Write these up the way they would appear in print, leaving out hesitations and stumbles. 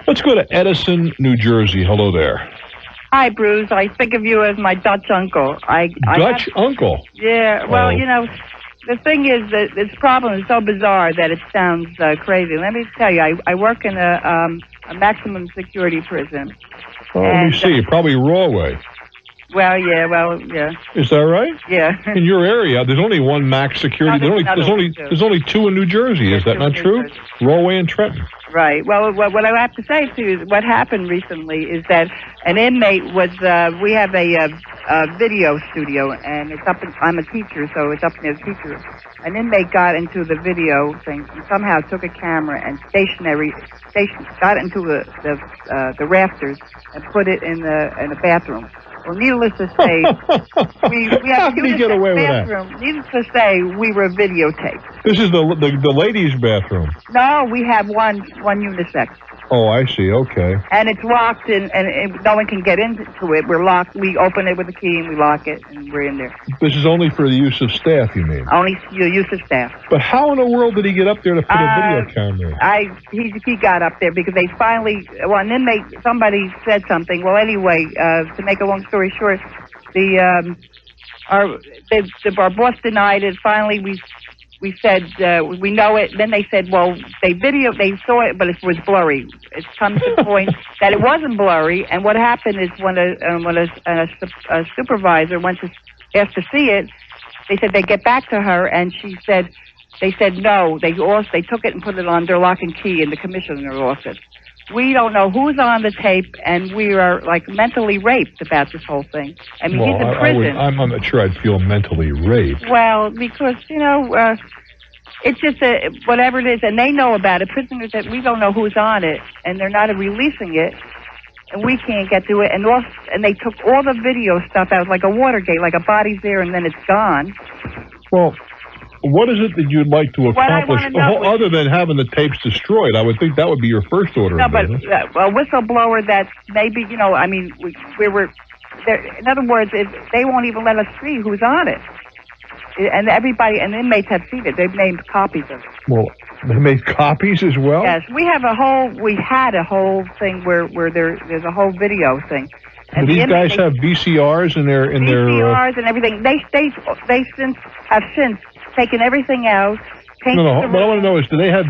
Let's go to Edison, New Jersey. Hello there. Hi, Bruce. I think of you as my Dutch uncle. Dutch uncle? Yeah. Well, you know, the thing is that this problem is so bizarre that it sounds crazy. Let me tell you, I work in a maximum security prison. Oh, let me see. Probably Rawway. Well, yeah. Is that right? Yeah. In your area, there's only one max security. No, there's only two in New Jersey. Is that not true? Rawway and Trenton. Right. Well, what I have to say to you is what happened recently is that an inmate was. We have a video studio, and it's up. I'm a teacher, so it's up near the teacher. An inmate got into the video thing and somehow took a camera and got into the rafters and put it in the bathroom. Well, needless to say, we have How did he get away with that? Needless to say, we were videotaped. This is the ladies' bathroom. No, we have one unisex. Oh, I see. Okay. And it's locked, and no one can get into it. We're locked. We open it with a key, and we lock it, and we're in there. This is only for the use of staff, you mean? Only the use of staff. But how in the world did he get up there to put a video camera in? He got up there because they finally, an inmate, somebody said something. Well, anyway, to make a long story short, our boss denied it. Finally, we said, we know it. Then they said, well, they saw it, but it was blurry. It's come to the point that it wasn't blurry. And what happened is when a supervisor went to ask to see it, they said they'd get back to her, and they said no. They took it and put it on their lock and key in the commissioner's office. We don't know who's on the tape, and we are like mentally raped about this whole thing. I mean, he's in prison. I'm not sure I'd feel mentally raped. Well, because it's just whatever it is, and they know about it. Prisoners that we don't know who's on it, and they're not releasing it, and we can't get to it. And they took all the video stuff out, like a Watergate, like a body's there and then it's gone. Well, what is it that you'd like to accomplish other than having the tapes destroyed? I would think that would be your first order of business. But a whistleblower that maybe, I mean, we were there. In other words, they won't even let us see who's on it. And everybody and inmates have seen it. They've made copies of it. Well, they made copies as well? Yes, we had a whole thing where there's a whole video thing. And these guys have VCRs in their VCRs and everything. They have since taken everything out. No. What I want to know is, do they have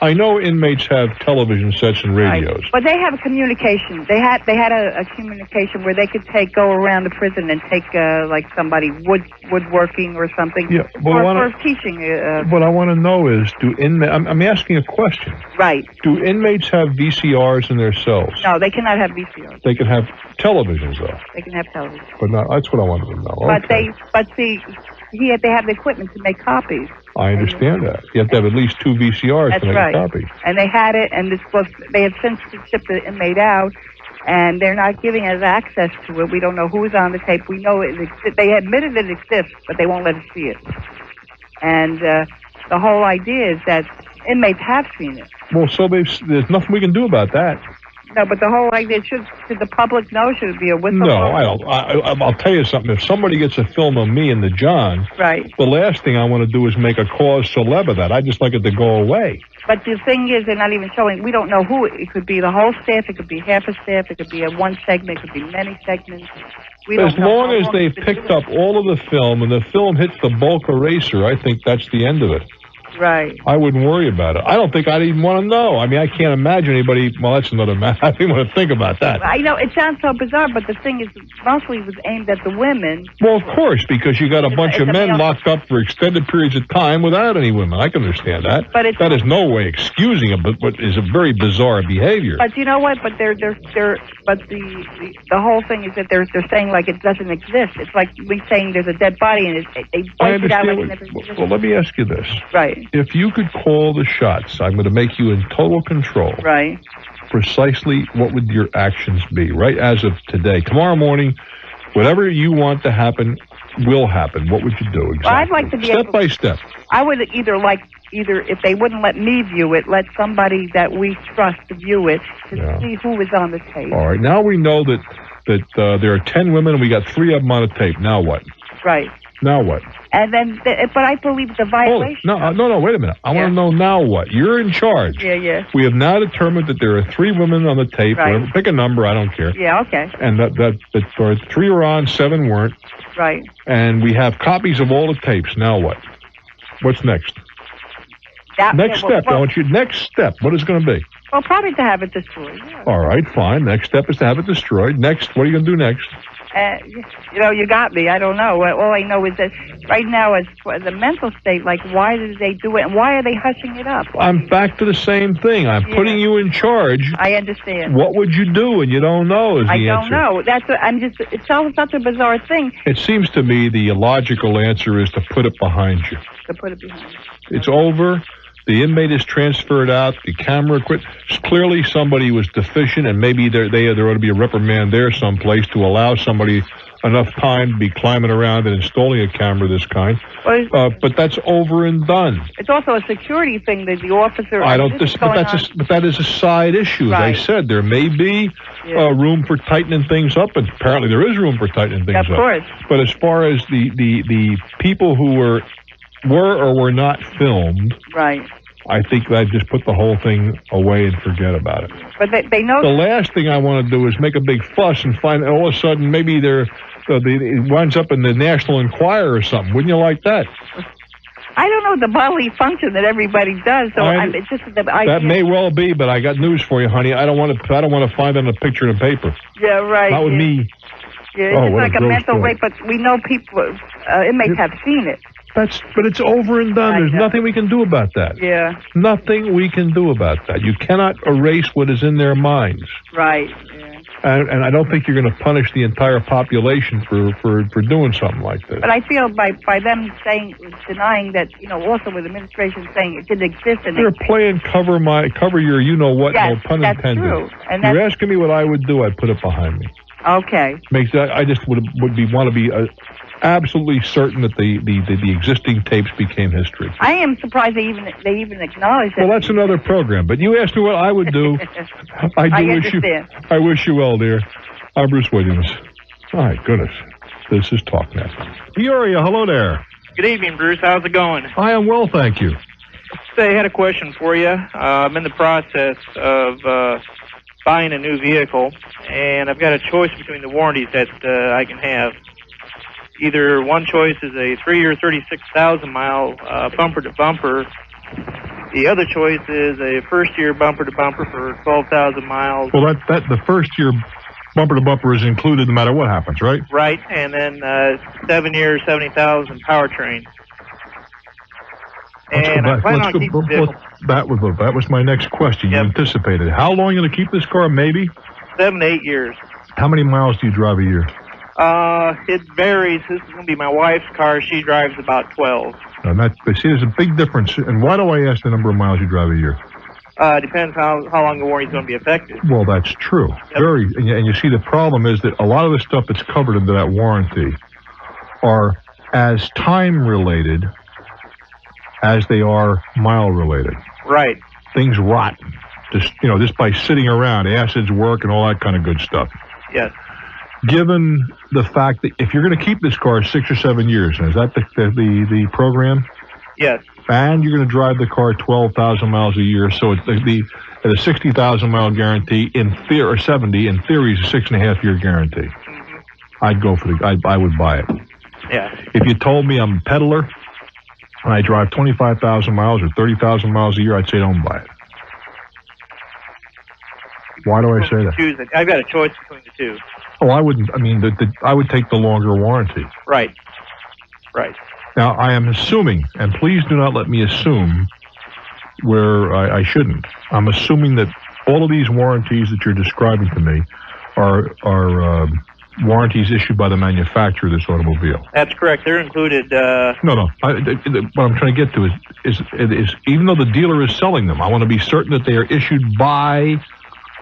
I know inmates have television sets and radios. Right. But they have a communication. They had a communication where they could go around the prison and take like somebody woodworking or something. Yeah, or teaching. What I want to know is, I'm asking a question. Right. Do inmates have VCRs in their cells? No, they cannot have VCRs. They can have televisions though. They can have television. But that's what I wanted to know. But okay. they have the equipment to make copies. I understand that. You have to have at least 2 VCRs to make a copy. And they had it, and they have since shipped the inmate out, and they're not giving us access to it. We don't know who's on the tape. We know it exists. They admitted it exists, but they won't let us see it. And the whole idea is that inmates have seen it. Well, so there's nothing we can do about that. No, but the whole idea, should the public know? Should it be a whistleblower? No, I don't. I'll tell you something. If somebody gets a film of me and the John, right, the last thing I want to do is make a cause celeb of that. I just like it to go away. But the thing is, they're not even showing. We don't know who. It could be the whole staff. It could be half a staff. It could be one segment. It could be many segments. As long as they've picked up all of the film and the film hits the bulk eraser, I think that's the end of it. Right. I wouldn't worry about it. I don't think I'd even want to know. I mean, I can't imagine anybody. Well, that's another matter. I didn't want to think about that. I know it sounds so bizarre, but the thing is, mostly it was aimed at the women. Well, of course, because you got a bunch of men locked up for extended periods of time without any women. I can understand that. But that is no way excusing it, but is a very bizarre behavior. But you know what? But the whole thing is that they're saying like it doesn't exist. It's like we saying there's a dead body and they wipe it out like it never existed. Well, let me ask you this. Right. If you could call the shots, I'm going to make you in total control. Right. Precisely what would your actions be, right as of today? Tomorrow morning, whatever you want to happen will happen. What would you do exactly? Well, I'd like to be step by step. I would either if they wouldn't let me view it, let somebody that we trust view it to see who is on the tape. All right. Now we know that there are 10 women and we got 3 of them on a tape. Now what? Right. Now what? And then, but I believe the violation. No, wait a minute. I want to know now what. You're in charge. Yeah. We have now determined that there are 3 women on the tape. Right. Whatever, pick a number, I don't care. Yeah, okay. And that 3 were on, 7 weren't. Right. And we have copies of all the tapes. Now what? What's next? Next step. I want you. Next step. What is it going to be? Well, probably to have it destroyed. Yeah. All right, fine. Next step is to have it destroyed. Next, what are you going to do next? You got me. I don't know. All I know is that right now, as the mental state, like, why did they do it, and why are they hushing it up? I'm back to the same thing. I'm putting you in charge. I understand. What would you do? And you don't know is the answer. I don't know. That's what I'm just. It's such a bizarre thing. It seems to me the logical answer is to put it behind you. To put it behind you. It's over. The inmate is transferred out. The camera quit. Clearly, somebody was deficient, and maybe there ought to be a reprimand there someplace to allow somebody enough time to be climbing around and installing a camera of this kind. But that's over and done. It's also a security thing that the officer. But that is a side issue. Right. As I said, there may be room for tightening things up, and apparently there is room for tightening things up. Of course. But as far as the people who were or were not filmed, right? I think I'd just put the whole thing away and forget about it. But they know. The last thing I want to do is make a big fuss and find all of a sudden maybe it winds up in the National Enquirer or something. Wouldn't you like that? I don't know the bodily function that everybody does. So it's just the idea. That may well be, but I got news for you, honey. I don't want to find it in a picture in the paper. Yeah, right. Not with me. Yeah, it's like a mental rape, but we know people, inmates have seen it. But it's over and done. There's nothing we can do about that. Yeah. Nothing we can do about that. You cannot erase what is in their minds. Right. Yeah. And I don't think you're going to punish the entire population for doing something like this. But I feel by them denying that, also with the administration saying it didn't exist. And they're playing cover your you-know-what, no pun intended. That's true. And you're asking me what I would do, I'd put it behind me. Okay. I just want to be absolutely certain that the existing tapes became history. I am surprised they even acknowledge that. Well, that's another program. But you asked me what I would do. I wish you well, dear. I'm Bruce Williams. My goodness, this is Talknet. Peoria, hello there. Good evening, Bruce. How's it going? I am well, thank you. Say, I had a question for you. I'm in the process of buying a new vehicle, and I've got a choice between the warranties that I can have. Either one choice is a 3-year, 36,000-mile bumper-to-bumper. The other choice is a first-year bumper-to-bumper for 12,000 miles. Well, the first-year bumper-to-bumper is included no matter what happens, right? Right, and then 7 years, 70,000 powertrain. And I plan on keeping the vehicle. That was my next question. You anticipated. How long are you going to keep this car, maybe? 7 to 8 years. How many miles do you drive a year? It varies. This is going to be my wife's car. She drives about 12. And see, there's a big difference. And why do I ask the number of miles you drive a year? Depends how long the warranty is going to be effective. Well, that's true. Yep. And you see, the problem is that a lot of the stuff that's covered under that warranty are as time-related as they are mile-related. Right. Things rot. Just by sitting around, acids work and all that kind of good stuff. Yes. Given the fact that if you're going to keep this car 6 or 7 years, is that the program? Yes. And you're going to drive the car 12,000 miles a year, so at a 60,000 mile guarantee or 70 in theory is a 6.5 year guarantee. Mm-hmm. I'd go for I would buy it. Yeah. If you told me I'm a peddler and I drive 25,000 miles or 30,000 miles a year, I'd say don't buy it. Why do I say that? I've got a choice between the two. Oh, I wouldn't. I mean, I would take the longer warranty. Right. Right. Now, I am assuming, and please do not let me assume where I shouldn't. I'm assuming that all of these warranties that you're describing to me are warranties issued by the manufacturer of this automobile. That's correct. They're included. No. What I'm trying to get to is even though the dealer is selling them, I want to be certain that they are issued by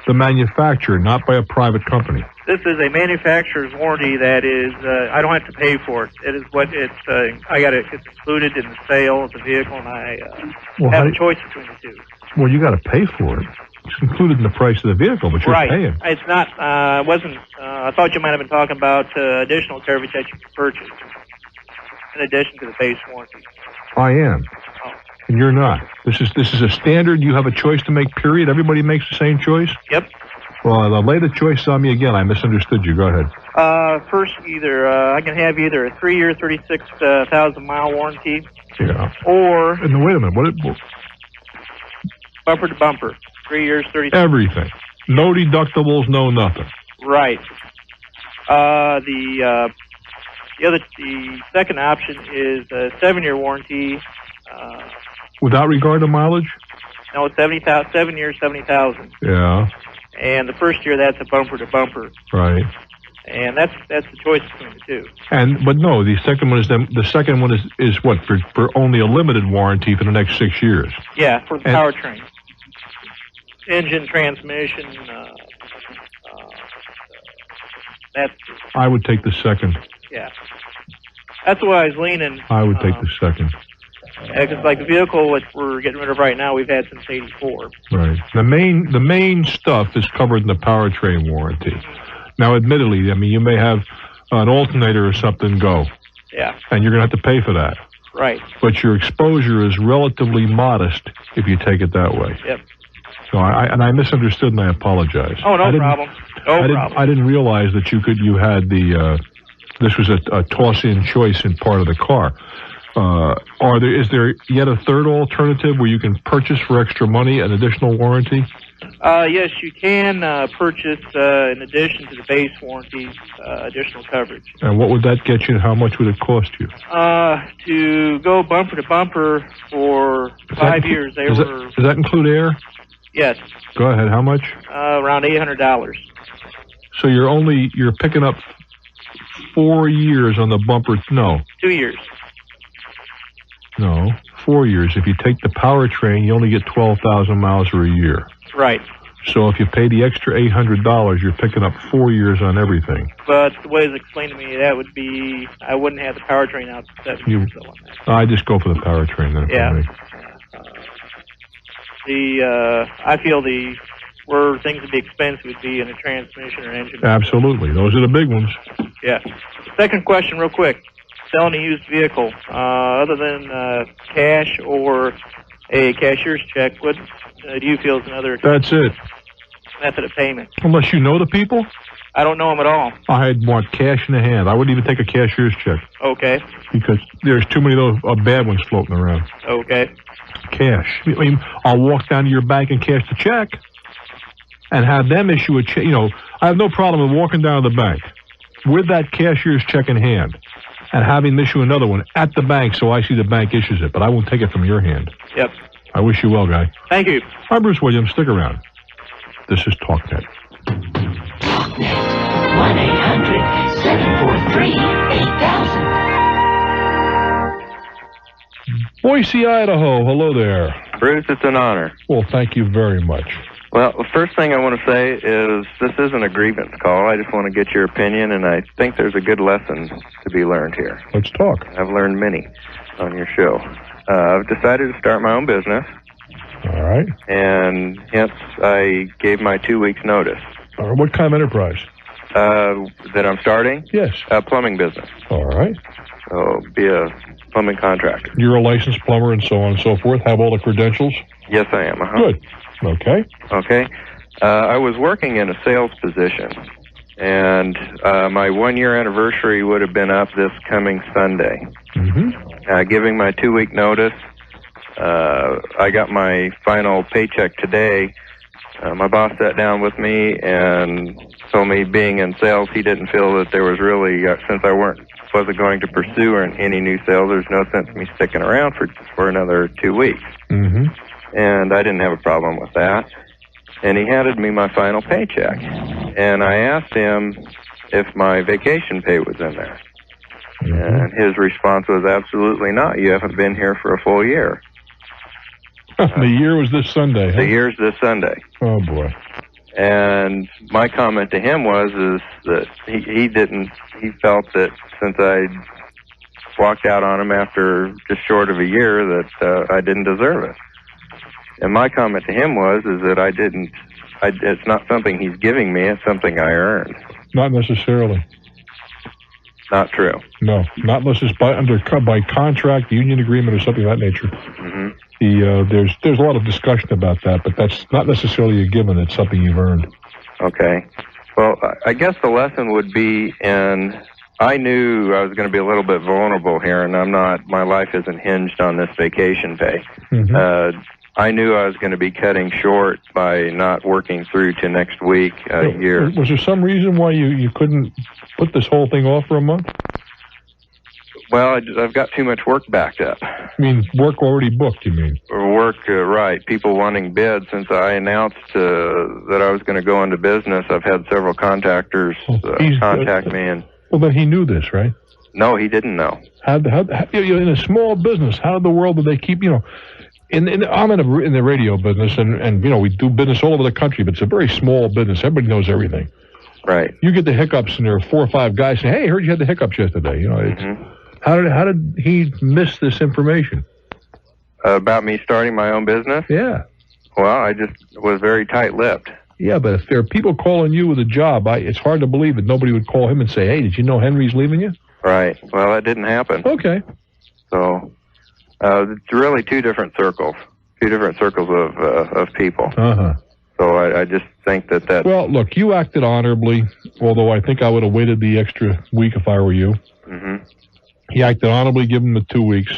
the manufacturer, not by a private company. This is a manufacturer's warranty that is, I don't have to pay for it. It is what it's included in the sale of the vehicle, and I have a choice between the two. Well, you got to pay for it. It's included in the price of the vehicle, but you're paying. It's not, I thought you might have been talking about additional coverage that you can purchase. in addition to the base warranty. I am. Oh. And you're not. This is a standard. You have a choice to make, period. Everybody makes the same choice? Yep. Well, lay the choice on me again. I misunderstood you. Go ahead. First, I can have either a 3-year, 36,000-mile warranty. Yeah. Or... And wait a minute. Bumper to bumper. 3 years, 30... Everything. No deductibles, no nothing. Right. The second option is a 7-year warranty. Without regard to mileage? No, 7 years, 70,000. Yeah. And the first year, that's a bumper to bumper. Right. And that's the choice between the two. But no, the second one is what, for only a limited warranty for the next 6 years. Yeah, for the powertrain. Engine, transmission, that's... I would take the second. Yeah. That's why I was leaning. I would take the second. Because like the vehicle which we're getting rid of right now, we've had since '84. Right. The main stuff is covered in the powertrain warranty. Now, admittedly, I mean, you may have an alternator or something go. Yeah. And you're going to have to pay for that. Right. But your exposure is relatively modest if you take it that way. Yep. So I misunderstood and I apologize. Oh, no problem. I didn't realize that you had this was a toss-in choice in part of the car. Is there yet a third alternative where you can purchase for extra money an additional warranty? Yes, you can purchase, in addition to the base warranty, additional coverage. And what would that get you, and how much would it cost you? To go bumper to bumper for 5 years, does that include air? Yes. Go ahead, how much? Around $800. So you're picking up 4 years on the bumper, no. 2 years. No, 4 years. If you take the powertrain, you only get 12,000 miles for a year. Right. So if you pay the extra $800, you're picking up 4 years on everything. But the way it's explained to me, that would be, I wouldn't have the powertrain out for 7 years or so on that. I just go for the powertrain then. Yeah. I feel where things would be expensive would be in a transmission or engine. Absolutely. Those are the big ones. Yeah. Second question real quick. Selling a used vehicle, other than cash or a cashier's check, what do you feel is another That's it. method of payment? Unless you know the people? I don't know them at all. I'd want cash in the hand. I wouldn't even take a cashier's check. Okay. Because there's too many of those bad ones floating around. Okay. Cash. I mean, I'll walk down to your bank and cash the check and have them issue a check. You know, I have no problem with walking down to the bank with that cashier's check in hand and having them issue another one at the bank so I see the bank issues it, but I won't take it from your hand. Yep. I wish you well, guy. Thank you. I'm Bruce Williams. Stick around. This is Talknet. Talknet. 1-800-743-8000. Boise, Idaho. Hello there. Bruce, it's an honor. Well, thank you very much. Well, the first thing I want to say is this isn't a grievance call. I just want to get your opinion, and I think there's a good lesson to be learned here. Let's talk. I've learned many on your show. I've decided to start my own business. All right. And hence I gave my 2 weeks notice. What kind of enterprise? That I'm starting? Yes. A plumbing business. All right. So be a plumbing contractor. You're a licensed plumber and so on and so forth. Have all the credentials? Yes, I am. Good. Okay. Okay. I was working in a sales position, and my 1 year anniversary would have been up this coming Sunday. Mm-hmm. Giving my 2 week notice, I got my final paycheck today. My boss sat down with me and told me, being in sales, he didn't feel that there was really, since I wasn't going to pursue any new sales, there's no sense in me sticking around for another 2 weeks. Mm-hmm. And I didn't have a problem with that. And he handed me my final paycheck. And I asked him if my vacation pay was in there. Mm-hmm. And his response was, absolutely not. You haven't been here for a full year. The year was this Sunday, huh? The year's this Sunday. Oh, boy. And my comment to him was that he felt that since I walked out on him after just short of a year, that I didn't deserve it. And my comment to him was that it's not something he's giving me, it's something I earned. Not necessarily. Not true. No, not unless it's by contract, union agreement, or something of that nature. There's a lot of discussion about that, but that's not necessarily a given. It's something you've earned. Okay. Well, I guess the lesson would be, and I knew I was going to be a little bit vulnerable here, and my life isn't hinged on this vacation pay. I knew I was going to be cutting short by not working through to next week, year. Was there some reason why you couldn't put this whole thing off for a month? Well, I've got too much work backed up. I mean, work already booked, you mean? Work, right. People wanting bids. Since I announced that I was going to go into business, I've had several contractors contact me. Well, then he knew this, right? No, he didn't know. How in a small business, how in the world do they keep, I'm in the radio business, and we do business all over the country, but it's a very small business. Everybody knows everything. Right. You get the hiccups, and there are 4 or 5 guys saying, "Hey, I heard you had the hiccups yesterday." How did he miss this information? About me starting my own business? Yeah. Well, I just was very tight-lipped. Yeah, but if there are people calling you with a job, it's hard to believe that nobody would call him and say, "Hey, did you know Henry's leaving you?" Right. Well, that didn't happen. Okay. So it's really two different circles of people. So I just think that. Well, look, you acted honorably, although I think I would have waited the extra week if I were you. He acted honorably, give him the 2 weeks.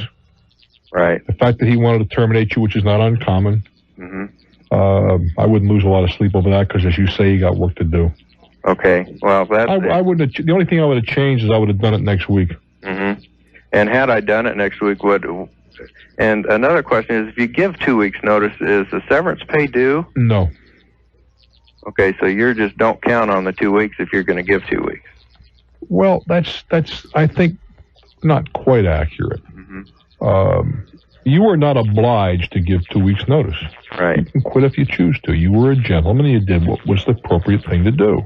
Right. The fact that he wanted to terminate you, which is not uncommon. I wouldn't lose a lot of sleep over that because, as you say, you got work to do. Okay. Well, I wouldn't. The only thing I would have changed is I would have done it next week. And had I done it next week, and another question is, if you give 2 weeks notice, is the severance pay due? No. Okay, so you just don't count on the 2 weeks if you're going to give 2 weeks. Well, that's I think not quite accurate. You are not obliged to give 2 weeks notice. Right. You can quit if you choose to. You were a gentleman and you did what was the appropriate thing to do.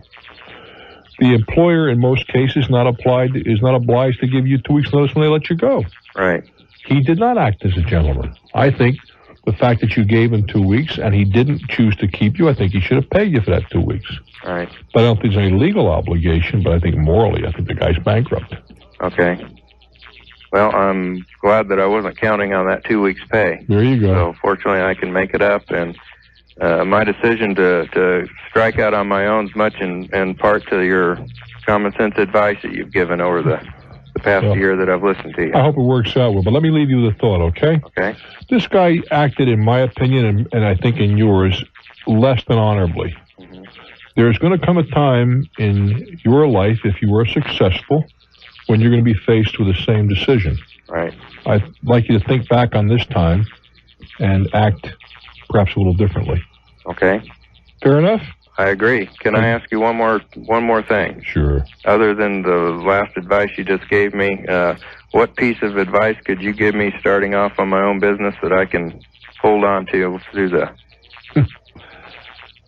The employer, in most cases, is not obliged to give you 2 weeks notice when they let you go. Right. He did not act as a gentleman. I think the fact that you gave him 2 weeks and he didn't choose to keep you, I think he should have paid you for that 2 weeks. Right. But I don't think there's any legal obligation, but I think morally, I think the guy's bankrupt. Okay. Well, I'm glad that I wasn't counting on that 2 weeks' pay. There you go. So fortunately, I can make it up, and my decision to strike out on my own is much in part to your common sense advice that you've given over the past year that I've listened to you. I hope it works out well, but let me leave you with a thought, okay? Okay. This guy acted, in my opinion, and I think in yours, less than honorably. There's going to come a time in your life, if you are successful, when you're going to be faced with the same decision. Right. I'd like you to think back on this time and act perhaps a little differently. Okay. Fair enough? I agree. Can I ask you one more thing? Sure. Other than the last advice you just gave me, what piece of advice could you give me starting off on my own business that I can hold on to through the...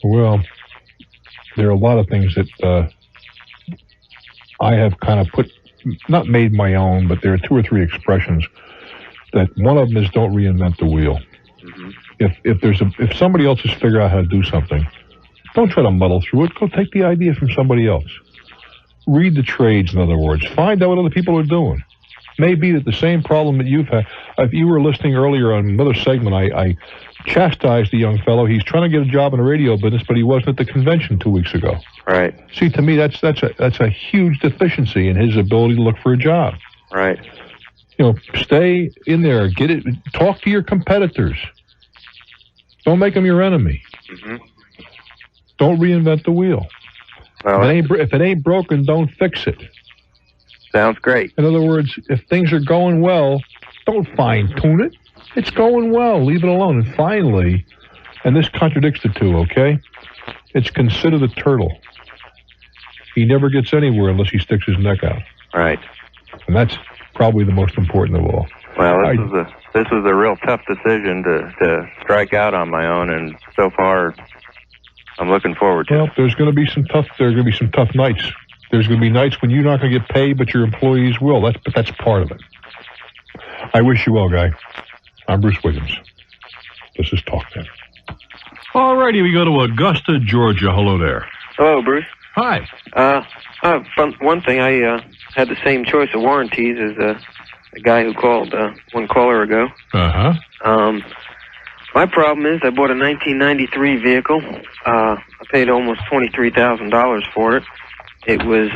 Well, there are a lot of things that I have kind of not made my own, but there are 2 or 3 expressions that one of them is don't reinvent the wheel. If somebody else has figured out how to do something, don't try to muddle through it. Go take the idea from somebody else. Read the trades, in other words. Find out what other people are doing. Maybe that the same problem that you've had. If you were listening earlier on another segment, I chastised the young fellow. He's trying to get a job in the radio business, but he wasn't at the convention 2 weeks ago. Right. See, to me, that's a huge deficiency in his ability to look for a job. Right. Stay in there. Get it. Talk to your competitors. Don't make them your enemy. Don't reinvent the wheel. Well, if it ain't broken, don't fix it. Sounds great. In other words, if things are going well, don't fine-tune it. It's going well. Leave it alone. And finally, and this contradicts the 2, okay? It's consider the turtle. He never gets anywhere unless he sticks his neck out. Right. And that's probably the most important of all. Well, this was a real tough decision to strike out on my own, and so far, I'm looking forward to it. Well, there's going to be some tough nights. There's going to be nights when you're not going to get paid, but your employees will. That's part of it. I wish you well, guy. I'm Bruce Williams. This is Talknet. All righty, we go to Augusta, Georgia. Hello there. Hello, Bruce. Hi. One thing, I had the same choice of warranties as the guy who called one caller ago. Uh-huh. My problem is I bought a 1993 vehicle. I paid almost $23,000 for it. It was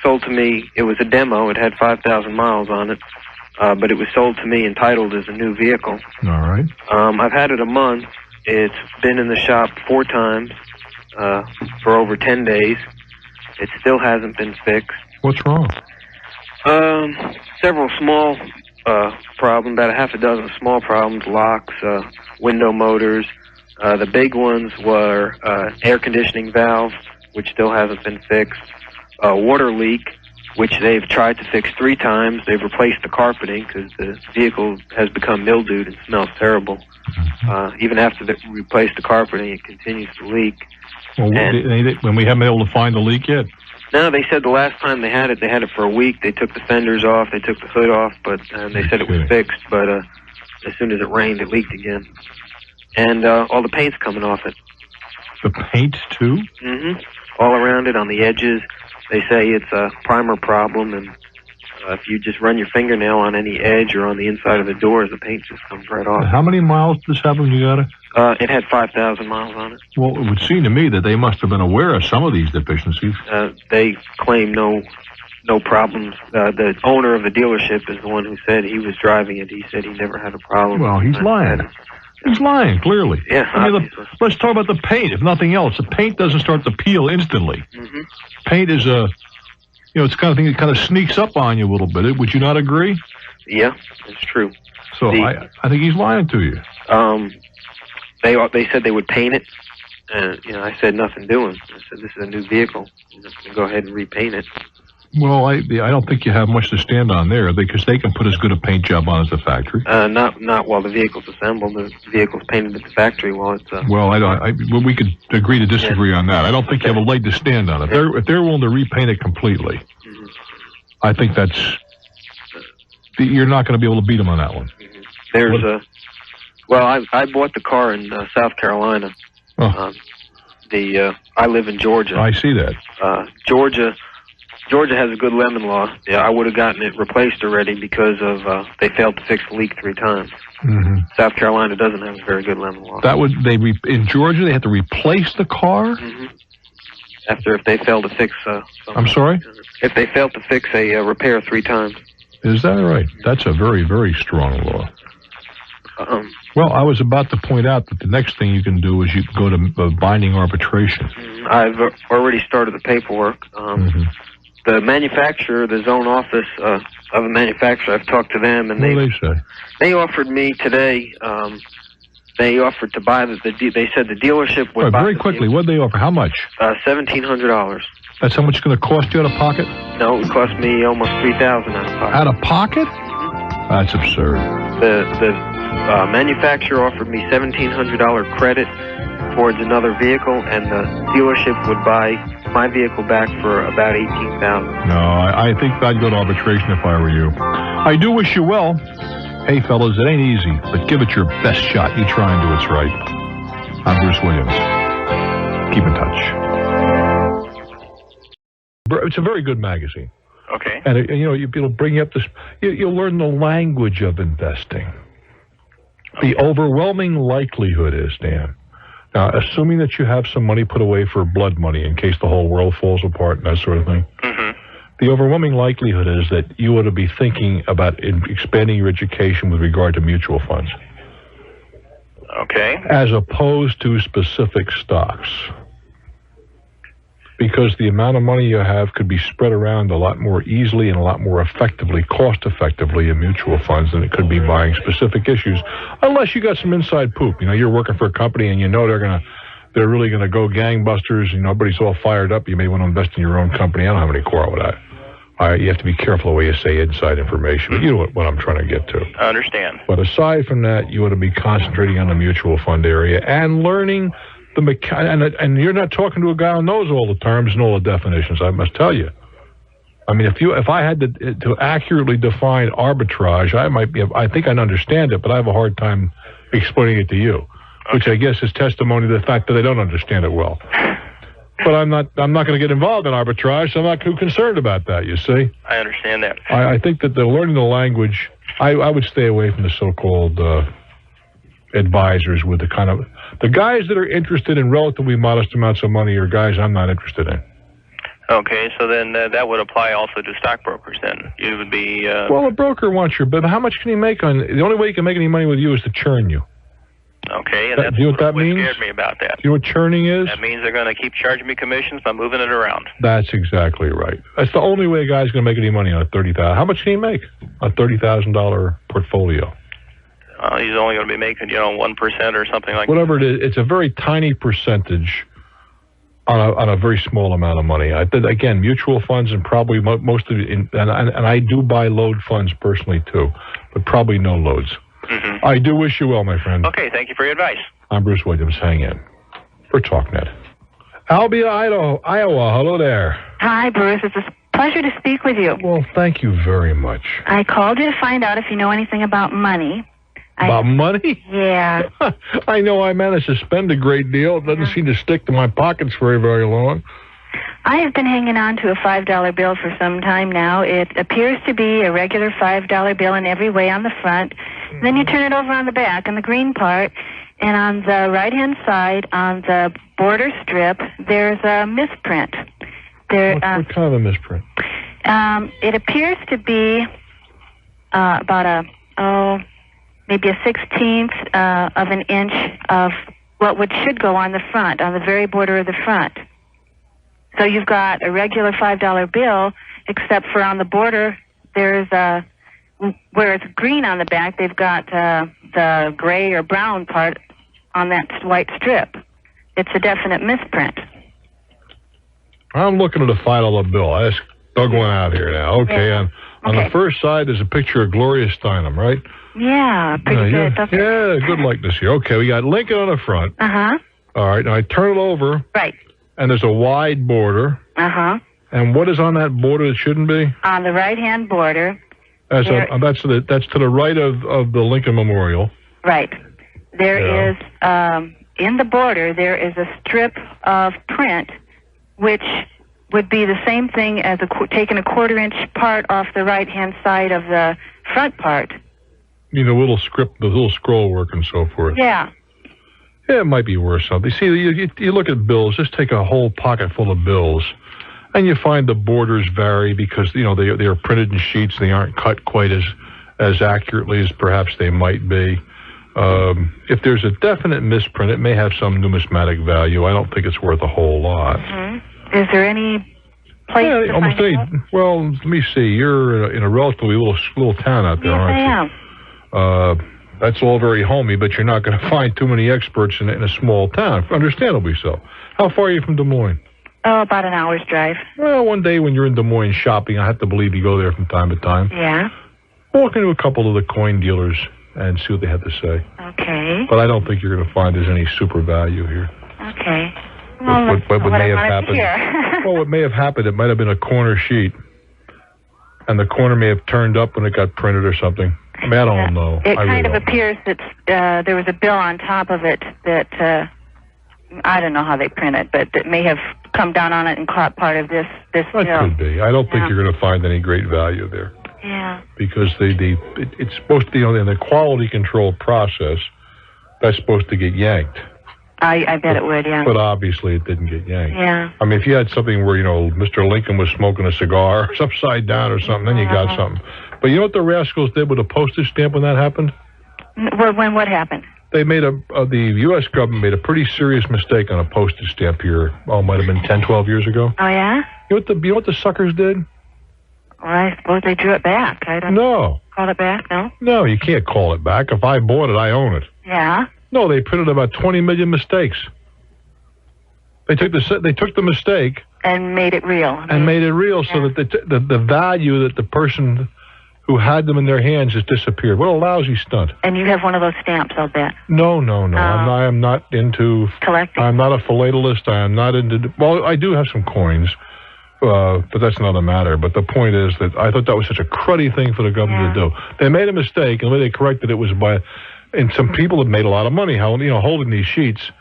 sold to me. It was a demo. It had 5,000 miles on it, but it was sold to me entitled as a new vehicle. All right. I've had it a month. It's been in the shop 4 times for over 10 days. It still hasn't been fixed. What's wrong? Several small problems, about a half a dozen small problems, locks, window motors. The big ones were air conditioning valve, which still hasn't been fixed. A water leak, which they've tried to fix 3 times. They've replaced the carpeting because the vehicle has become mildewed and smells terrible. Even after they replaced the carpeting, it continues to leak. Well, when we haven't been able to find the leak yet? No, they said the last time they had it for a week. They took the fenders off, they took the hood off, but they said it was fixed. But as soon as it rained, it leaked again. And all the paint's coming off it. The paint, too? Mm-hmm. All around it, on the edges. They say it's a primer problem, and if you just run your fingernail on any edge or on the inside of the doors, the paint just comes right off. How many miles did this happen when you got it? It had 5,000 miles on it. Well, it would seem to me that they must have been aware of some of these deficiencies. They claim no problems. The owner of the dealership is the one who said he was driving it. He said he never had a problem. Well, he's lying. He's lying, clearly. Yeah. I mean, let's talk about the paint, if nothing else. The paint doesn't start to peel instantly. Mm-hmm. Paint is it's the kind of thing that kind of sneaks up on you a little bit. Would you not agree? Yeah, it's true. So I think he's lying to you. They said they would paint it, and I said nothing doing. I said this is a new vehicle. Go ahead and repaint it. Well, I don't think you have much to stand on there because they can put as good a paint job on as the factory. Not while the vehicle's assembled. The vehicle's painted at the factory while it's. Well, we could agree to disagree on that. I don't think you have a leg to stand on it. If they're willing to repaint it completely, I think you're not going to be able to beat them on that one. There's I bought the car in South Carolina. Oh. I live in Georgia. I see that. Georgia has a good lemon law. Yeah, I would have gotten it replaced already because of they failed to fix the leak 3 times. Mm-hmm. South Carolina doesn't have a very good lemon law. In Georgia they had to replace the car? Mm-hmm. If they fail to fix. I'm sorry? If they fail to fix a repair 3 times. Is that right? That's a very, very strong law. Well, I was about to point out that the next thing you can do is you go to binding arbitration. I've already started the paperwork. The manufacturer, the zone office of the manufacturer, I've talked to them, and what do they say? They offered me today. They offered to buy they said the dealership would buy. Very quickly, what did they offer? How much? $1,700. That's how much it's going to cost you out of pocket? No, it would cost me almost $3,000 out of pocket. Out of pocket? That's absurd. The manufacturer offered me $1,700 credit towards another vehicle, and the dealership would buy my vehicle back for about $18,000. No, I think I'd go to arbitration if I were you. I do wish you well. Hey, fellas, it ain't easy, but give it your best shot. You try and do what's right. I'm Bruce Williams. Keep in touch. It's a very good magazine. Okay. And it'll bring you up this. You'll learn the language of investing. The overwhelming likelihood is, Dan. Now, assuming that you have some money put away for blood money in case the whole world falls apart and that sort of thing, the overwhelming likelihood is that you ought to be thinking about expanding your education with regard to mutual funds. Okay. As opposed to specific stocks. Because the amount of money you have could be spread around a lot more easily and a lot more effectively, cost-effectively in mutual funds than it could be buying specific issues, unless you got some inside poop. You're working for a company and they're really gonna go gangbusters. Everybody's all fired up. You may want to invest in your own company. I don't have any quarrel with that. You have to be careful the way you say inside information, but you know what I'm trying to get to. I understand. But aside from that, you ought to be concentrating on the mutual fund area and learning and you're not talking to a guy who knows all the terms and all the definitions, I must tell you. I mean, if I had to accurately define arbitrage, I think I'd understand it, but I have a hard time explaining it to you, which I guess is testimony to the fact that I don't understand it well. But I'm not going to get involved in arbitrage, so I'm not too concerned about that, you see. I understand that. I think that learning the language, I would stay away from the so-called advisors with the guys that are interested in relatively modest amounts of money are guys I'm not interested in. Okay, so then that would apply also to stockbrokers then. You would be... Well, a broker wants your... But how much can he make on... The only way he can make any money with you is to churn you. Okay, and that's do you know what that means? Scared me about that. Do you know what churning is? That means they're going to keep charging me commissions by moving it around. That's exactly right. That's the only way a guy's going to make any money on a $30,000. How much can he make? A $30,000 portfolio. He's only going to be making, 1% or something like Whatever it is, it's a very tiny percentage on a very small amount of money. Again, mutual funds and probably most of it, and I do buy load funds personally too, but probably no loads. Mm-hmm. I do wish you well, my friend. Okay, thank you for your advice. I'm Bruce Williams. Hang in for Talknet. Albia, Iowa. Hello there. Hi, Bruce. It's a pleasure to speak with you. Well, thank you very much. I called you to find out if you know anything about money. About money? Yeah. I know I managed to spend a great deal. It doesn't seem to stick to my pockets very, very long. I have been hanging on to a $5 bill for some time now. It appears to be a regular $5 bill in every way on the front. Then you turn it over on the back, on the green part, and on the right-hand side, on the border strip, there's a misprint. What kind of a misprint? It appears to be about maybe a 16th of an inch of what should go on the front, on the very border of the front. So you've got a regular $5 bill, except for on the border, there's where it's green on the back, they've got the gray or brown part on that white strip. It's a definite misprint. I'm looking at a $5 bill. I just dug one out here now. Okay, Yeah. on the first side, there's a picture of Gloria Steinem, right? Yeah, pretty good. Yeah, good likeness here. Okay, we got Lincoln on the front. Uh-huh. All right, now I turn it over. Right. And there's a wide border. Uh-huh. And what is on that border that shouldn't be? On the right-hand border. That's to the right of the Lincoln Memorial. Right. There is, in the border, there is a strip of print, which would be the same thing as taking a quarter-inch part off the right-hand side of the front part. You know, the little scroll work and so forth. Yeah. Yeah, it might be worth something. See, you look at bills, just take a whole pocket full of bills, and you find the borders vary because, they are printed in sheets. They aren't cut quite as accurately as perhaps they might be. If there's a definite misprint, it may have some numismatic value. I don't think it's worth a whole lot. Mm-hmm. Is there any place to almost find any. out? Well, let me see. You're in a relatively little town out there, aren't you? Yes, I am. That's all very homey, but you're not going to find too many experts in a small town, understandably so. How far are you from Des Moines? Oh, about an hour's drive. Well, one day when you're in Des Moines shopping, I have to believe you go there from time to time. Yeah. Walk into a couple of the coin dealers and see what they have to say. Okay. But I don't think you're going to find there's any super value here. Okay. Well, what may have happened? Well, what may have happened, it might have been a corner sheet, and the corner may have turned up when it got printed or something. I mean, I don't know. It kind of appears that there was a bill on top of it that I don't know how they print it, but that may have come down on it and caught part of this bill. That could be. I don't think you're going to find any great value there. Yeah. Because it's supposed to, in the quality control process, that's supposed to get yanked. I bet it would, yeah. But obviously it didn't get yanked. Yeah. I mean, if you had something where, Mr. Lincoln was smoking a cigar upside down or something, then you got something. But you know what the rascals did with a postage stamp when that happened? When what happened? They made the U.S. government made a pretty serious mistake on a postage stamp here. Oh, it might have been 10, 12 years ago. Oh, yeah? You know what the suckers did? Well, I suppose they drew it back. I don't know. Call it back, no? No, you can't call it back. If I bought it, I own it. Yeah? No, they printed about 20 million mistakes. They took the mistake and made it real. So that the value that the person who had them in their hands has disappeared. What a lousy stunt. And you have one of those stamps, I'll bet. No. I am not into collecting. I'm not a philatelist. I am not into. Well, I do have some coins, but that's not a matter. But the point is that I thought that was such a cruddy thing for the government to do. They made a mistake, and the way they corrected it was and some people have made a lot of money, holding these sheets.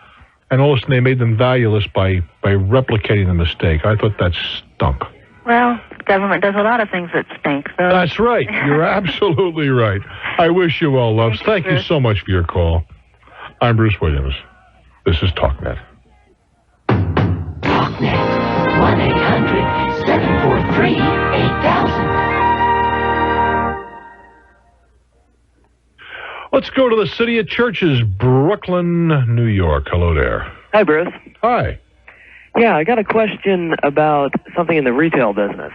and all of a sudden they made them valueless by replicating the mistake. I thought that stunk. Well, government does a lot of things that stink. So. That's right. You're absolutely right. I wish you well, loves. Thank you so much for your call. I'm Bruce Williams. This is Talknet. Talknet. 1-800-743-8000. Let's go to the City of Churches, Brooklyn, New York. Hello there. Hi, Bruce. Hi. Yeah, I got a question about something in the retail business.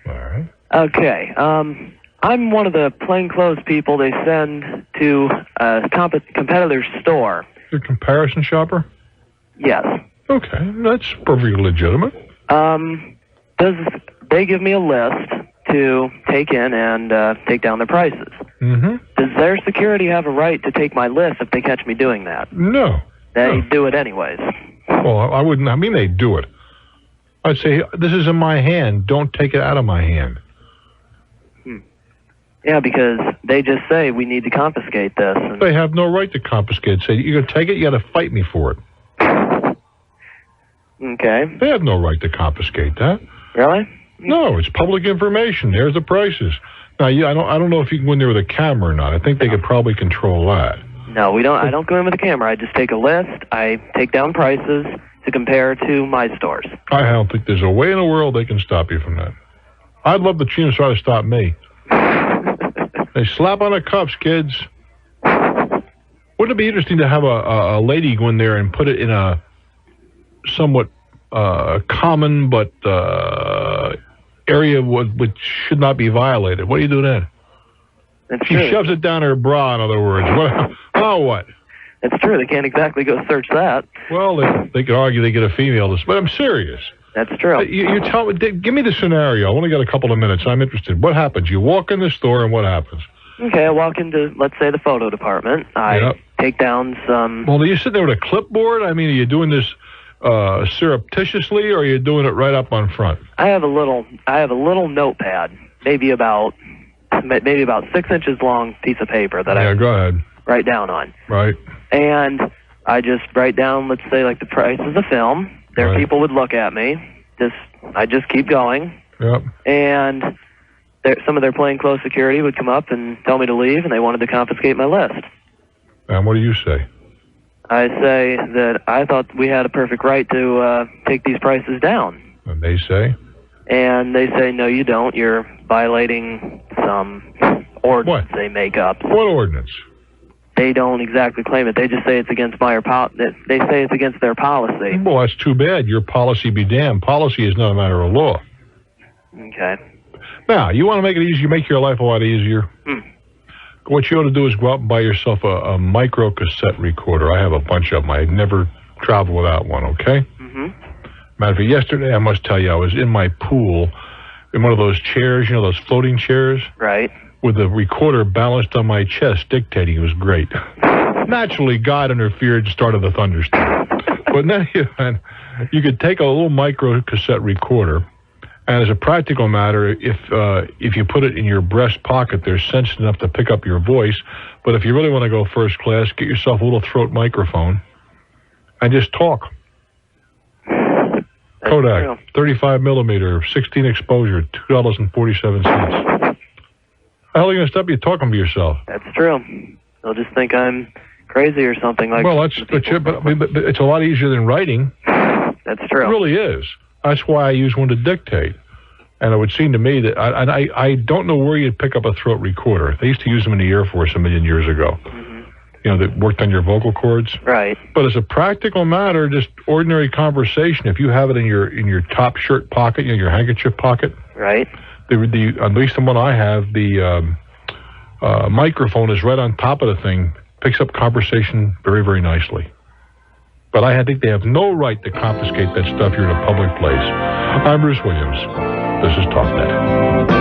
All right. Okay. I'm one of the plainclothes people they send to a competitor's store. You're a comparison shopper? Yes. Okay, that's perfectly legitimate. They give me a list to take in and take down their prices. Mm-hmm. Does their security have a right to take my list if they catch me doing that? No. They do it anyways. Well, I wouldn't. I mean, they do it. I'd say, this is in my hand. Don't take it out of my hand. Yeah, because they just say we need to confiscate this. And They have no right to confiscate. Say, you're going to take it, you got to fight me for it. Okay. They have no right to confiscate that. Really? No, it's public information. There's the prices. Now, I don't know if you can go in there with a camera or not. I think they could probably control that. No, we don't. I don't go in with a camera. I just take a list. I take down prices to compare to my stores. I don't think there's a way in the world they can stop you from that. I'd love the Chinos try to stop me. They slap on the cuffs, kids. Wouldn't it be interesting to have a lady go in there and put it in a somewhat common but area which should not be violated? What do you do then? That's She true. shoves it down her bra, in other words. Now what? That's true. They can't exactly go search that. Well, they could argue they get a female, but I'm serious. That's true. You tell me, give me the scenario. I only got a couple of minutes. I'm interested. What happens? You walk in the store, and what happens? Okay, I walk into, let's say, the photo department. I take down some... Well, are you sitting there with a clipboard? I mean, are you doing this surreptitiously, or are you doing it right up on front? I have a little notepad, maybe about 6 inches long piece of paper that I go ahead. write down on. Right. And I just write down, let's say, like the prices of film. There, people would look at me. I just keep going. Yep. And some of their plainclothes security would come up and tell me to leave, and they wanted to confiscate my list. And what do you say? I say that I thought we had a perfect right to take these prices down. And they say? And they say, no, you don't. You're violating some ordinance they make up. What ordinance? They don't exactly claim it. They just say it's against they say it's against their policy. Well, that's too bad. Your policy be damned. Policy is not a matter of law. Okay. Now, you want to make it easier, make your life a lot easier? What you ought to do is go out and buy yourself a micro cassette recorder. I have a bunch of them. I never travel without one, okay? Mm-hmm. Matter of fact, yesterday, I must tell you, I was in my pool in one of those chairs, you know, those floating chairs? Right. With the recorder balanced on my chest, dictating. It was great. Naturally, God interfered and started the thunderstorm. But then you could take a little micro cassette recorder, and as a practical matter, if you put it in your breast pocket, they're sensitive enough to pick up your voice. But if you really want to go first class, get yourself a little throat microphone and just talk. Kodak, 35 millimeter, 16 exposure, $2.47. How the hell are you going to stop you talking to yourself? That's true. They'll just think I'm crazy or something like that. Well, but it's a lot easier than writing. That's true. It really is. That's why I use one to dictate. And it would seem to me that I don't know where you'd pick up a throat recorder. They used to use them in the Air Force a million years ago. Mm-hmm. You know, that worked on your vocal cords. Right. But as a practical matter, just ordinary conversation, if you have it in your top shirt pocket, your handkerchief pocket. Right. At least the one I have, the microphone is right on top of the thing, picks up conversation very, very nicely. But I think they have no right to confiscate that stuff here in a public place. I'm Bruce Williams. This is Talknet.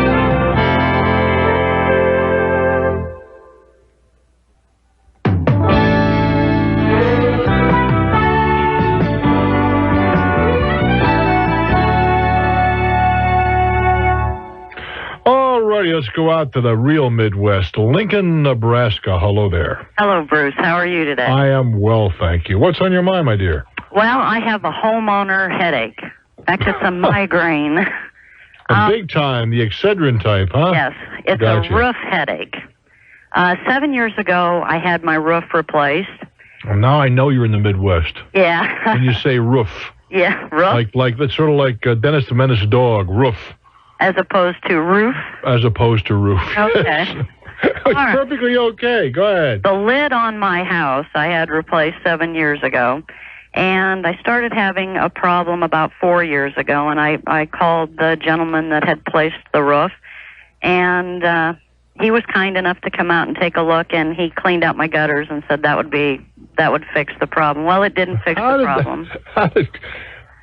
Let's go out to the real Midwest, Lincoln, Nebraska. Hello there. Hello, Bruce. How are you today? I am well, thank you. What's on your mind, my dear? Well, I have a homeowner headache. In fact, it's a migraine. Big time, the Excedrin type, huh? Yes, it's Gotcha. a roof headache. 7 years ago, I had my roof replaced. Well, now I know you're in the Midwest. Yeah. When you say roof. Yeah, roof. Like that's sort of like Dennis the Menace dog, roof. As opposed to roof? As opposed to roof. Okay. It's perfectly okay. Go ahead. The lid on my house I had replaced 7 years ago, and I started having a problem about 4 years ago, and I called the gentleman that had placed the roof, and he was kind enough to come out and take a look, and he cleaned out my gutters and said that would fix the problem. Well, it didn't fix the problem.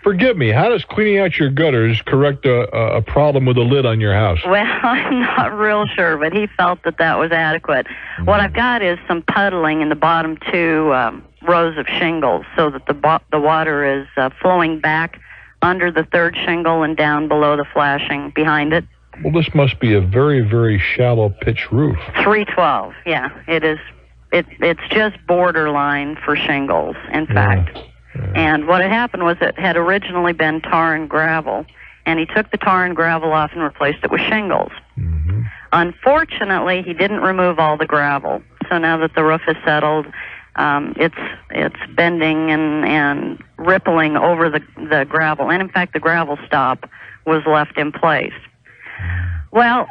Forgive me, how does cleaning out your gutters correct a problem with a lid on your house? Well, I'm not real sure, but he felt that was adequate. What I've got is some puddling in the bottom two rows of shingles so that the water is flowing back under the third shingle and down below the flashing behind it. Well, this must be a very, very shallow pitch roof. 312, yeah. It is. It's just borderline for shingles, in fact. Yeah. And what had happened was it had originally been tar and gravel, and he took the tar and gravel off and replaced it with shingles. Mm-hmm. Unfortunately, he didn't remove all the gravel. So now that the roof is settled, it's bending and rippling over the gravel. And in fact, the gravel stop was left in place. Well,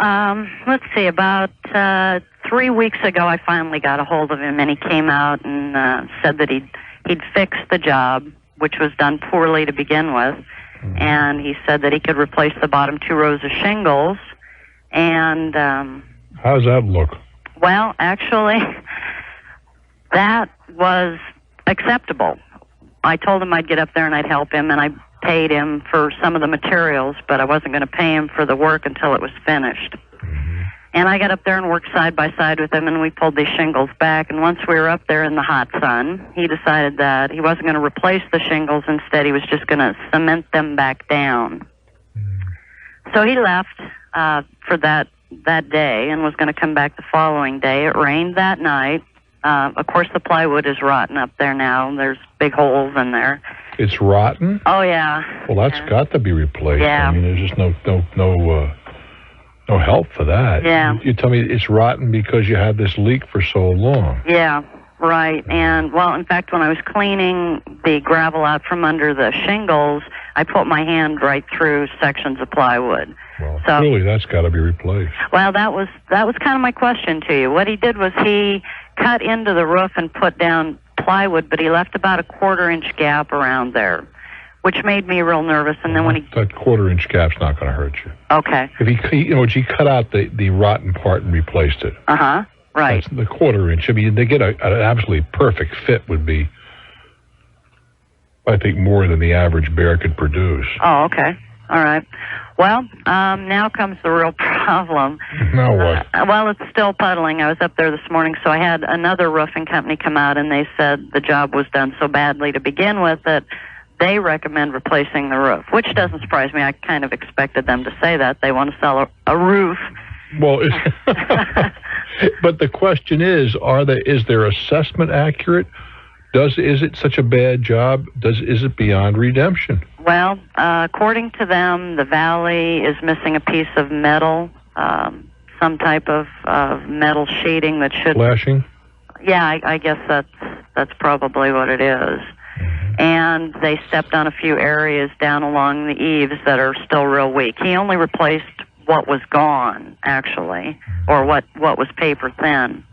let's see, about 3 weeks ago, I finally got a hold of him, and he came out and said that he'd fixed the job, which was done poorly to begin with, and he said that he could replace the bottom two rows of shingles, and... How does that look? Well, actually, that was acceptable. I told him I'd get up there and I'd help him, and I paid him for some of the materials, but I wasn't going to pay him for the work until it was finished. And I got up there and worked side by side with him, and we pulled these shingles back. And once we were up there in the hot sun, he decided that he wasn't going to replace the shingles. Instead, he was just going to cement them back down. So he left for that day and was going to come back the following day. It rained that night. Of course, the plywood is rotten up there now. There's big holes in there. It's rotten? Oh, yeah. Well, that's got to be replaced. Yeah. I mean, there's just no help for that. Yeah. You tell me it's rotten because you had this leak for so long. Yeah, right. And, well, in fact, when I was cleaning the gravel out from under the shingles, I put my hand right through sections of plywood. Well, really, that's got to be replaced. Well, that was kind of my question to you. What he did was he cut into the roof and put down plywood, but he left about a 1/4-inch gap around there, which made me real nervous. And then when he... That 1/4-inch gap's not going to hurt you. Okay. If he cut out the rotten part and replaced it. Uh-huh, right. That's the 1/4-inch. I mean, they get an absolutely perfect fit would be, I think, more than the average bear could produce. Oh, okay. All right. Well, now comes the real problem. Now what? Well, it's still puddling. I was up there this morning, so I had another roofing company come out, and they said the job was done so badly to begin with that they recommend replacing the roof, which doesn't surprise me. I kind of expected them to say that. They want to sell a roof. Well, but the question is their assessment accurate? Is it such a bad job? Is it beyond redemption? Well, according to them, the valley is missing a piece of metal, some type of metal sheeting that should... Flashing? Yeah, I guess that's probably what it is. And they stepped on a few areas down along the eaves that are still real weak. He only replaced what was gone, actually, or what was paper thin.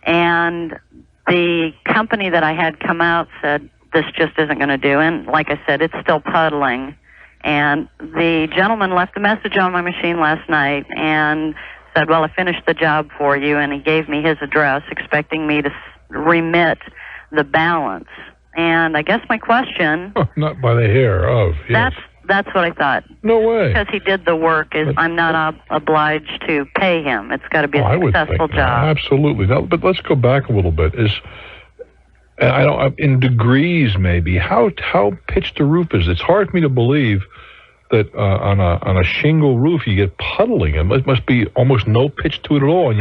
And the company that I had come out said, this just isn't going to do. And like I said, it's still puddling. And the gentleman left a message on my machine last night and said, well, I finished the job for you. And he gave me his address, expecting me to remit the balance. And I guess my question... Not by the hair of, yes. That's what I thought. No way. Because he did the work, I'm not obliged to pay him. It's got to be a successful job. Absolutely. Now, but let's go back a little bit. In degrees maybe, how pitched the roof is? It's hard for me to believe that on a shingle roof you get puddling. It must be almost no pitch to it at all. And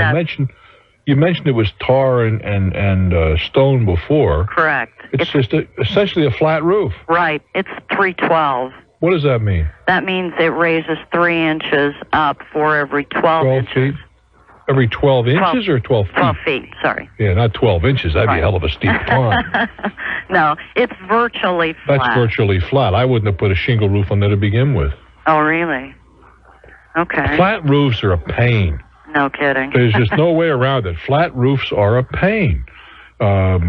You mentioned it was tar and stone before. Correct. It's just essentially a flat roof. Right. It's 312. What does that mean? That means it raises 3 inches up for every 12 inches. Feet? Every 12 inches or 12 feet? 12 feet, sorry. Yeah, not 12 inches. That'd be a hell of a steep climb. No, it's virtually flat. That's virtually flat. I wouldn't have put a shingle roof on there to begin with. Oh, really? Okay. Flat roofs are a pain. No kidding. There's just no way around it. Flat roofs are a pain. Well,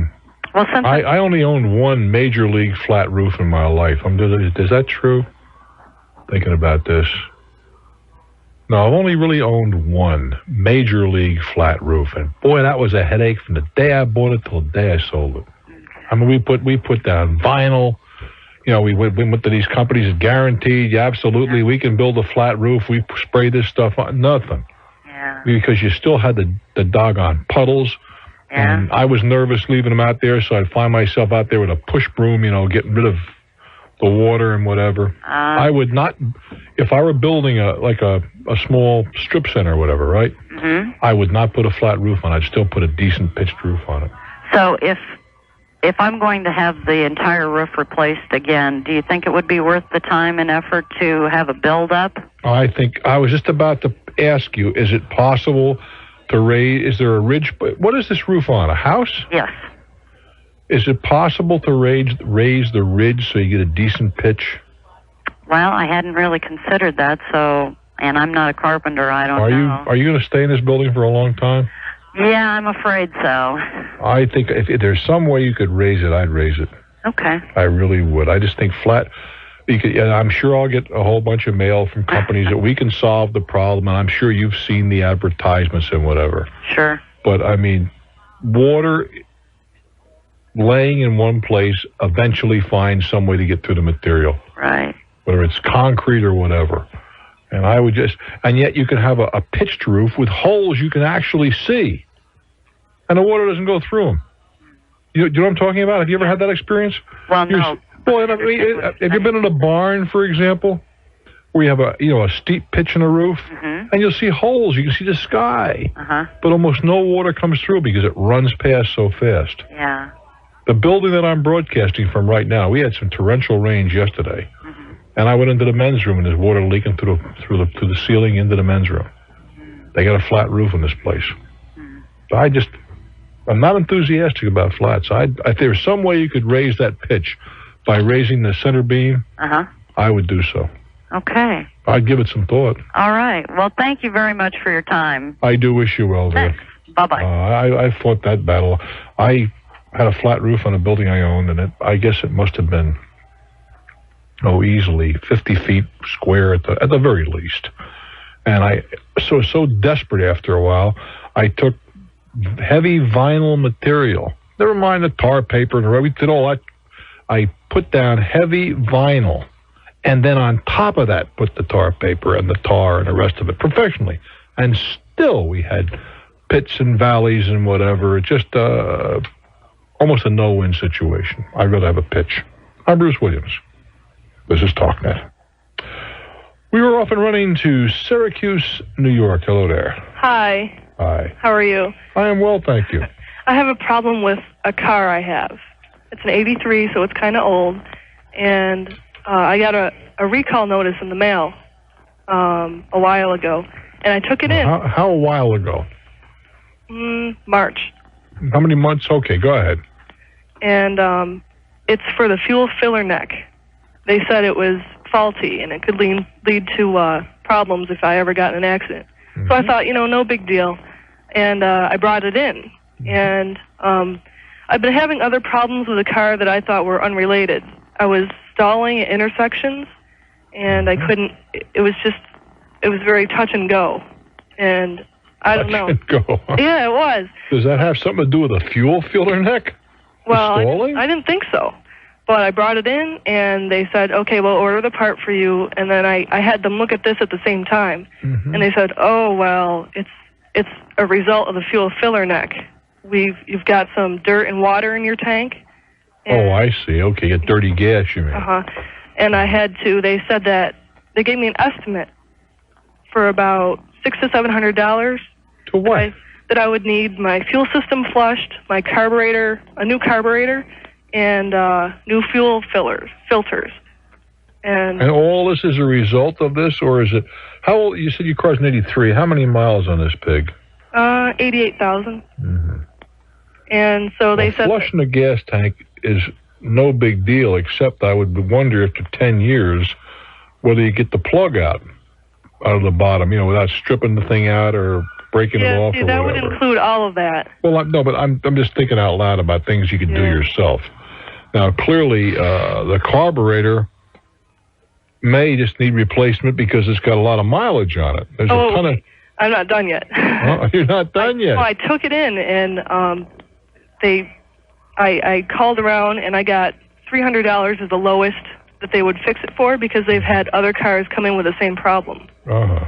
I only own one major league flat roof in my life. Is that true? Thinking about this. No, I've only really owned one major league flat roof, and boy, that was a headache from the day I bought it till the day I sold it. I mean, we put down vinyl. You know, we went to these companies that guaranteed, absolutely, we can build a flat roof. We spray this stuff on. Nothing. Yeah. Because you still had the doggone puddles. Yeah. And I was nervous leaving them out there, so I'd find myself out there with a push broom, getting rid of the water and whatever. I would not, if I were building a small strip center or whatever, right? Mm-hmm. I would not put a flat roof on. I'd still put a decent pitched roof on it. So if I'm going to have the entire roof replaced again, do you think it would be worth the time and effort to have a build-up? I think I was just about to ask you, is it possible to raise, is there a ridge? What is this roof on, a house? Yes. Is it possible to raise the ridge so you get a decent pitch? Well, I hadn't really considered that, and I'm not a carpenter, I don't know. Are you going to stay in this building for a long time? Yeah, I'm afraid so. I think if there's some way you could raise it, I'd raise it. Okay. I really would. I just think flat. And I'm sure I'll get a whole bunch of mail from companies that we can solve the problem, and I'm sure you've seen the advertisements and whatever. Sure. But, I mean, water laying in one place eventually finds some way to get through the material. Right. Whether it's concrete or whatever. And I would and yet you can have a pitched roof with holes you can actually see. And the water doesn't go through them. You know what I'm talking about? Have you ever had that experience? Well, no. Well, have you been in a barn, for example, where you have a steep pitch in a roof, and you'll see holes, you can see the sky, but almost no water comes through because it runs past so fast. Yeah. The building that I'm broadcasting from right now, we had some torrential rains yesterday, and I went into the men's room and there's water leaking through the ceiling into the men's room. They got a flat roof in this place. So I'm not enthusiastic about flats. If there's some way you could raise that pitch by raising the center beam, I would do so. Okay. I'd give it some thought. All right. Well, thank you very much for your time. I do wish you well there. Bye-bye. I fought that battle. I had a flat roof on a building I owned, and I guess it must have been, easily 50 feet square at the very least. And I so desperate after a while, I took heavy vinyl material. Never mind the tar paper and we did all that. I put down heavy vinyl, and then on top of that, put the tar paper and the tar and the rest of it professionally. And still, we had pits and valleys and whatever. Just almost a no-win situation. I'd rather have a pitch. I'm Bruce Williams. This is Talknet. We were off and running to Syracuse, New York. Hello there. Hi. Hi. How are you? I am well, thank you. I have a problem with a car I have. It's an 83, so it's kind of old. And I got a recall notice in the mail a while ago. And I took it in. How a while ago? March. How many months? Okay, go ahead. And it's for the fuel filler neck. They said it was faulty, and it could lead to problems if I ever got in an accident. So I thought, no big deal. And I brought it in. And I've been having other problems with the car that I thought were unrelated. I was stalling at intersections, and I couldn't. It was very touch and go. And I don't know. Touch and go. Huh? Yeah, it was. Does that have something to do with a fuel filler neck? Well, I didn't think so. But I brought it in, and they said, okay, we'll order the part for you. And then I had them look at this at the same time. And they said, oh, well, it's a result of the fuel filler neck. You've got some dirt and water in your tank. Oh, I see. Okay, get dirty gas, you mean. And they said that they gave me an estimate for about $600 to $700. To what? that I would need my fuel system flushed, my carburetor, a new carburetor, and new fuel filters. And all this is a result of this, or is it? How old? You said your car's an '83. How many miles on this pig? 88,000. Mm-hmm. And so they said flushing a gas tank is no big deal, except I would wonder after 10 years whether you get the plug out of the bottom, without stripping the thing out or breaking it off. Yeah, or that whatever. would include all of that. Well, no, but I'm just thinking out loud about things you could do yourself. Now, clearly, the carburetor may just need replacement because it's got a lot of mileage on it. There's a ton of... I'm not done yet. Oh, you're not done yet? Well, I took it in, and I called around, and I got $300 as the lowest that they would fix it for because they've had other cars come in with the same problem. Uh-huh.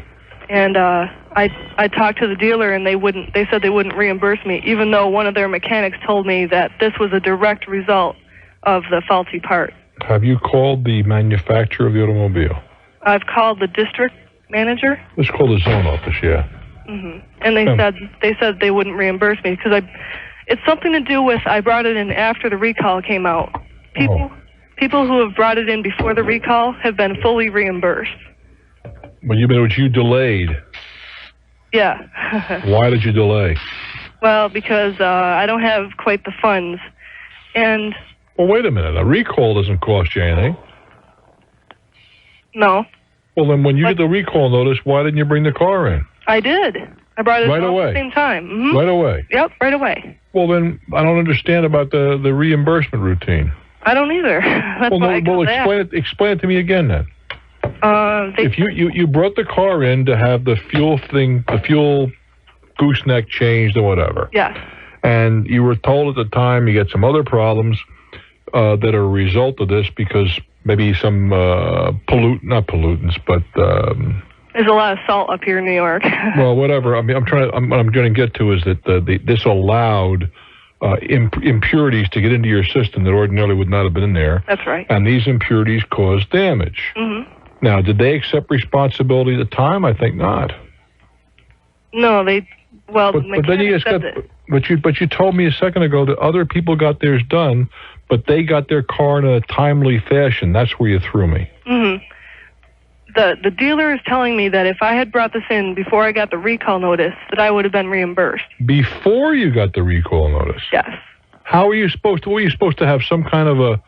And I talked to the dealer, and they said they wouldn't reimburse me, even though one of their mechanics told me that this was a direct result of the faulty part. Have you called the manufacturer of the automobile? I've called the district manager. Let's call the zone office, yeah. Mm-hmm. And they said they wouldn't reimburse me because it's something to do with I brought it in after the recall came out. People who have brought it in before the recall have been fully reimbursed. But you delayed. Yeah. Why did you delay? Well, because I don't have quite the funds. And... Well, wait a minute. A recall doesn't cost you anything. No. Well, then when you get the recall notice, why didn't you bring the car in? I did. I brought it right all away. At the same time. Mm-hmm. Right away? Yep, right away. Well, then I don't understand about the reimbursement routine. I don't either. That's explain it to me again then. If you brought the car in to have the fuel gooseneck changed or whatever. Yes. And you were told at the time you get some other problems that are a result of this because maybe some not pollutants, but there's a lot of salt up here in New York. Well, whatever. I mean, what I'm going to get to is that this allowed impurities to get into your system that ordinarily would not have been in there. That's right. And these impurities caused damage. Mm-hmm. Now, did they accept responsibility at the time? I think not. No, but then you just but you told me a second ago that other people got theirs done, but they got their car in a timely fashion. That's where you threw me. Mm-hmm. The dealer is telling me that if I had brought this in before I got the recall notice, that I would have been reimbursed. Before you got the recall notice? Yes. How were you supposed to? Were you supposed to have some kind of a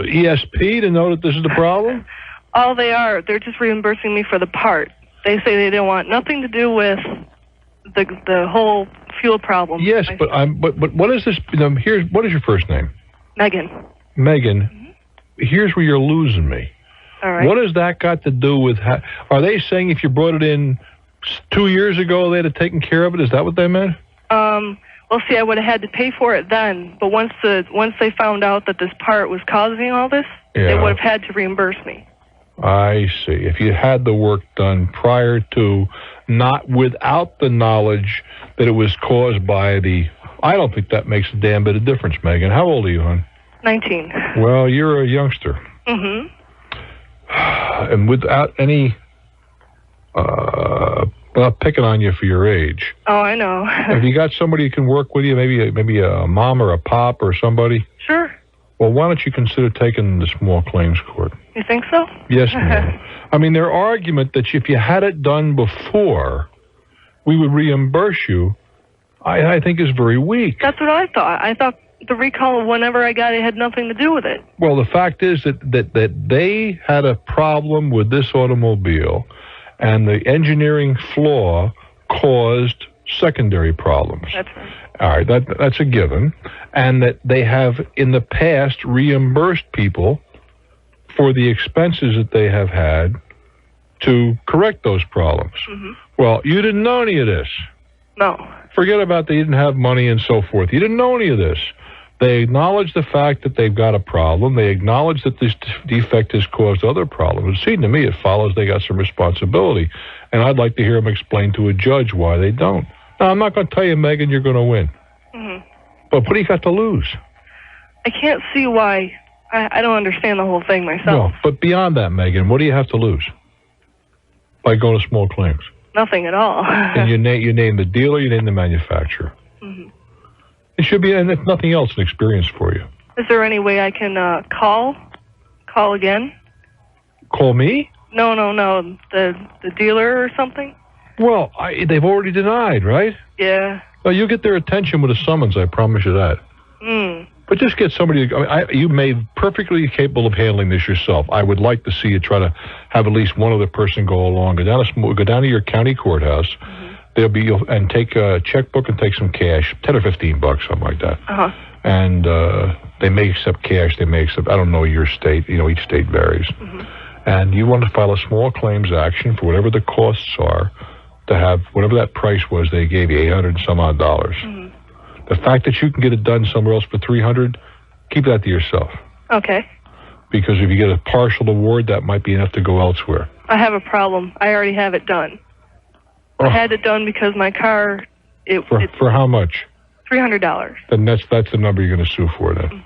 ESP to know that this is the problem? All they're just reimbursing me for the part. They say they don't want nothing to do with the whole fuel problem. Yes, but what is this? What is your first name? Megan. Megan. Mm-hmm. Here's where you're losing me. All right. What has that got to do with? Are they saying if you brought it in 2 years ago, they'd have taken care of it? Is that what they meant? Well, see, I would have had to pay for it then, but once they found out that this part was causing all this, they would have had to reimburse me. I see. If you had the work done prior to, not without the knowledge that it was caused by I don't think that makes a damn bit of difference, Megan. How old are you, hon? 19. Well, you're a youngster. Mm-hmm. And without any, not picking on you for your age. Oh, I know. Have you got somebody who can work with you, maybe a mom or a pop or somebody? Sure. Well, why don't you consider taking the small claims court? You think so? Yes, ma'am. I mean, their argument that if you had it done before, we would reimburse you, I think is very weak. That's what I thought. I thought the recall, whenever I got it, had nothing to do with it. Well, the fact is that they had a problem with this automobile, and the engineering flaw caused secondary problems. That's right. All right, that's a given. And that they have, in the past, reimbursed people for the expenses that they have had to correct those problems. Mm-hmm. Well, you didn't know any of this. No. Forget about they didn't have money and so forth. You didn't know any of this. They acknowledge the fact that they've got a problem. They acknowledge that this defect has caused other problems. It seemed to me it follows they got some responsibility. And I'd like to hear them explain to a judge why they don't. Now, I'm not going to tell you, Megan, you're going to win. Mm-hmm. But what do you got to lose? I can't see why. I don't understand the whole thing myself. No, but beyond that, Megan, what do you have to lose by going to small claims? Nothing at all. And you name the dealer, you name the manufacturer. Mm-hmm. It should be, and if nothing else, an experience for you. Is there any way I can call again? Call me? No. The dealer or something? Well, they've already denied, right? Yeah. Well, you'll get their attention with a summons, I promise you that. But just get somebody, you may be perfectly capable of handling this yourself. I would like to see you try to have at least one other person go along. Go down to your county courthouse. And take a checkbook and take some cash, $10 or $15, something like that. And they may accept cash, they may accept, I don't know your state, each state varies. And you want to file a small claims action for whatever the costs are to have whatever that price was they gave you, $800 and some odd dollars. The fact that you can get it done somewhere else for $300, keep that to yourself. Okay. Because if you get a partial award, that might be enough to go elsewhere. I have a problem. I already have it done. I had it done because my car... For how much? $300. Then that's the number you're going to sue for then.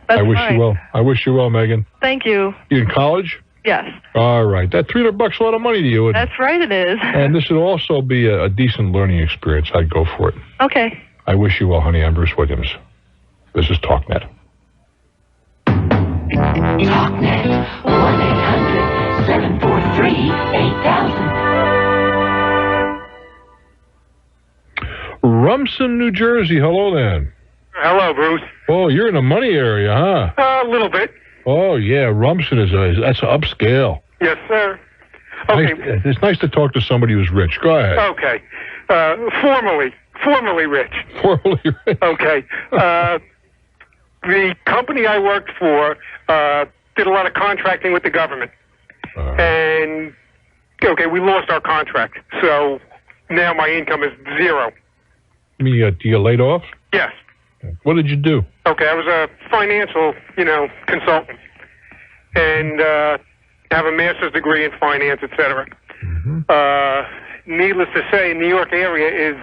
That's I wish fine. you well. I wish you well, Megan. Thank you. You in college? Yes. All right. That $300 a lot of money to you. That's right, it is. And this would also be a decent learning experience. I'd go for it. Okay. I wish you well, honey. I'm Bruce Williams. This is Talknet. Talknet. 1-800-743-8000. Rumson, New Jersey. Hello, then. Hello, Bruce. Oh, you're in the money area, huh? A little bit. Oh, yeah. Rumson that's upscale. Yes, sir. Okay. It's nice to talk to somebody who's rich. Go ahead. Okay. Formerly rich. Formerly rich. Okay. The company I worked for did a lot of contracting with the government. And, okay, we lost our contract. So now my income is zero. You mean you got laid off? Yes. What did you do? Okay, I was a financial, consultant. And have a master's degree in finance, etc. Needless to say, New York area is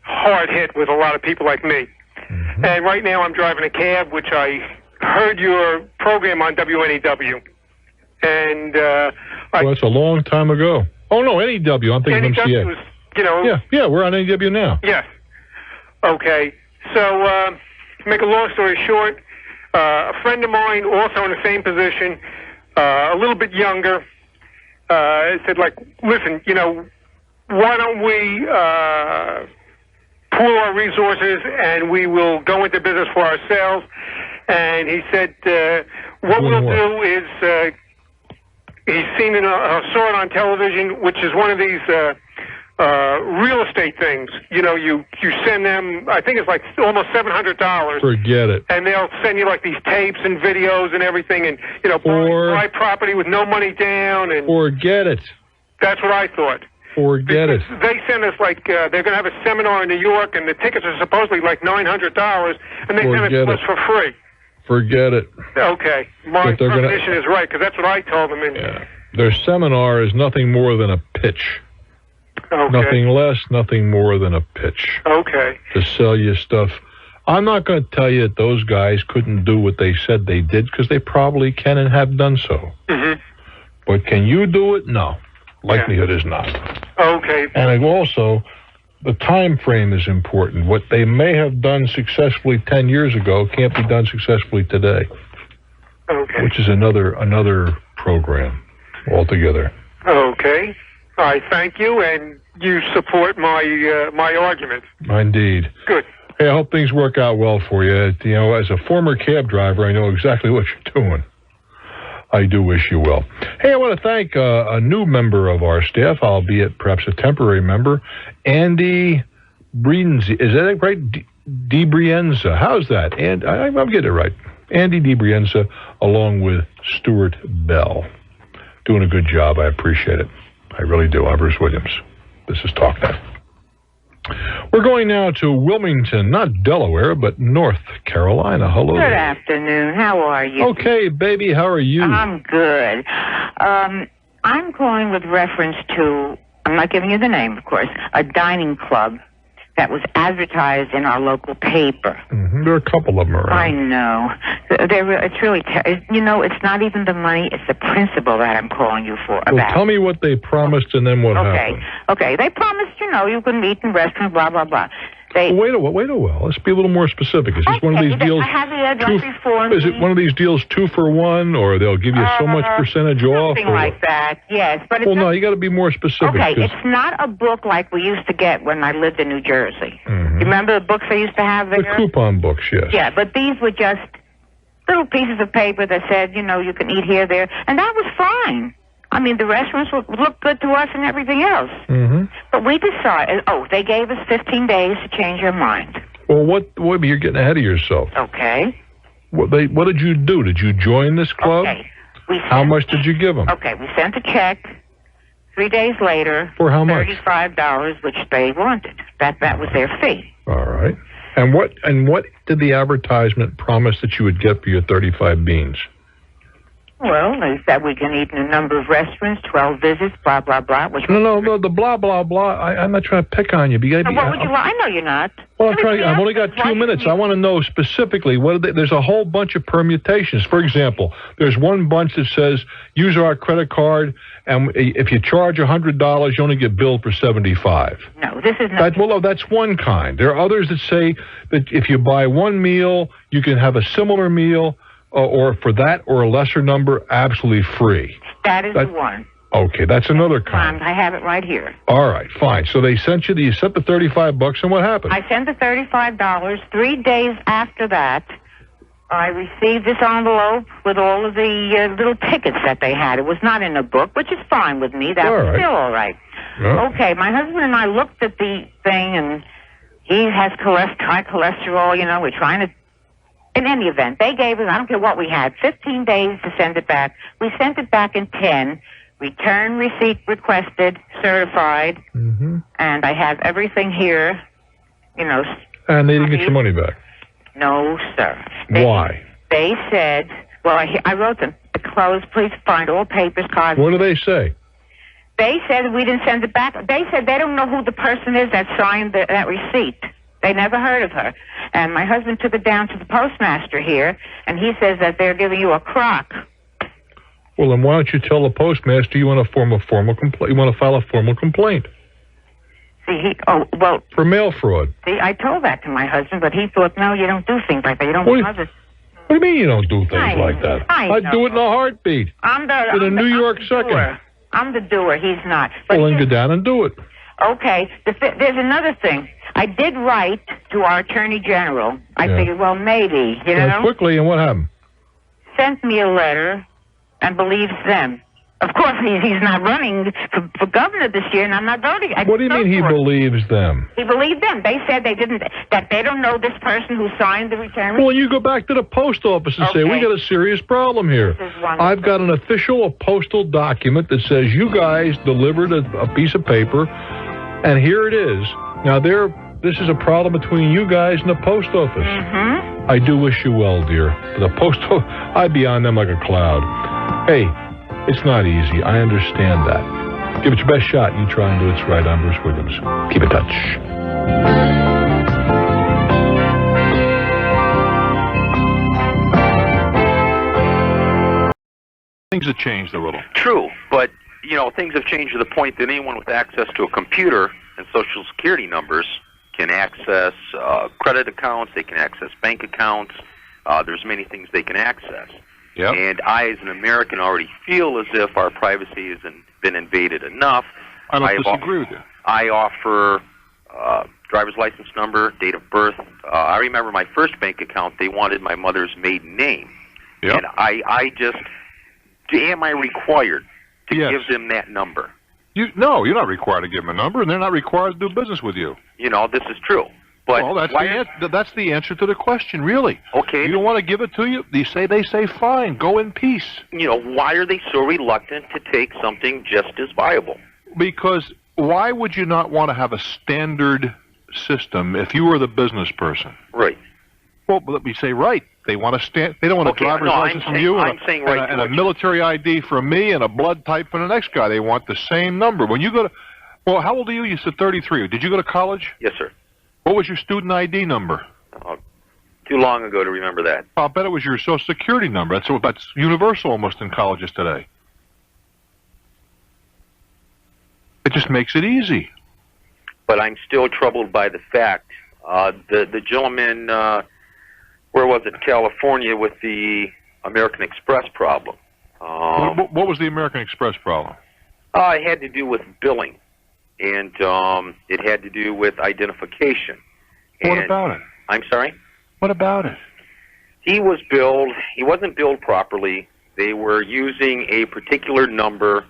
hard hit with a lot of people like me. And right now I'm driving a cab, which I heard your program on WNEW. And well, that's a long time ago. Oh, no, NEW. I'm thinking MCA. Was, Yeah, we're on NEW now. Yes. Okay. So, to make a long story short, a friend of mine, also in the same position, a little bit younger, said, listen, why don't we pool our resources and we will go into business for ourselves? And he said, what we'll do is, he's seen it, saw it on television, which is one of these real estate things. You send them, I think it's almost $700. Forget it. And they'll send you these tapes and videos and everything, and buy property with no money down. And forget it. That's what I thought. Forget it. They send us they're going to have a seminar in New York, and the tickets are supposedly $900, and they send it to us for free. Forget it. Okay, my premonition is right, because that's what I told them. Their seminar is nothing more than a pitch. Okay. Nothing less, nothing more than a pitch. Okay. To sell you stuff. I'm not going to tell you that those guys couldn't do what they said they did, because they probably can and have done so. But can you do it? No. Likelihood is not. Okay. And also, the time frame is important. What they may have done successfully 10 years ago can't be done successfully today. Okay. Which is another program altogether. Okay. I thank you, and you support my my argument. Indeed. Good. Hey, I hope things work out well for you. As a former cab driver, I know exactly what you're doing. I do wish you well. Hey, I want to thank a new member of our staff, albeit perhaps a temporary member, Andy Brienza. Is that right? DiBrienza. How's that? And I'm getting it right. Andy DiBrienza, along with Stuart Bell. Doing a good job. I appreciate it. I really do. I'm Bruce Williams. This is Talknet. We're going now to Wilmington, not Delaware, but North Carolina. Hello. Good afternoon. How are you? Okay, baby. How are you? I'm good. I'm calling with reference to, I'm not giving you the name, of course, a dining club that was advertised in our local paper. Mm-hmm. There are a couple of them around. I know. It's really, you know, it's not even the money, it's the principle that I'm calling you for. Well, tell me what they promised and then what happened. Okay, they promised, you know, you can meet in restaurants, blah, blah, blah. Wait a while. Let's be a little more specific. Is this one of these deals? I have the address before me. Is it one of these deals 2 for 1, or they'll give you so much percentage off? Something like that, yes. But no, you got to be more specific. Okay, it's not a book like we used to get when I lived in New Jersey. Mm-hmm. You remember the books they used to have there? The coupon books, yes. Yeah, but these were just little pieces of paper that said, you know, you can eat here, there, and that was fine. I mean, the restaurants looked good to us and everything else. Mm-hmm. But we decided, they gave us 15 days to change our mind. Well, you're getting ahead of yourself. Okay. What did you do? Did you join this club? Okay. How much did you give them? Okay, we sent a check 3 days later. For how much? $35, which they wanted. That was their fee. All right. And what did the advertisement promise that you would get for your 35 beans? Well, they said we can eat in a number of restaurants, 12 visits, blah, blah, blah. No, the blah, blah, blah. I'm not trying to pick on you. But what would you want? I know you're not. Well, I've only got 2 minutes. I want to know specifically, there's a whole bunch of permutations. For example, there's one bunch that says, use our credit card, and if you charge $100, you only get billed for $75. No, this is not. Well, that's one kind. There are others that say that if you buy one meal, you can have a similar meal, or for that or a lesser number, absolutely free. That is the one. Okay, that's another kind. I have it right here. All right, fine. So you sent the $35, and what happened? I sent the $35. 3 days after that, I received this envelope with all of the little tickets that they had. It was not in a book, which is fine with me. That was still all right. Yeah. Okay, my husband and I looked at the thing, and he has high cholesterol, you know, we're trying to... In any event, they gave us, I don't care what we had, 15 days to send it back. We sent it back in 10. Return receipt requested, certified, and I have everything here, you know. And they didn't get your money back? No, sir. Why? They said, well, I wrote them, close, please find all papers, cards. What do they say? They said we didn't send it back. They said they don't know who the person is that signed that receipt. They never heard of her. And my husband took it down to the postmaster here, and he says that they're giving you a crock. Well, then why don't you tell the postmaster you want to file a formal complaint? See, for mail fraud. See, I told that to my husband, but he thought, no, you don't do things like that. You don't want others. What do you mean you don't do things like that? I'd do it in a heartbeat. I'm in a New York second. I'm the doer. He's not. But well, then go down and do it. Okay. There's another thing. I did write to our Attorney General. I figured, well, maybe, you know. Quickly, and what happened? Sent me a letter and believes them. Of course, he's not running for governor this year, and I'm not voting. What do you mean he believes them? He believed them. They said that they don't know this person who signed the return. Well, you go back to the post office and say, we got a serious problem here. I've got an official postal document that says you guys delivered a piece of paper, and here it is. Now, this is a problem between you guys and the post office. I do wish you well, dear. The I'd be on them like a cloud. Hey, it's not easy. I understand that. Give it your best shot. You try and do it right. I'm Bruce Williams. Keep in touch. Things have changed a little. True, but, you know, things have changed to the point that anyone with access to a computer and Social Security numbers can access credit accounts, they can access bank accounts. There's many things they can access. Yep. And I, as an American, already feel as if our privacy hasn't been invaded enough. I don't disagree with you. I offer driver's license number, date of birth. I remember my first bank account, they wanted my mother's maiden name. Yep. And I just, am I required to give them that number? No, you're not required to give them a number, and they're not required to do business with you. You know, this is true. But well, that's the answer to the question, really. Okay. You don't want to give it to you? They say, fine, go in peace. You know, why are they so reluctant to take something just as viable? Because why would you not want to have a standard system if you were the business person? Right. Well, let me say right. They want to they don't want a driver's license from you and a military ID from me and a blood type from the next guy. They want the same number. When you go to, well, how old are you? You said 33. Did you go to college? Yes, sir. What was your student ID number? Too long ago to remember that. I'll bet it was your Social Security number. That's universal almost in colleges today. It just makes it easy. But I'm still troubled by the fact the gentleman, where was it, California, with the American Express problem. What was the American Express problem? It had to do with billing, and it had to do with identification. What about it? I'm sorry? What about it? He wasn't billed properly. They were using a particular number.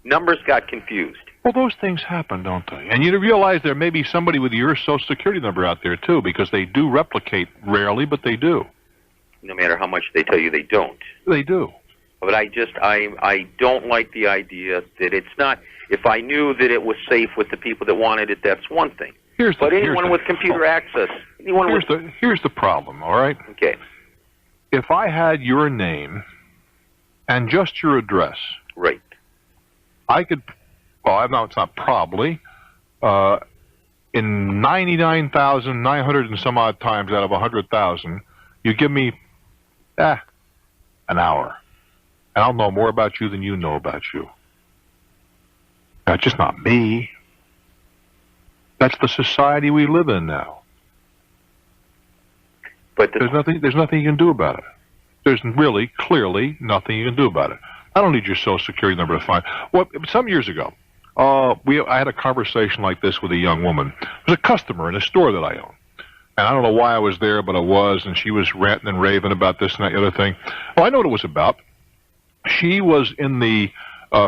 Numbers got confused. Well, those things happen, don't they? And you realize there may be somebody with your Social Security number out there, too, because they do replicate rarely, but they do. No matter how much they tell you they don't. They do. But I don't like the idea that it's not. If I knew that it was safe with the people that wanted it, that's one thing. But anyone with computer access, here's the problem, all right? Okay. If I had your name and just your address, right, I could. Well, no, it's not probably. In 99,900 and some odd times out of 100,000, you give me, an hour, and I'll know more about you than you know about you. That's just not me. That's the society we live in now. But there's nothing you can do about it. There's really, clearly, nothing you can do about it. I don't need your Social Security number to find. Well, some years ago, I had a conversation like this with a young woman. It was a customer in a store that I own. And I don't know why I was there, but I was, and she was ranting and raving about this and that other thing. Well, I know what it was about. She was in the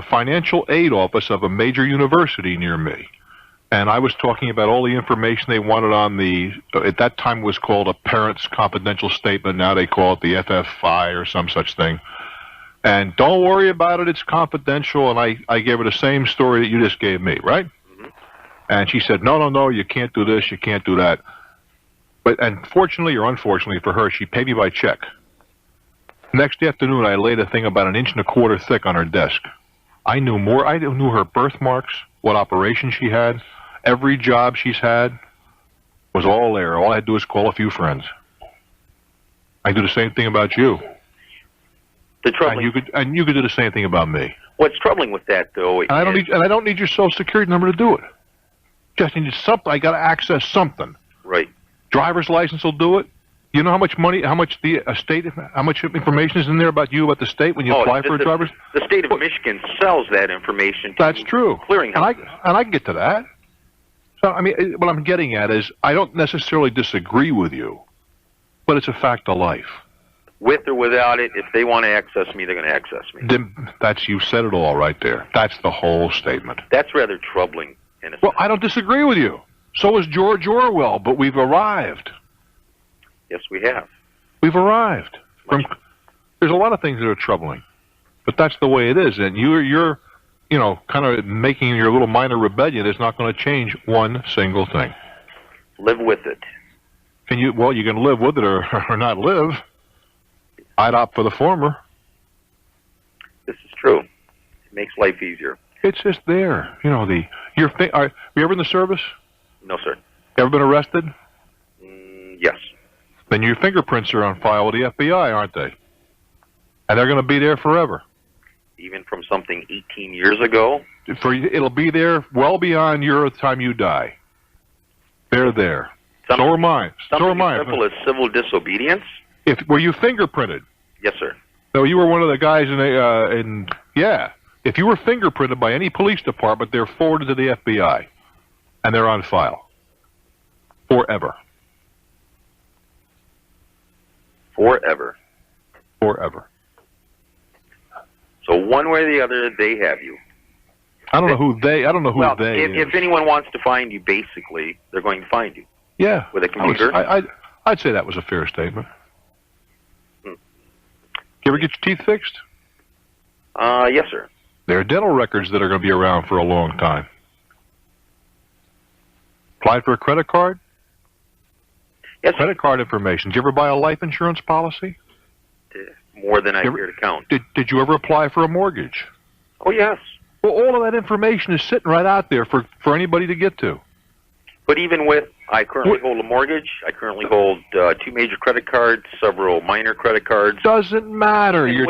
financial aid office of a major university near me. And I was talking about all the information they wanted on the, at that time it was called a parent's confidential statement. Now they call it the FFI or some such thing. And don't worry about it, it's confidential. And I gave her the same story that you just gave me, right? Mm-hmm. And she said, no, you can't do this, you can't do that. And fortunately or unfortunately for her, she paid me by check. Next afternoon, I laid a thing about 1.25 inches thick on her desk. I knew more. I knew her birthmarks, what operation she had, every job she's had was all there. All I had to do was call a few friends. I do the same thing about you. And you could do the same thing about me. What's troubling with that, though? And I don't need your Social Security number to do it. Just need something. I got to access something. Right. Driver's license will do it. You know how much money, how much the state, how much information is in there about you, about the state when you apply for a driver's? The state of Michigan sells that information to That's true. Clearinghouse. And I can get to that. So, I mean, what I'm getting at is I don't necessarily disagree with you, but it's a fact of life. With or without it, if they want to access me, they're going to access me. You said it all right there. That's the whole statement. That's rather troubling. Well, I don't disagree with you. So is George Orwell, but we've arrived. Yes, we have. We've arrived. There's a lot of things that are troubling, but that's the way it is. And you're kind of making your little minor rebellion is not going to change one single thing. Live with it. You can live with it or not live. I'd opt for the former. This is true. It makes life easier. It's just there. Are you ever in the service? No, sir. Ever been arrested? Yes. Then your fingerprints are on file with the FBI, aren't they? And they're going to be there forever. Even from something 18 years ago? It'll be there well beyond your time you die. They're there. So are mine. Something as simple as civil disobedience? Were you fingerprinted? Yes, sir. So you were one of the guys If you were fingerprinted by any police department, they're forwarded to the FBI. And they're on file. Forever. Forever. Forever. So one way or the other, they have you. I don't know who they is. If anyone wants to find you, basically, they're going to find you. Yeah. With a computer. I'd say that was a fair statement. You ever get your teeth fixed? Yes, sir. There are dental records that are going to be around for a long time. Applied for a credit card? Yes. Credit card information. Did you ever buy a life insurance policy? More than I care to count. Did you ever apply for a mortgage? Oh, yes. Well, all of that information is sitting right out there for anybody to get to. But even with, I currently hold a mortgage. I currently hold 2 major credit cards, several minor credit cards. Doesn't matter. You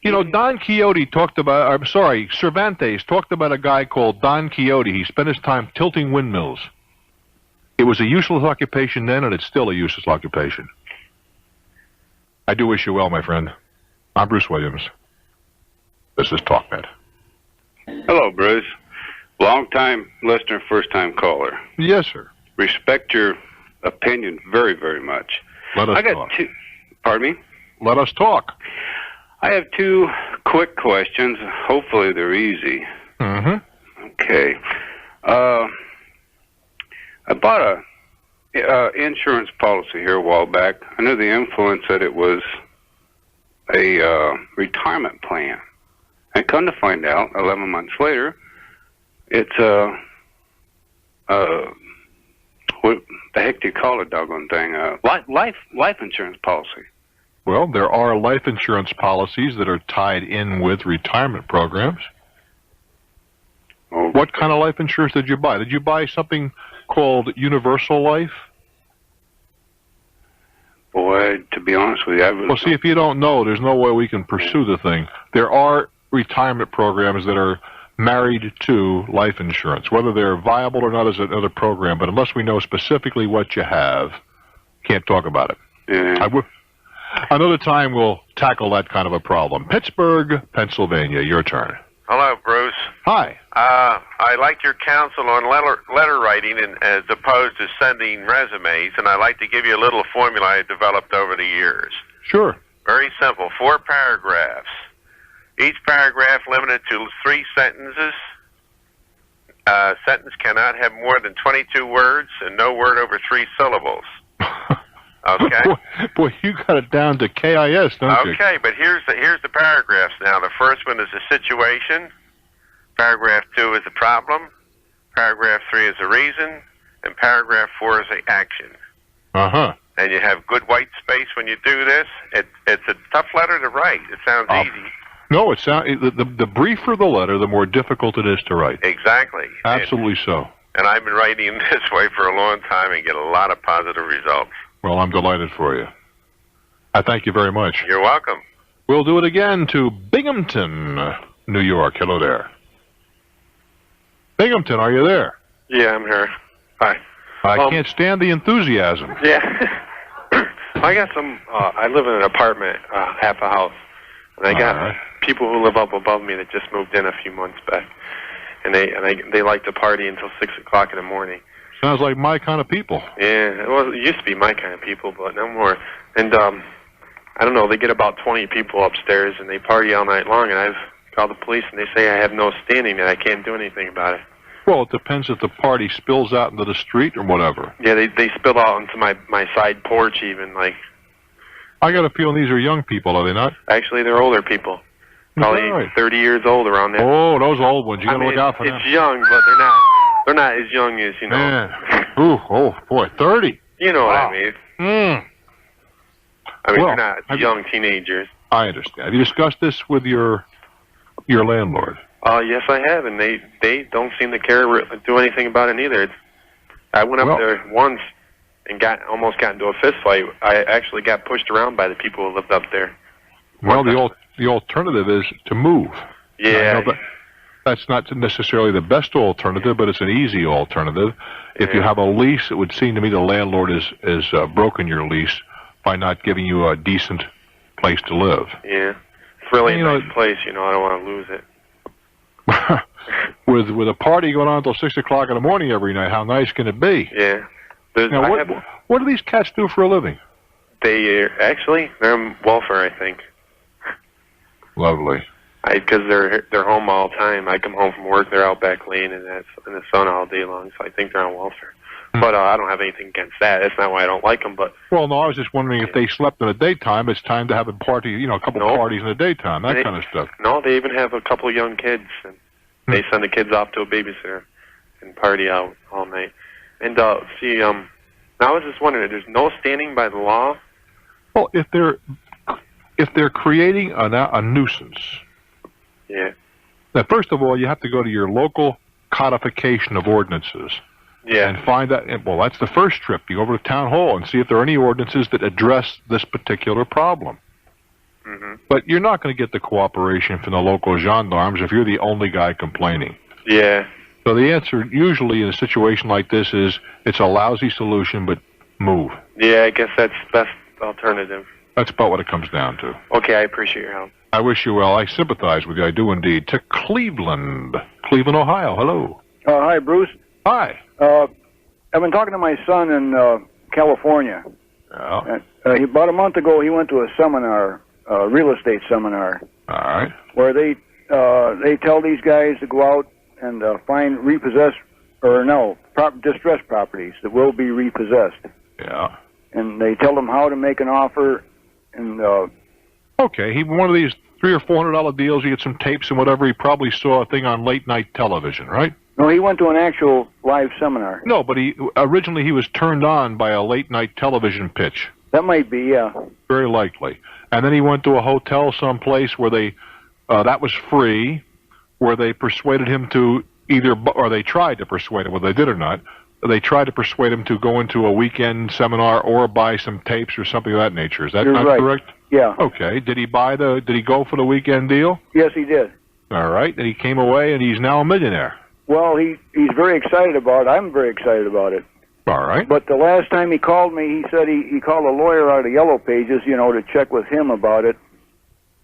know, Don Quixote talked about, I'm sorry, Cervantes talked about a guy called Don Quixote. He spent his time tilting windmills. It was a useless occupation then, and it's still a useless occupation. I do wish you well, my friend. I'm Bruce Williams. This is Talknet. Hello, Bruce. Long-time listener, first-time caller. Yes, sir. Respect your opinion very, very much. Let us talk. Pardon me? Let us talk. I have 2 quick questions. Hopefully they're easy. Mm-hmm. Okay. I bought a insurance policy here a while back under the influence that it was a retirement plan. And come to find out, 11 months later, it's what the heck do you call it, doggone thing? Life insurance policy. Well, there are life insurance policies that are tied in with retirement programs. Okay. What kind of life insurance did you buy? Did you buy something called Universal Life? Boy, to be honest with you, Well, see, if you don't know, there's no way we can pursue the thing. There are retirement programs that are married to life insurance. Whether they're viable or not is another program, but unless we know specifically what you have, can't talk about it. Yeah. Another time we'll tackle that kind of a problem. Pittsburgh, Pennsylvania, your turn. Hello, Bruce. Hi. I like your counsel on letter writing as opposed to sending resumes, and I'd like to give you a little formula I developed over the years. Sure. Very simple. 4 paragraphs. Each paragraph limited to 3 sentences. Sentence cannot have more than 22 words and no word over 3 syllables. Okay. Boy, you got it down to KIS, don't you? Okay, but here's the paragraphs now. The first one is a situation. Paragraph 2 is a problem. Paragraph 3 is a reason, and paragraph 4 is the action. Uh-huh. And you have good white space when you do this. It's a tough letter to write. It sounds easy. No, the briefer the letter, the more difficult it is to write. Exactly. Absolutely so. And I've been writing this way for a long time and get a lot of positive results. Well, I'm delighted for you. I thank you very much. You're welcome. We'll do it again to Binghamton, New York. Hello there. Binghamton, are you there? Yeah, I'm here. Hi. I can't stand the enthusiasm. Yeah. I got some, I live in an apartment, half a house. And I got people who live up above me that just moved in a few months back. And they like to party until 6 o'clock in the morning. Sounds like my kind of people. Yeah, it used to be my kind of people, but no more. And I don't know, they get about 20 people upstairs, and they party all night long, and I've called the police, and they say I have no standing, and I can't do anything about it. Well, it depends if the party spills out into the street or whatever. Yeah, they spill out into my side porch even, like. I got a feeling these are young people, are they not? Actually, they're older people. Probably 30 years old around there. Oh, those old ones. You got to look out for them. It's young, but they're not as young as, you know. Man. Ooh, oh, boy, 30. You know what I mean. I mean, Well, they're not young teenagers. I understand. Have you discussed this with your landlord? Yes, I have, and they don't seem to care or do anything about it either. I went up there once and almost got into a fist fight. I actually got pushed around by the people who lived up there. Well, the alternative is to move. Yeah. That's not necessarily the best alternative, but it's an easy alternative. If you have a lease, it would seem to me the landlord has broken your lease by not giving you a decent place to live. Yeah. It's really a nice place, you know. I don't want to lose it. With a party going on until 6 o'clock in the morning every night, how nice can it be? Yeah. Now, what do these cats do for a living? They're on welfare, I think. Lovely. Because they're home all the time. I come home from work, they're out back laying in the sun all day long, so I think they're on welfare. But I don't have anything against that. That's not why I don't like them. But well, no, I was just wondering if they slept in the daytime. It's time to have a party, you know, a couple of parties in the daytime, that kind of stuff. No, they even have a couple of young kids, and they send the kids off to a babysitter and party out all night. And now I was just wondering, there's no standing by the law. Well, if they're creating a nuisance. Yeah. Now, first of all, you have to go to your local codification of ordinances. Yeah. And find that, well, that's the first trip. You go over to town hall and see if there are any ordinances that address this particular problem. But you're not going to get the cooperation from the local gendarmes if you're the only guy complaining. Yeah. So the answer usually in a situation like this is it's a lousy solution, but move. Yeah, I guess that's the best alternative. That's about what it comes down to. Okay, I appreciate your help. I wish you well. I sympathize with you. I do indeed. To Cleveland, Ohio. Hello. Hi, Bruce. Hi. I've been talking to my son in California. Yeah. About a month ago, he went to a seminar, real estate seminar. All right. Where they tell these guys to go out and find repossessed, or no, distressed properties that will be repossessed. Yeah. And they tell them how to make an offer, and okay, one of these $300 or $400 deals. You get some tapes and whatever. He probably saw a thing on late night television, right? No, he went to an actual live seminar. No, but originally he was turned on by a late night television pitch. That might be, yeah. Very likely. And then he went to a hotel someplace where that was free, where they persuaded him to or they tried to persuade him, whether they did or not, they tried to persuade him to go into a weekend seminar or buy some tapes or something of that nature. Is that not correct? Yeah. Okay. Did he go for the weekend deal? Yes, he did. All right. And he came away and he's now a millionaire. Well, he's very excited about it. I'm very excited about it. All right. But the last time he called me, he said he called a lawyer out of the Yellow Pages, to check with him about it.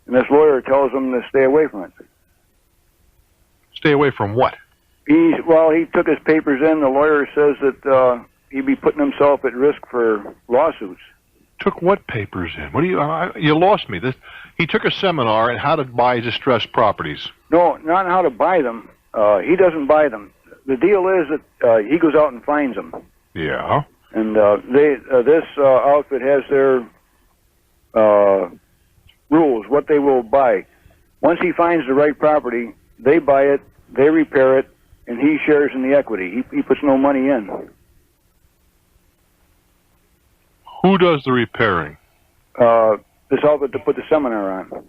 And this lawyer tells him to stay away from it. Stay away from what? He took his papers in. The lawyer says that he'd be putting himself at risk for lawsuits. Took what papers in? What do you lost me. He took a seminar on how to buy distressed properties. No, not how to buy them. He doesn't buy them. The deal is that he goes out and finds them. Yeah. And this outfit has their rules, what they will buy. Once he finds the right property, they buy it, they repair it, and he shares in the equity. He puts no money in. Who does the repairing? This outfit to put the seminar on.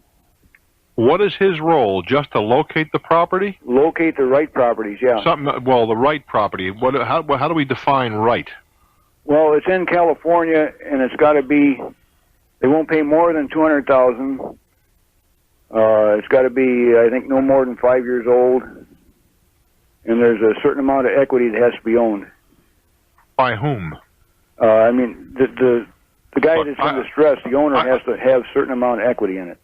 What is his role? Just to locate the property? Locate the right properties, yeah. The right property. How do we define right? Well, it's in California, and it's got to be. They won't pay more than $200,000. It's got to be, I think, no more than 5 years old, and there's a certain amount of equity that has to be owned. By whom? The guy that's in distress, the owner has to have a certain amount of equity in it.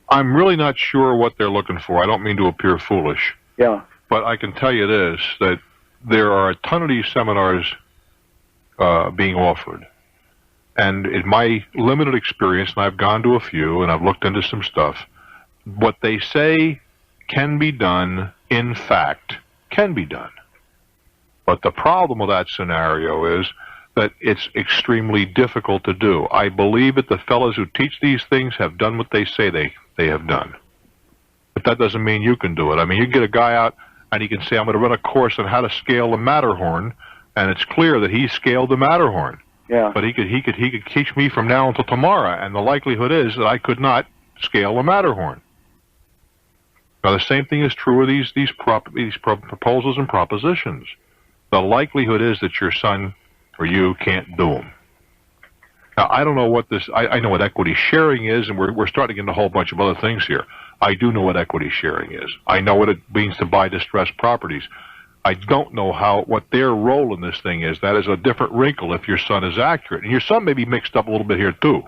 I'm really not sure what they're looking for. I don't mean to appear foolish. Yeah. But I can tell you this, that there are a ton of these seminars being offered. And in my limited experience, and I've gone to a few, and I've looked into some stuff, what they say can be done, in fact, can be done. But the problem with that scenario is that it's extremely difficult to do. I believe that the fellows who teach these things have done what they say they have done. But that doesn't mean you can do it. I mean, you get a guy out and he can say, I'm going to run a course on how to scale the Matterhorn, and it's clear that he scaled the Matterhorn. Yeah. But he could teach me from now until tomorrow, and the likelihood is that I could not scale the Matterhorn. Now, the same thing is true of these proposals and propositions. The likelihood is that your son or you can't do them. Now, I don't know what I know what equity sharing is, and we're starting to get into a whole bunch of other things here. I do know what equity sharing is. I know what it means to buy distressed properties. I don't know what their role in this thing is. That is a different wrinkle if your son is accurate. And your son may be mixed up a little bit here, too.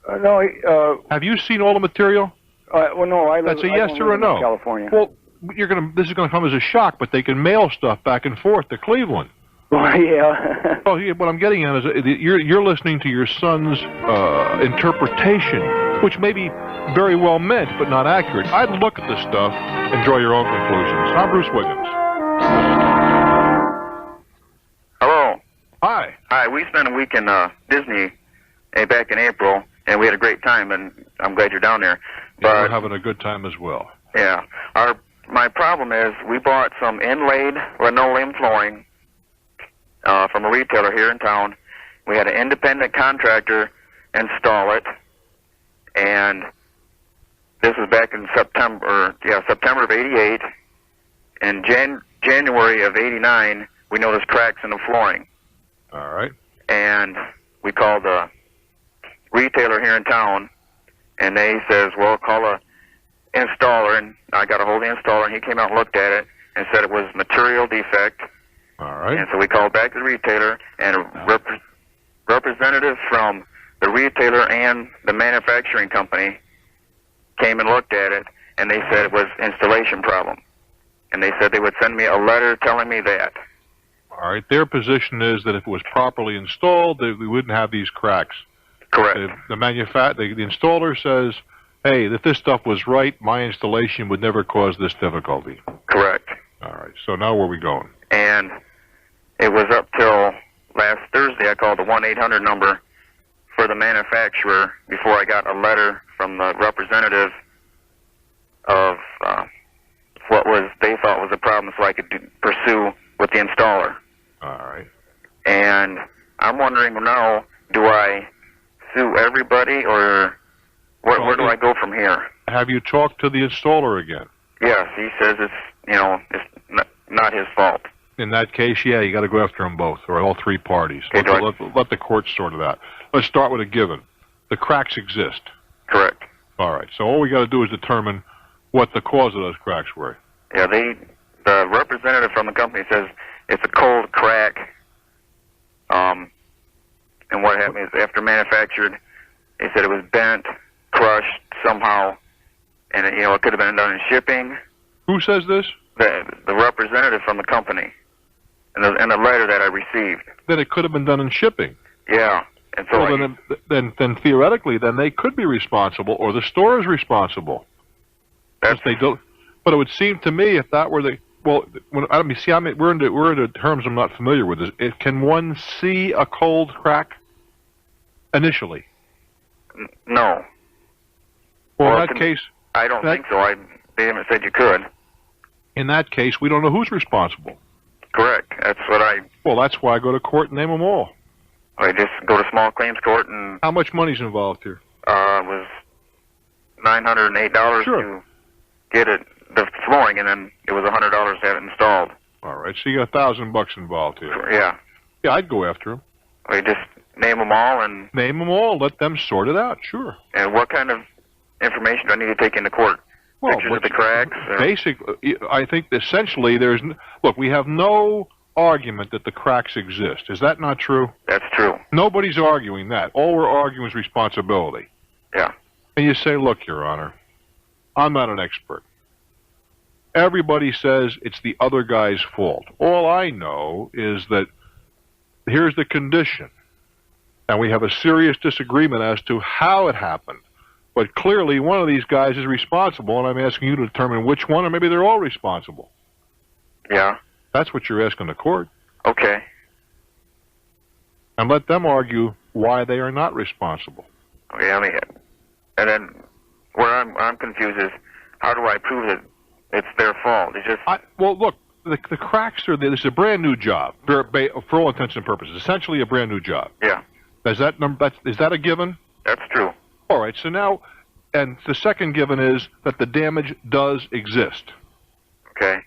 No. Have you seen all the material? Well, no. That's a yes or a no. California. Well, this is going to come as a shock, but they can mail stuff back and forth to Cleveland. Well, yeah. What I'm getting at is you're listening to your son's interpretation, which may be very well meant but not accurate. I'd look at this stuff and draw your own conclusions. I'm Bruce Wiggins. Hello. Hi. Hi. We spent a week in Disney back in April, and we had a great time, and I'm glad you're down there. But we're having a good time as well. Yeah. My problem is we bought some inlaid linoleum flooring from a retailer here in town. We had an independent contractor install it, and this was back in September of '88. In January of '89, we noticed cracks in the flooring. All right. And we called a retailer here in town, and they says, well, call a installer, and I got a hold of the installer, and he came out and looked at it and said it was material defect. All right. And so we called back to the retailer, and a representative from the retailer and the manufacturing company came and looked at it, and they said it was installation problem. And they said they would send me a letter telling me that. All right. Their position is that if it was properly installed, we wouldn't have these cracks. Correct. The installer says, hey, if this stuff was right, my installation would never cause this difficulty. Correct. All right. So now where are we going? And it was up till last Thursday. I called the 1-800 number for the manufacturer before I got a letter from the representative of what they thought was a problem, so I could pursue with the installer. All right. And I'm wondering now, do I sue everybody, or where do I go from here? Have you talked to the installer again? Yes, he says it's not his fault. In that case, yeah, you got to go after them both, or all three parties. Let the court sort it out. Let's start with a given. The cracks exist. Correct. All right. So all we got to do is determine what the cause of those cracks were. Yeah, the representative from the company says it's a cold crack. And what happened is after manufactured, they said it was bent, crushed somehow, and it could have been done in shipping. Who says this? The representative from the company, in the letter that I received. That it could have been done in shipping. Yeah, and so well, then theoretically, then they could be responsible, or the store is responsible. If they don't. But it would seem to me if that were the we're into terms I'm not familiar with. Can one see a cold crack initially? No. Well, in that case, I don't think so. They haven't said you could. In that case, we don't know who's responsible. Correct. That's what Well, that's why I go to court and name them all. I just go to small claims court and. How much money's involved here? It was $908 to get the flooring, and then it was $100 to have it installed. All right, so you got $1,000 involved here. Yeah. Yeah, I'd go after them. We just name them all and. Name them all. Let them sort it out. Sure. And what kind of information do I need to take into court? Well, pictures of the cracks? Basically, I think essentially look, we have no argument that the cracks exist. Is that not true? That's true. Nobody's arguing that. All we're arguing is responsibility. Yeah. And you say, look, Your Honor, I'm not an expert. Everybody says it's the other guy's fault. All I know is that here's the condition, and we have a serious disagreement as to how it happened. But clearly, one of these guys is responsible, and I'm asking you to determine which one, or maybe they're all responsible. Yeah. That's what you're asking the court. Okay. And let them argue why they are not responsible. Okay, and then where I'm confused is how do I prove that it's their fault? It's just. Well, look, the cracks are there. This is a brand new job for all intents and purposes. Essentially, a brand new job. Yeah. Is that a given? That's true. All right. So now, and the second given is that the damage does exist. Okay.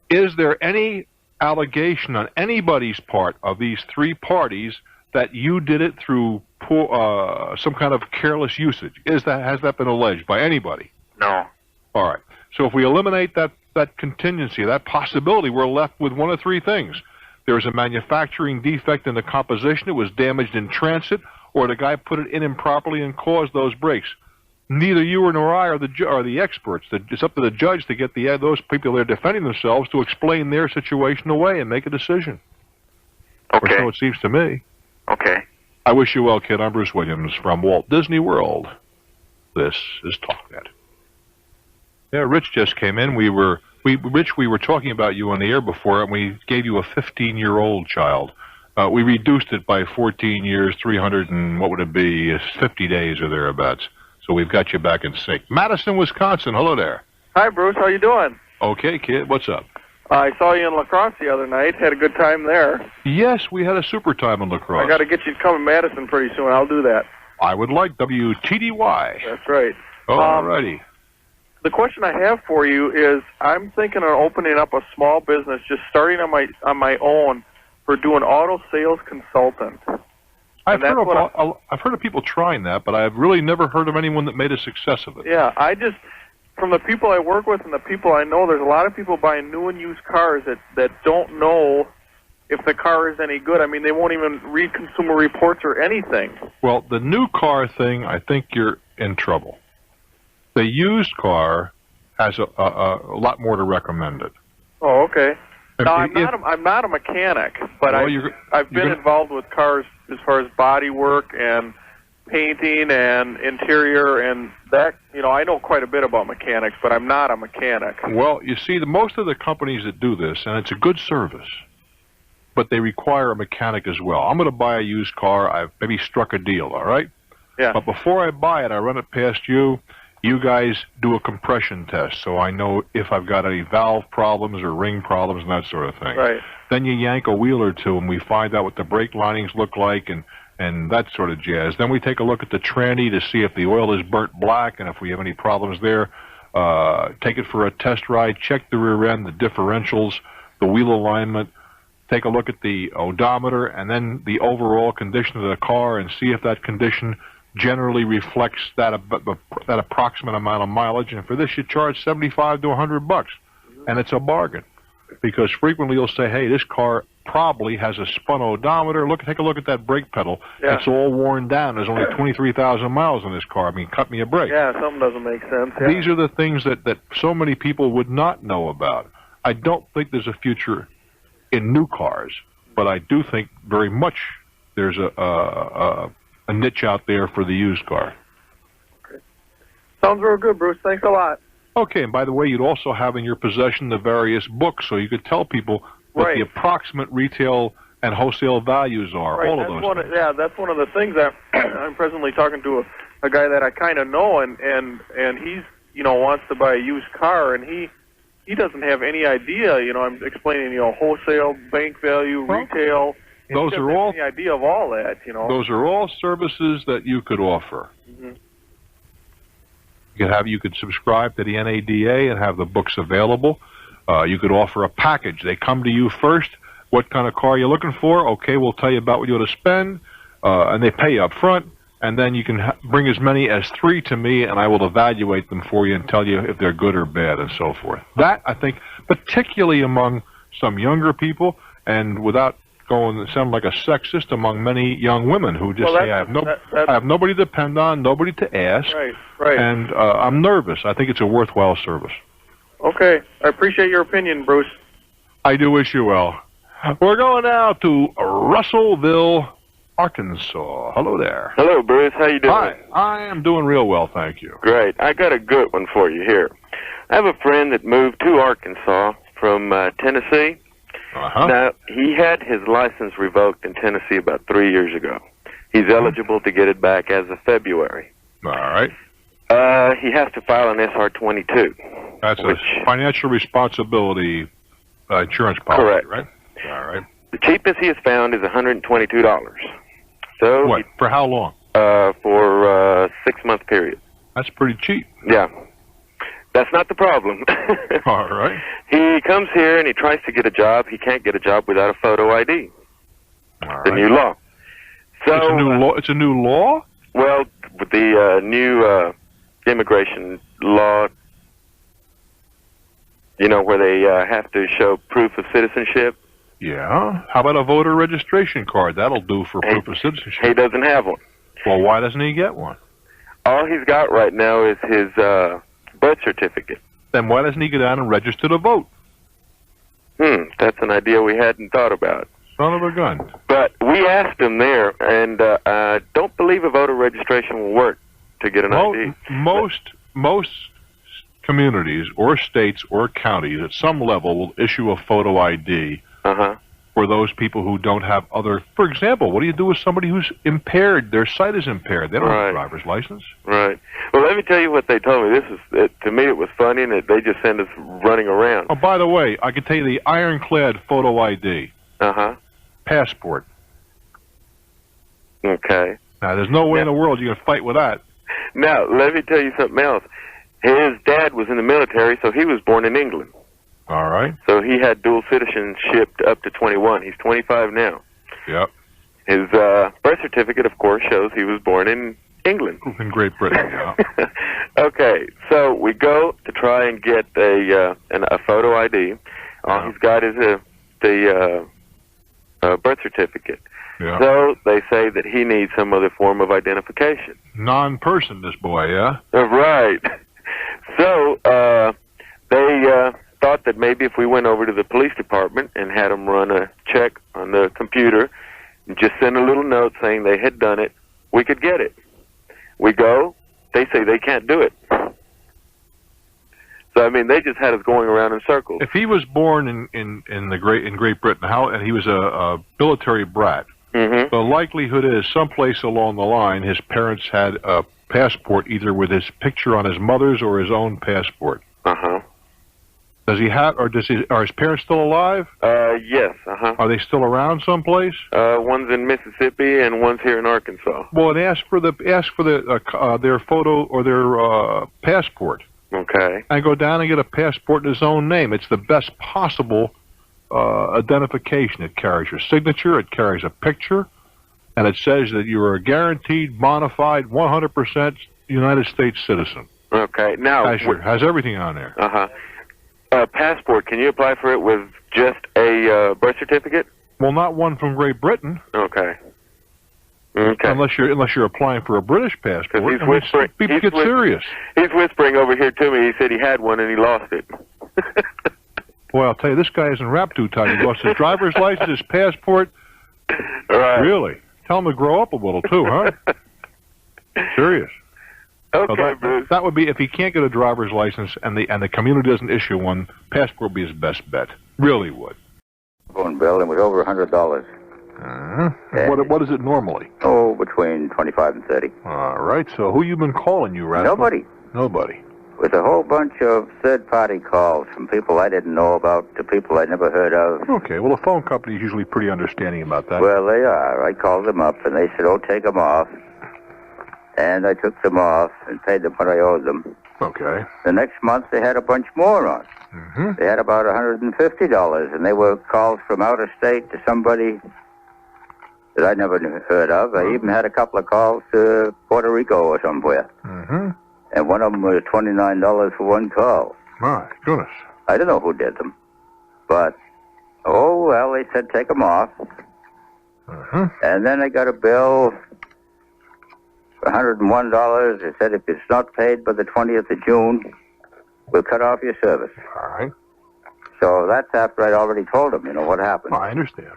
Is there any allegation on anybody's part of these three parties that you did it through some kind of careless usage? Has that been alleged by anybody? No. All right. So if we eliminate that contingency, that possibility, we're left with one of three things. There's a manufacturing defect in the composition. It was damaged in transit, or the guy put it in improperly and caused those breaks. Neither you nor I are the experts. It's up to the judge to get those people that are defending themselves to explain their situation away and make a decision. Okay. Or so it seems to me. Okay. I wish you well, kid. I'm Bruce Williams from Walt Disney World. This is Talknet. Yeah, Rich just came in. Rich, we were talking about you on the air before, and we gave you a 15-year-old child. We reduced it by 14 years, 300 and what would it be, 50 days or thereabouts. So we've got you back in sync. Madison, Wisconsin. Hello there. Hi, Bruce. How you doing? Okay, kid. What's up? I saw you in La Crosse the other night. Had a good time there. Yes, we had a super time in La Crosse. I got to get you to come to Madison pretty soon. I'll do that. I would like WTDY. That's right. All righty. The question I have for you is, I'm thinking of opening up a small business, just starting on my own for doing auto sales consultant. I've heard of people trying that, but I've really never heard of anyone that made a success of it. Yeah, from the people I work with and the people I know, there's a lot of people buying new and used cars that don't know if the car is any good. I mean, they won't even read Consumer Reports or anything. Well, the new car thing, I think you're in trouble. The used car has a lot more to recommend it. Oh, okay. Now, I'm not a mechanic, but I've been involved with cars as far as body work and painting and interior and that. You know, I know quite a bit about mechanics, but I'm not a mechanic. Well, you see, most of the companies that do this, and it's a good service, but they require a mechanic as well. I'm going to buy a used car. I've maybe struck a deal, all right? Yeah. But before I buy it, I run it past you. You guys do a compression test, so I know if I've got any valve problems or ring problems and that sort of thing. Right. Then you yank a wheel or two, and we find out what the brake linings look like and that sort of jazz. Then we take a look at the tranny to see if the oil is burnt black and if we have any problems there. Take it for a test ride, check the rear end, the differentials, the wheel alignment, take a look at the odometer, and then the overall condition of the car and see if that condition generally reflects that approximate amount of mileage. And for this, you charge $75 to $100, and it's a bargain because frequently you'll say, "Hey, this car probably has a spun odometer. Take a look at that brake pedal. Yeah. It's all worn down. There's only 23,000 miles on this car. I mean, cut me a break." Yeah, something doesn't make sense. Yeah. These are the things that so many people would not know about. I don't think there's a future in new cars, but I do think very much there's a niche out there for the used car. Okay. Sounds real good, Bruce. Thanks a lot. Okay, and by the way, you'd also have in your possession the various books, so you could tell people what the approximate retail and wholesale values are, right. all of those things. Yeah, that's one of the things that I'm presently talking to a guy that I kind of know, and he's, wants to buy a used car, and he doesn't have any idea. I'm explaining, wholesale, bank value, retail. Those are all the idea of all that, Those are all services that you could offer. Mm-hmm. You could subscribe to the NADA and have the books available. You could offer a package. They come to you first. What kind of car you're looking for? Okay, we'll tell you about what you want to spend, and they pay you up front. And then you can bring as many as 3 to me, and I will evaluate them for you and tell you if they're good or bad and so forth. That, I think, particularly among some younger people, and without going to sound like a sexist, among many young women who just say, I have nobody to depend on, nobody to ask, right. and I'm nervous. I think it's a worthwhile service. Okay. I appreciate your opinion, Bruce. I do wish you well. We're going now to Russellville, Arkansas. Hello there. Hello, Bruce. How you doing? Hi. I am doing real well, thank you. Great. I got a good one for you here. I have a friend that moved to Arkansas from Tennessee. Now, he had his license revoked in Tennessee about 3 years ago. He's eligible to get it back as of February. All right. He has to file an SR-22. That's a financial responsibility insurance policy, correct. Right? All right. The cheapest he has found is $122. So what? For how long? For a 6-month period. That's pretty cheap. Yeah. That's not the problem. All right. He comes here and he tries to get a job. He can't get a job without a photo ID. All the right. new law. So it's a new law. It's a new law. Well, with the new immigration law, where they have to show proof of citizenship. Yeah. How about a voter registration card? That'll do for proof of citizenship. He doesn't have one. Well, why doesn't he get one? All he's got right now is his birth certificate. Then why doesn't he go down and register to vote? That's an idea we hadn't thought about. Son of a gun. But we asked him there, and I don't believe a voter registration will work to get an ID. Most communities or states or counties at some level will issue a photo ID for those people who don't have other... For example, what do you do with somebody who's impaired? Their sight is impaired. They don't have a driver's license. Right. Well, let me tell you what they told me. To me, it was funny, and they just sent us running around. Oh, by the way, I can tell you the ironclad photo ID. Passport. Okay. Now, there's no way in the world you can fight with that. Now, let me tell you something else. His dad was in the military, so he was born in England. All right. So he had dual citizenship up to 21. He's 25 now. Yep. His birth certificate, of course, shows he was born in England. In Great Britain, yeah. Okay, so we go to try and get a photo ID. All he's got is the birth certificate. Yeah. So they say that he needs some other form of identification. Non-person, this boy, yeah? Right. So they thought that maybe if we went over to the police department and had them run a check on the computer and just send a little note saying they had done it, we could get it. We go, they say they can't do it. So I mean, they just had us going around in circles. If he was born in Great Britain, and he was a military brat, the likelihood is someplace along the line his parents had a passport either with his picture on his mother's or his own passport. Does he have, or are his parents still alive? Yes. Are they still around someplace? One's in Mississippi and one's here in Arkansas. Well, and ask for their photo or their passport. Okay. And go down and get a passport in his own name. It's the best possible identification. It carries your signature, it carries a picture, and it says that you are a guaranteed, bona-fide, 100% United States citizen. Okay. Now has everything on there. Passport. Can you apply for it with just a birth certificate? Well, not one from Great Britain. Okay. Okay. Unless you're applying for a British passport. He's whispering. People get serious. He's whispering over here to me. He said he had one and he lost it. Boy, I'll tell you, this guy isn't wrapped too tight. He lost his driver's license, his passport. Right. Really? Tell him to grow up a little too, huh? Serious. Okay, so that would be, if he can't get a driver's license and the community doesn't issue one, passport would be his best bet. Really would. Phone bill, and was over $100. What is it normally? Oh, between 25 and 30. All right. So who you been calling, you rascal? Nobody. Nobody. With a whole bunch of third-party calls from people I didn't know about to people I'd never heard of. Okay. Well, the phone company is usually pretty understanding about that. Well, they are. I called them up, and they said, "Oh, take them off." And I took them off and paid them what I owed them. Okay. The next month, they had a bunch more on. They had about $150, and they were calls from out of state to somebody that I'd never heard of. I even had a couple of calls to Puerto Rico or somewhere. And one of them was $29 for one call. My goodness. I don't know who did them. But, oh, well, they said take them off. And then I got a bill for $101. They said if it's not paid by the 20th of June, we'll cut off your service. All right. So that's after I'd already told them, what happened. I understand.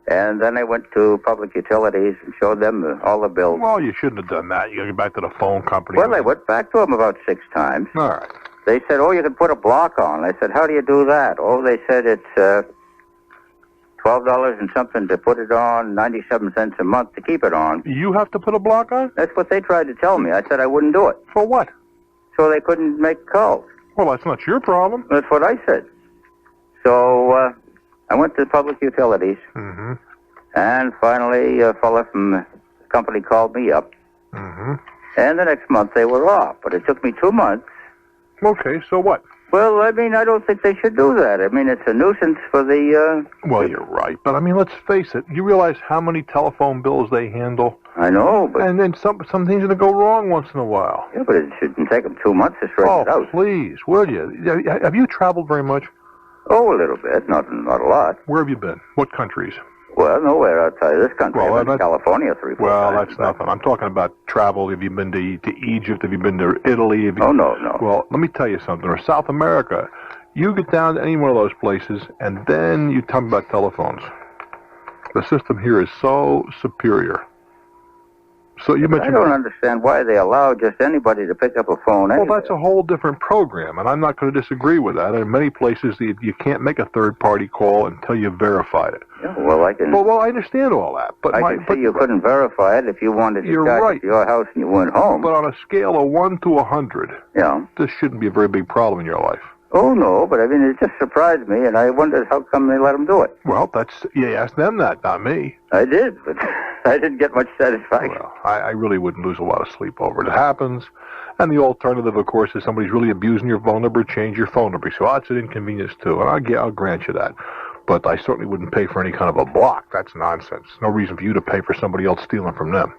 And then I went to Public Utilities and showed them all the bills. Well, you shouldn't have done that. You got to get back to the phone company. Well, I went back to them about 6 times. All right. They said, oh, you can put a block on. I said, how do you do that? Oh, they said it's $12 and something to put it on, 97 cents a month to keep it on. You have to put a block on? That's what they tried to tell me. I said I wouldn't do it. For what? So they couldn't make calls. Well, that's not your problem. That's what I said. So I went to Public Utilities, and finally a fellow from the company called me up. And the next month they were off, but it took me 2 months. Okay, so what? Well, I mean, I don't think they should do that. I mean, it's a nuisance for the... Well, you're right, but I mean, let's face it. You realize how many telephone bills they handle? I know, but... And then some things are going to go wrong once in a while. Yeah, but it shouldn't take them 2 months to straighten it out. Oh, please, will you? Have you traveled very much? Oh, a little bit, not a lot. Where have you been? What countries? Well, nowhere outside of this country. Well, I've been to California 3-4 times. Well, that's nothing. I'm talking about travel. Have you been to Egypt? Have you been to Italy? Oh, no. Well, let me tell you something. Or South America. You get down to any one of those places, and then you tell me about telephones. The system here is so superior. So you mentioned... I don't understand why they allow just anybody to pick up a phone anyway. Well, that's a whole different program, and I'm not going to disagree with that. In many places, you can't make a third-party call until you've verified it. Yeah, well, I can... Well, I understand all that, but... I can see you couldn't verify it if you wanted to charge it to your house and you weren't home. But on a scale of 1 to 100, this shouldn't be a very big problem in your life. Oh, no, but I mean, it just surprised me, and I wondered how come they let them do it. Well, you asked them that, not me. I did, but I didn't get much satisfaction. Well, I really wouldn't lose a lot of sleep over it. It happens. And the alternative, of course, is somebody's really abusing your phone number, change your phone number. So that's an inconvenience, too. And I'll grant you that. But I certainly wouldn't pay for any kind of a block. That's nonsense. No reason for you to pay for somebody else stealing from them.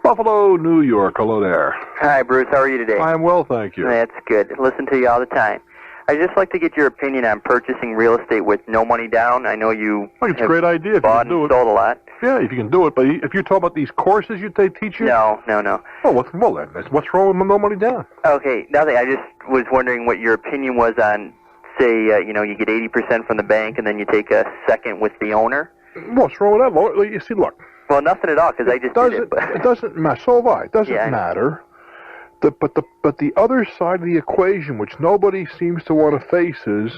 Buffalo, New York. Hello there. Hi, Bruce. How are you today? I am well, thank you. That's good. Listen to you all the time. I'd just like to get your opinion on purchasing real estate with no money down. I know you it's a great idea if bought you can do and it. sold a lot. Yeah, if you can do it. But if you're talking about these courses they teach you? No. Oh, what's wrong with no money down? Okay, nothing. I just was wondering what your opinion was on, say, you get 80% from the bank and then you take a second with the owner. What's wrong with that? You see, look. Well, nothing at all, because I just did it. But it doesn't matter. So have I. It doesn't matter. But the other side of the equation, which nobody seems to want to face, is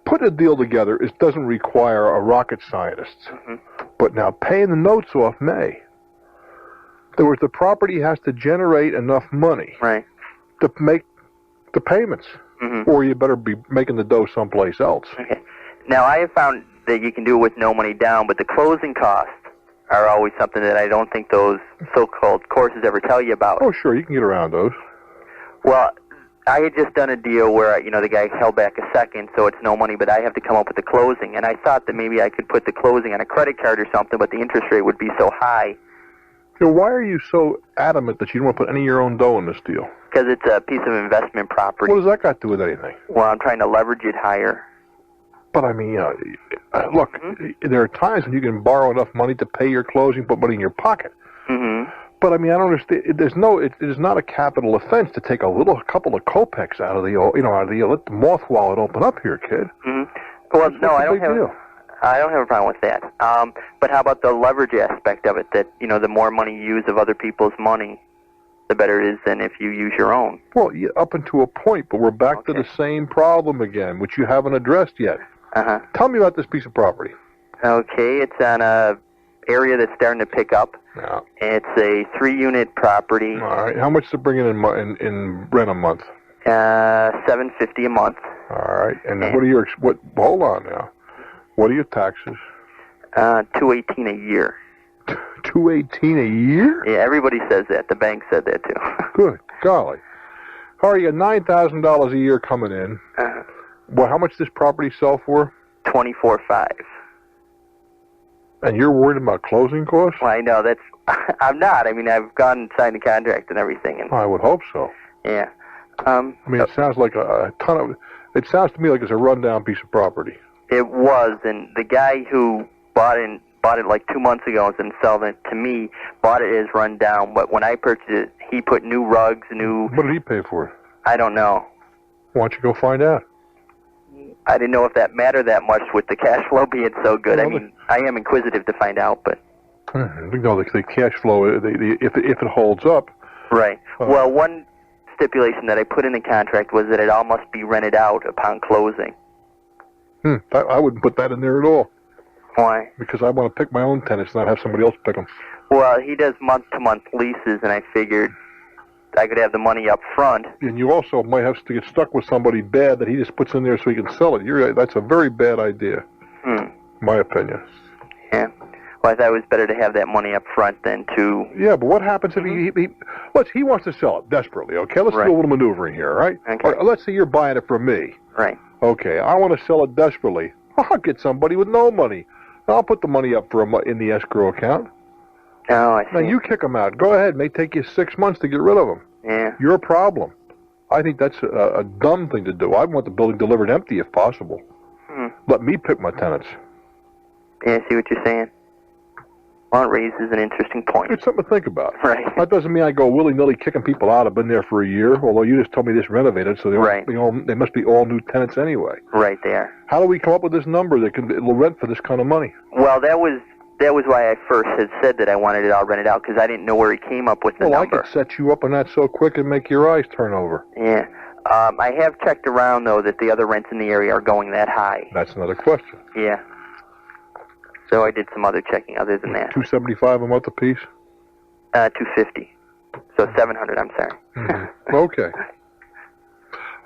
putting a deal together. It doesn't require a rocket scientist. Mm-hmm. But now paying the notes off may. In other words, the property has to generate enough money to make the payments, or you better be making the dough someplace else. Okay. Now, I have found that you can do it with no money down, but the closing costs are always something that I don't think those so-called courses ever tell you about. Oh, sure, you can get around those. Well, I had just done a deal where, the guy held back a second, so it's no money, but I have to come up with the closing. And I thought that maybe I could put the closing on a credit card or something, but the interest rate would be so high. Why are you so adamant that you don't want to put any of your own dough in this deal? Because it's a piece of investment property. What does that got to do with anything? Well, I'm trying to leverage it higher. But I mean, look, there are times when you can borrow enough money to pay your closing, put money in your pocket. Mm-hmm. But I mean, I don't understand. It is not a capital offense to take a couple of kopecks out of the, let the moth wallet open up here, kid. Mm-hmm. Well, no, I don't have a problem with that. But how about the leverage aspect of it? That the more money you use of other people's money, the better it is than if you use your own. Well, yeah, up until a point, but we're back to the same problem again, which you haven't addressed yet. Tell me about this piece of property. Okay, it's on a area that's starting to pick up. Yeah. It's a 3-unit property. All right. How much to bring in rent a month? $750 a month. All right. And what are your hold on now. What are your taxes? $218 a year. $218 a year? Yeah, everybody says that. The bank said that too. Good golly. All right, you got $9,000 a year coming in. Well, how much does this property sell for? $24,500. And you're worried about closing costs? Well, I know that's. I'm not. I mean, I've gone and signed the contract and everything. And I would hope so. Yeah. I mean, it sounds like a ton of. It sounds to me like it's a rundown piece of property. It was, and the guy who bought it like 2 months ago and sold it to me, bought it as run down. But when I purchased it, he put new rugs, What did he pay for it? I don't know. Why don't you go find out? I didn't know if that mattered that much with the cash flow being so good. I mean, I am inquisitive to find out, but. No, the cash flow, if it holds up. Right. Well, one stipulation that I put in the contract was that it all must be rented out upon closing. I wouldn't put that in there at all. Why? Because I want to pick my own tenants, not have somebody else pick them. Well, he does month-to-month leases, and I figured I could have the money up front. And you also might have to get stuck with somebody bad that he just puts in there so he can sell it. That's a very bad idea, my opinion. Yeah. Well, I thought it was better to have that money up front than to... Yeah, but what happens if he wants to sell it desperately, okay? Let's do a little maneuvering here, right? Okay. Let's say you're buying it from me. Right. Okay, I want to sell it desperately. I'll get somebody with no money. I'll put the money up in the escrow account. Oh, I see. Now, you kick them out. Go ahead. It may take you 6 months to get rid of them. Yeah. Your problem. I think that's a dumb thing to do. I want the building delivered empty if possible. Let me pick my tenants. Yeah, I see what you're saying. Well, it raises an interesting point. It's something to think about. Right. That doesn't mean I go willy-nilly kicking people out. I've been there for a year, although you just told me this renovated, so they must be all new tenants anyway. Right, they are. How do we come up with this number that it'll rent for this kind of money? Well, that was why I first had said that I wanted it all rented out, because I didn't know where he came up with the number. I could set you up on that so quick and make your eyes turn over. Yeah. I have checked around, though, that the other rents in the area are going that high. That's another question. Yeah. So I did some other checking other than that. $275 a month a piece? $250. So $700. I'm sorry. Okay.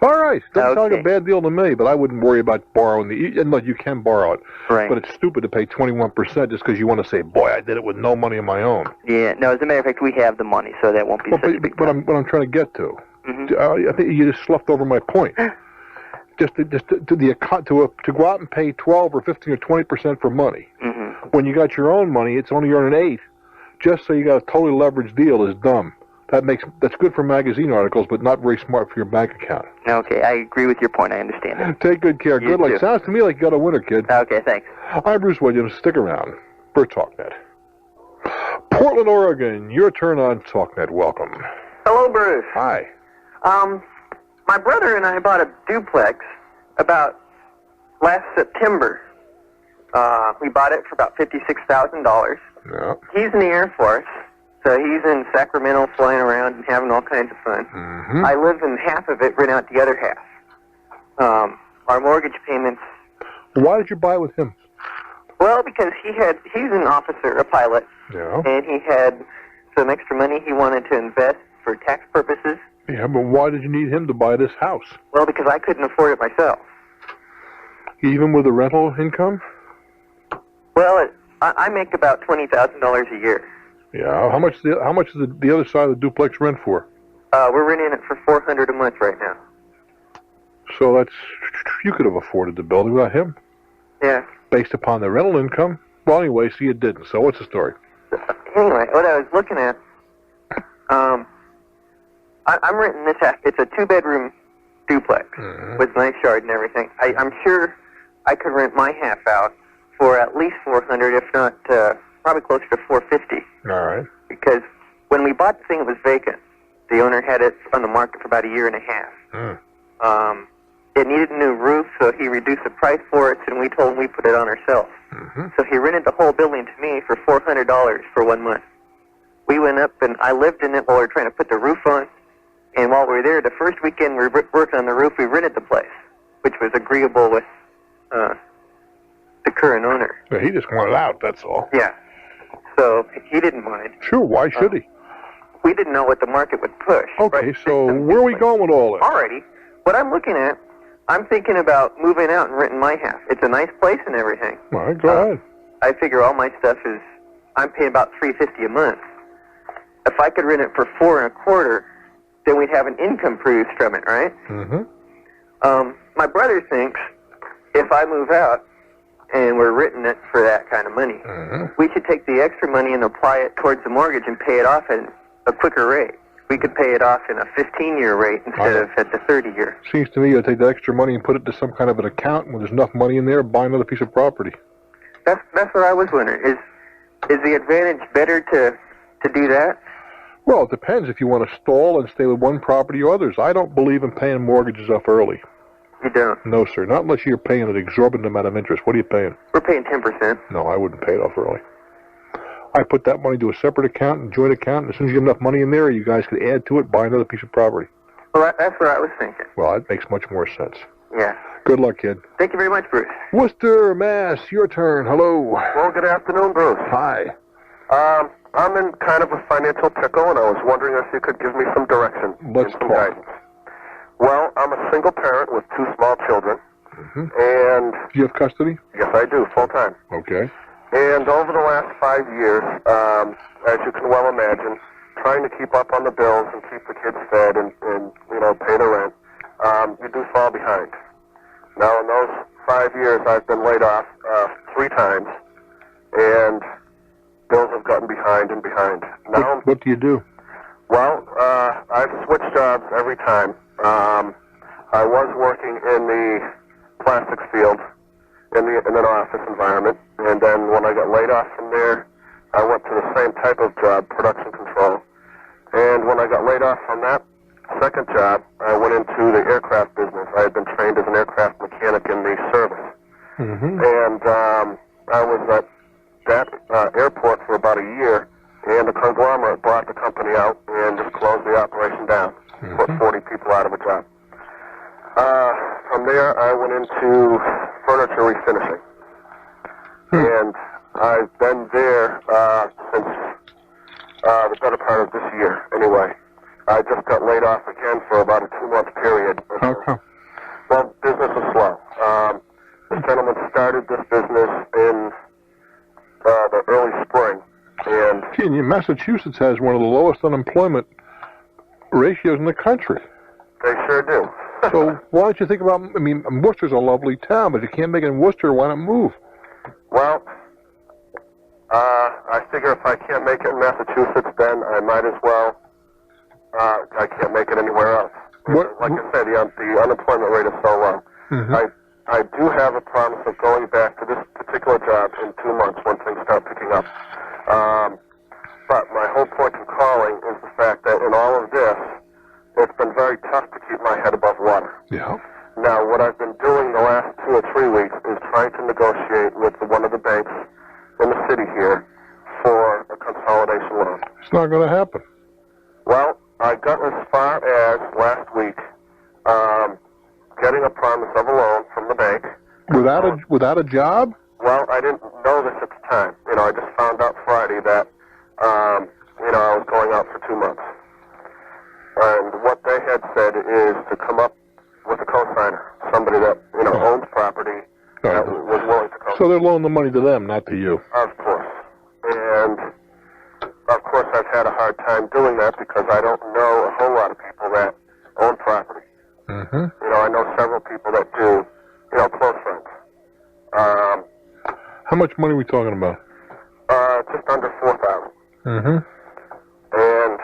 All right. Doesn't sound like a bad deal to me, but I wouldn't worry about borrowing look, you can borrow it. Right. But it's stupid to pay 21% just because you want to say, boy, I did it with no money of my own. Yeah. No, as a matter of fact, we have the money, so that won't be such a big What I'm trying to get to. Mm-hmm. I think you just sloughed over my point. to go out and pay 12 or 15 or 20% for money. Mm-hmm. When you got your own money, it's only earning 8. Just so you got a totally leveraged deal is dumb. That's good for magazine articles, but not very smart for your bank account. Okay, I agree with your point. I understand it. Take good care. You Good luck. too. Sounds to me like you got a winner, kid. Okay, thanks. I'm Bruce Williams. Stick around for Talknet. Portland, Oregon. Your turn on Talknet. Welcome. Hello, Bruce. Hi. My brother and I bought a duplex about last September. We bought it for about $56,000. Yeah. He's in the Air Force, so he's in Sacramento flying around and having all kinds of fun. Mm-hmm. I live in half of it, rent out the other half. Our mortgage payments... Why did you buy it with him? Well, because he's an officer, a pilot, Yeah. and he had some extra money he wanted to invest for tax purposes. Yeah, but why did you need him to buy this house? Well, because I couldn't afford it myself. Even with the rental income? Well, I make about $20,000 a year. Yeah. How much is the other side of the duplex rent for? We're renting it for $400 a month right now. So you could have afforded the building without him. Yeah. Based upon the rental income. Well, anyway, so you didn't. So what's the story? Anyway, what I was looking at, I'm renting this house. It's a 2-bedroom duplex with nice yard and everything. I'm sure I could rent my half out for at least $400, if not probably closer to $450. All right. Because when we bought the thing, it was vacant. The owner had it on the market for about a year and a half. It needed a new roof, so he reduced the price for it, and we told him we put it on ourselves. So he rented the whole building to me for $400 for 1 month. We went up, and I lived in it while we were trying to put the roof on. And while we were there, the first weekend we were working on the roof, we rented the place, which was agreeable with the current owner. Yeah, he just wanted out, that's all. Yeah. So he didn't mind. Sure, why should he? We didn't know what the market would push. Okay, so where are we going with all this? Alrighty. What I'm looking at, I'm thinking about moving out and renting my half. It's a nice place and everything. All right, go ahead. I figure all my stuff is, I'm paying about $350 a month. If I could rent it for $425, then we'd have an income produced from it, right? My brother thinks if I move out and we're renting it for that kind of money, we should take the extra money and apply it towards the mortgage and pay it off at a quicker rate. We could pay it off in a 15-year rate instead of at the 30-year. Seems to me you'll take the extra money and put it to some kind of an account, and when there's enough money in there, buy another piece of property. That's what I was wondering. Is the advantage better to do that? Well, it depends if you want to stall and stay with one property or others. I don't believe in paying mortgages off early. You don't? No, sir. Not unless you're paying an exorbitant amount of interest. What are you paying? We're paying 10%. No, I wouldn't pay it off early. I put that money to a separate account, a joint account, and as soon as you have enough money in there, you guys could add to it, buy another piece of property. Well, that's what I was thinking. Well, that makes much more sense. Yeah. Good luck, kid. Thank you very much, Bruce. Worcester, Mass. Your turn. Hello. Well, good afternoon, Bruce. Hi. I'm in kind of a financial pickle, and I was wondering if you could give me some direction. Let's some talk. guidance. Well, I'm a single parent with 2 small children, and... Do you have custody? Yes, I do, full-time. Okay. And over the last 5 years, as you can well imagine, trying to keep up on the bills and keep the kids fed and pay the rent, you do fall behind. Now, in those 5 years, I've been laid off 3 times, and bills have gotten behind and behind. Now, what do you do? Well, I've switched jobs every time. I was working in the plastics field in an office environment, and then when I got laid off from there, I went to the same type of job, production control. And when I got laid off from that second job, I went into the aircraft business. I had been trained as an aircraft mechanic in the service. And I was at that airport for about a year, and the conglomerate bought the company out and just closed the operation down, put 40 people out of a job. From there, I went into furniture refinishing, and I've been there since the better part of this year. Anyway, I just got laid off again for about a 2-month period. How come? Well, business is slow. This gentleman started this business in the early spring, and Gee, and Massachusetts has one of the lowest unemployment ratios in the country. they sure do. So why don't you think about, I mean, Worcester's a lovely town, but if you can't make it in Worcester, why not move? Well, I figure if I can't make it in Massachusetts, then I might as well. I can't make it anywhere else. Like I said, the unemployment rate is so low. I do have a promise of going back to this particular job in 2 months when things start picking up. But my whole point in calling is the fact that in all of this, it's been very tough to keep my head above water. Yeah. Now, what I've been doing the last 2 or 3 weeks is trying to negotiate with one of the banks in the city here for a consolidation loan. It's not going to happen. Well, I got as far as last week getting a promise of a loan from the bank. Without a job? Well, I didn't know this at the time. I just found out Friday that, I was going out for 2 months. And what they had said is to come up with a cosigner, somebody that, owns property, that was willing to co-sign. So they're loaning the money to them, not to you. Of course. And, of course, I've had a hard time doing that because I don't know a whole lot of people that own property. I know several people that do, close friends. How much money are we talking about? Just under $4,000. And,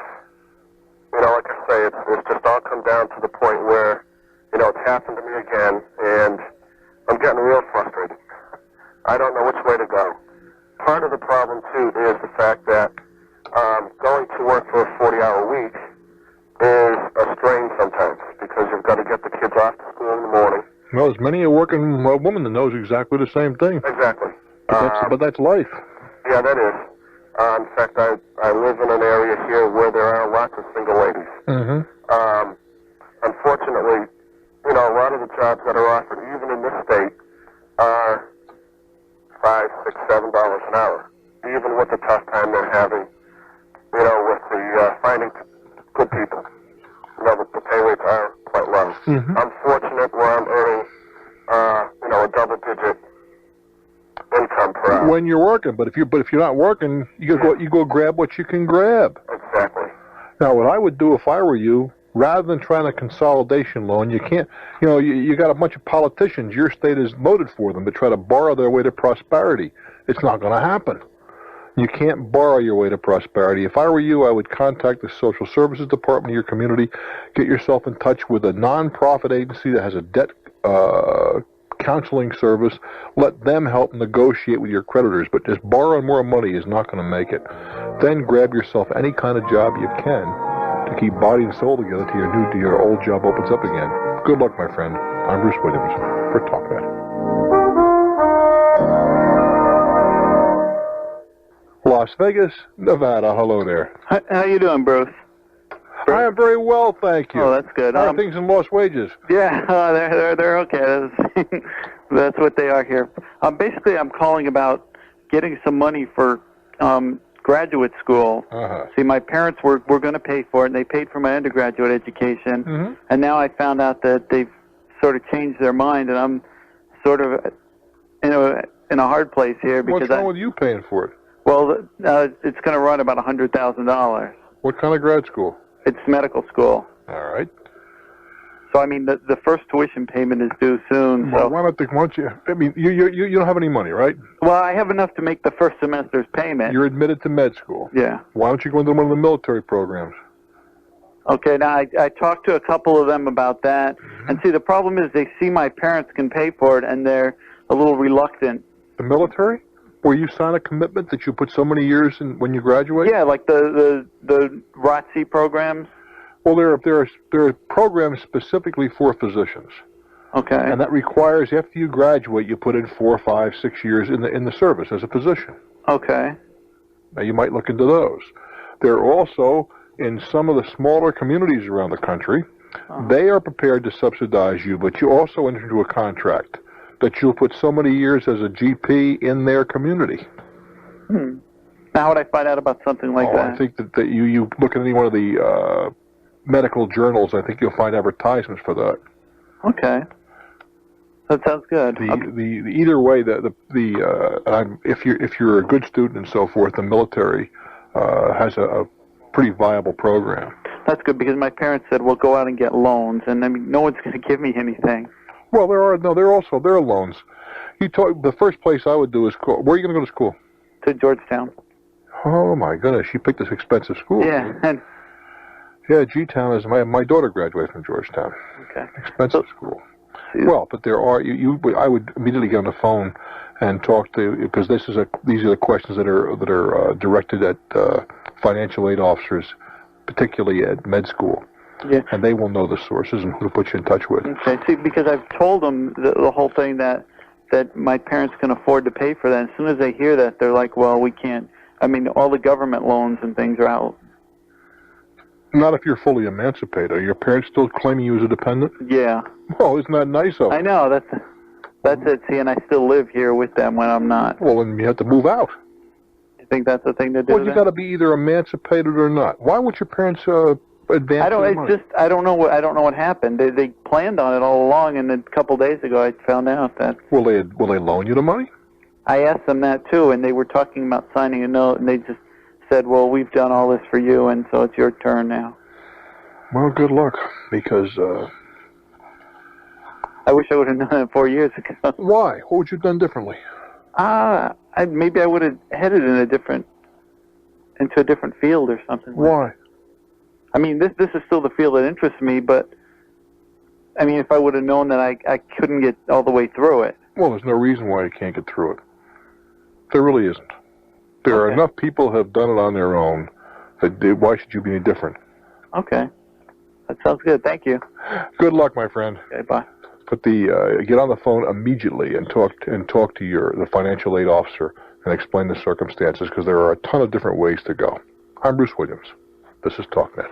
like I say, it's just all come down to the point where, it's happened to me again, and I'm getting real frustrated. I don't know which way to go. Part of the problem, too, is the fact that going to work for a 40-hour week is a strain sometimes because you've got to get the kids off to school in the morning. Well, there's many a working woman that knows exactly the same thing. Exactly. But that's life. Yeah, that is. In fact, I live in an area here where there are lots of single ladies. Unfortunately, a lot of the jobs that are offered, even in this state, are $5, $6, $7 an hour. Even with the tough time they're having, with the finding good people. The pay rates are quite low. I'm fortunate where I'm earning, a double-digit income per hour. When you're working, but if you're not working, you go grab what you can grab. Exactly. Now, what I would do if I were you, rather than trying a consolidation loan, you can't. You got a bunch of politicians. Your state has voted for them to try to borrow their way to prosperity. It's not going to happen. You can't borrow your way to prosperity. If I were you, I would contact the social services department of your community, get yourself in touch with a nonprofit agency that has a debt counseling service. Let them help negotiate with your creditors. But just borrowing more money is not going to make it. Then grab yourself any kind of job you can to keep body and soul together till your old job opens up again. Good luck, my friend. I'm Bruce Williams for Talknet. Las Vegas, Nevada. Hello there. How you doing, Bruce? I am very well, thank you. Oh, that's good. How are things in Lost Wages? Yeah, they're okay. That's what they are here. Basically, I'm calling about getting some money for graduate school. See, my parents were going to pay for it, and they paid for my undergraduate education. And now I found out that they've sort of changed their mind, and I'm sort of in a hard place here because what's wrong with you paying for it? Well, it's going to run about $100,000. What kind of grad school? It's medical school. All right. So, I mean, the first tuition payment is due soon. Well, so why don't you? I mean, you don't have any money, right? Well, I have enough to make the first semester's payment. You're admitted to med school. Yeah. Why don't you go into one of the military programs? Okay, now I talked to a couple of them about that. And see, the problem is they see my parents can pay for it, and they're a little reluctant. The military? Where you sign a commitment that you put so many years in when you graduate? Yeah, like the ROTC programs. Well, there are programs specifically for physicians. Okay. And that requires after you graduate, you put in 4, 5, 6 years in the service as a physician. Okay. Now you might look into those. There are also in some of the smaller communities around the country, they are prepared to subsidize you, but you also enter into a contract that you'll put so many years as a GP in their community. Now, how would I find out about something like that? I think that you look at any one of the medical journals, I think you'll find advertisements for that. Okay. That sounds good. Either way, if you're a good student and so forth, the military has a pretty viable program. That's good because my parents said, "Well, go out and get loans," and I mean, no one's going to give me anything. Well, there are loans. The first place I would do is call. Where are you going to go to school? To Georgetown. Oh my goodness, she picked this expensive school. Yeah, and yeah, G-Town is my daughter graduated from Georgetown. Okay. Expensive school. Well, but there are I would immediately get on the phone and talk to, because these are the questions that are directed at financial aid officers, particularly at med school. Yeah. And they will know the sources and who to put you in touch with. Okay. See, because I've told them the whole thing that my parents can afford to pay for that. And as soon as they hear that, they're like, "Well, we can't." I mean, all the government loans and things are out. Not if you're fully emancipated. Are your parents still claiming you as a dependent? Yeah. Well, isn't that nice of them? I know. That's it. See, and I still live here with them when I'm not. Well, then you have to move out. You think that's the thing to do? Well, you got to be either emancipated or not. Why would your parents advance? I don't know what happened. They planned on it all along, and a couple days ago I found out that. Will they loan you the money? I asked them that too, and they were talking about signing a note, and they just said, "Well, we've done all this for you, and so it's your turn now." Well, good luck, because I wish I would have done it 4 years ago. Why? What would you have done differently? Maybe I would have headed into a different field or something. Why? I mean, this is still the field that interests me, but I mean, if I would have known that I couldn't get all the way through it. Well, there's no reason why you can't get through it. There really isn't. There are enough people who have done it on their own. Why should you be any different? Okay. That sounds good. Thank you. Good luck, my friend. Okay, bye. Get on the phone immediately and talk to the financial aid officer and explain the circumstances, because there are a ton of different ways to go. I'm Bruce Williams. This is Talknet.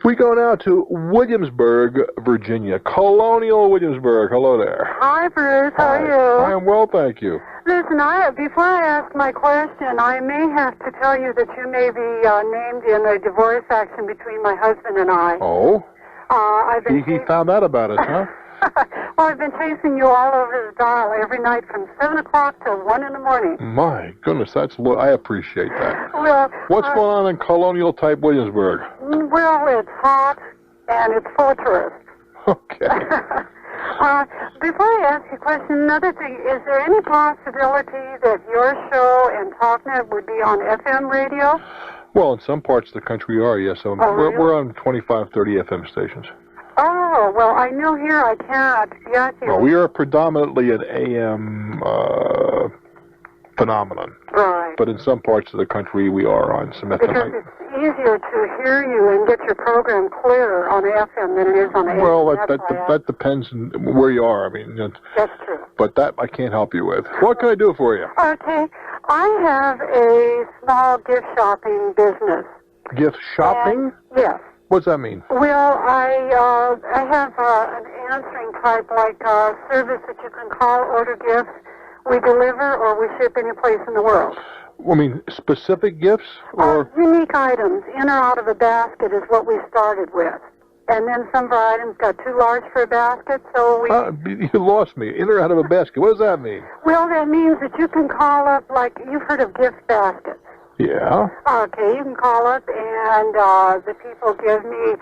We go now to Williamsburg, Virginia. Colonial Williamsburg. Hello there. Hi, Bruce. How are you? I am well, thank you. Listen, before I ask my question, I may have to tell you that you may be named in a divorce action between my husband and I. Oh? He found out about us, huh? Well, I've been chasing you all over his dial every night from 7 o'clock till 1 in the morning. My goodness, I appreciate that. Well, what's going on in colonial-type Williamsburg? Well, it's hot, and it's full of tourists. Okay. Before I ask you a question, another thing, is there any possibility that your show and Talknet would be on FM radio? Well, in some parts of the country we are, yes. So we're on 25, 30 FM stations. Oh, well, I know here I can't get you. Well, we are predominantly an AM phenomenon. Right. But in some parts of the country we are on some FM. Because it's easier to hear you and get your program clearer on FM than it is on AM. Well, that depends on where you are. I mean, that's true. But that I can't help you with. What can I do for you? Okay. I have a small gift shopping business. Gift shopping? Yes. What's that mean? Well, I have an answering type like service that you can call, order gifts. We deliver or we ship any place in the world. I mean, specific gifts or unique items in or out of a basket is what we started with. And then some of our items got too large for a basket, so we... you lost me. In or out of a basket. What does that mean? Well, that means that you can call up, like, you've heard of gift baskets. Yeah. Okay, you can call up, and the people give me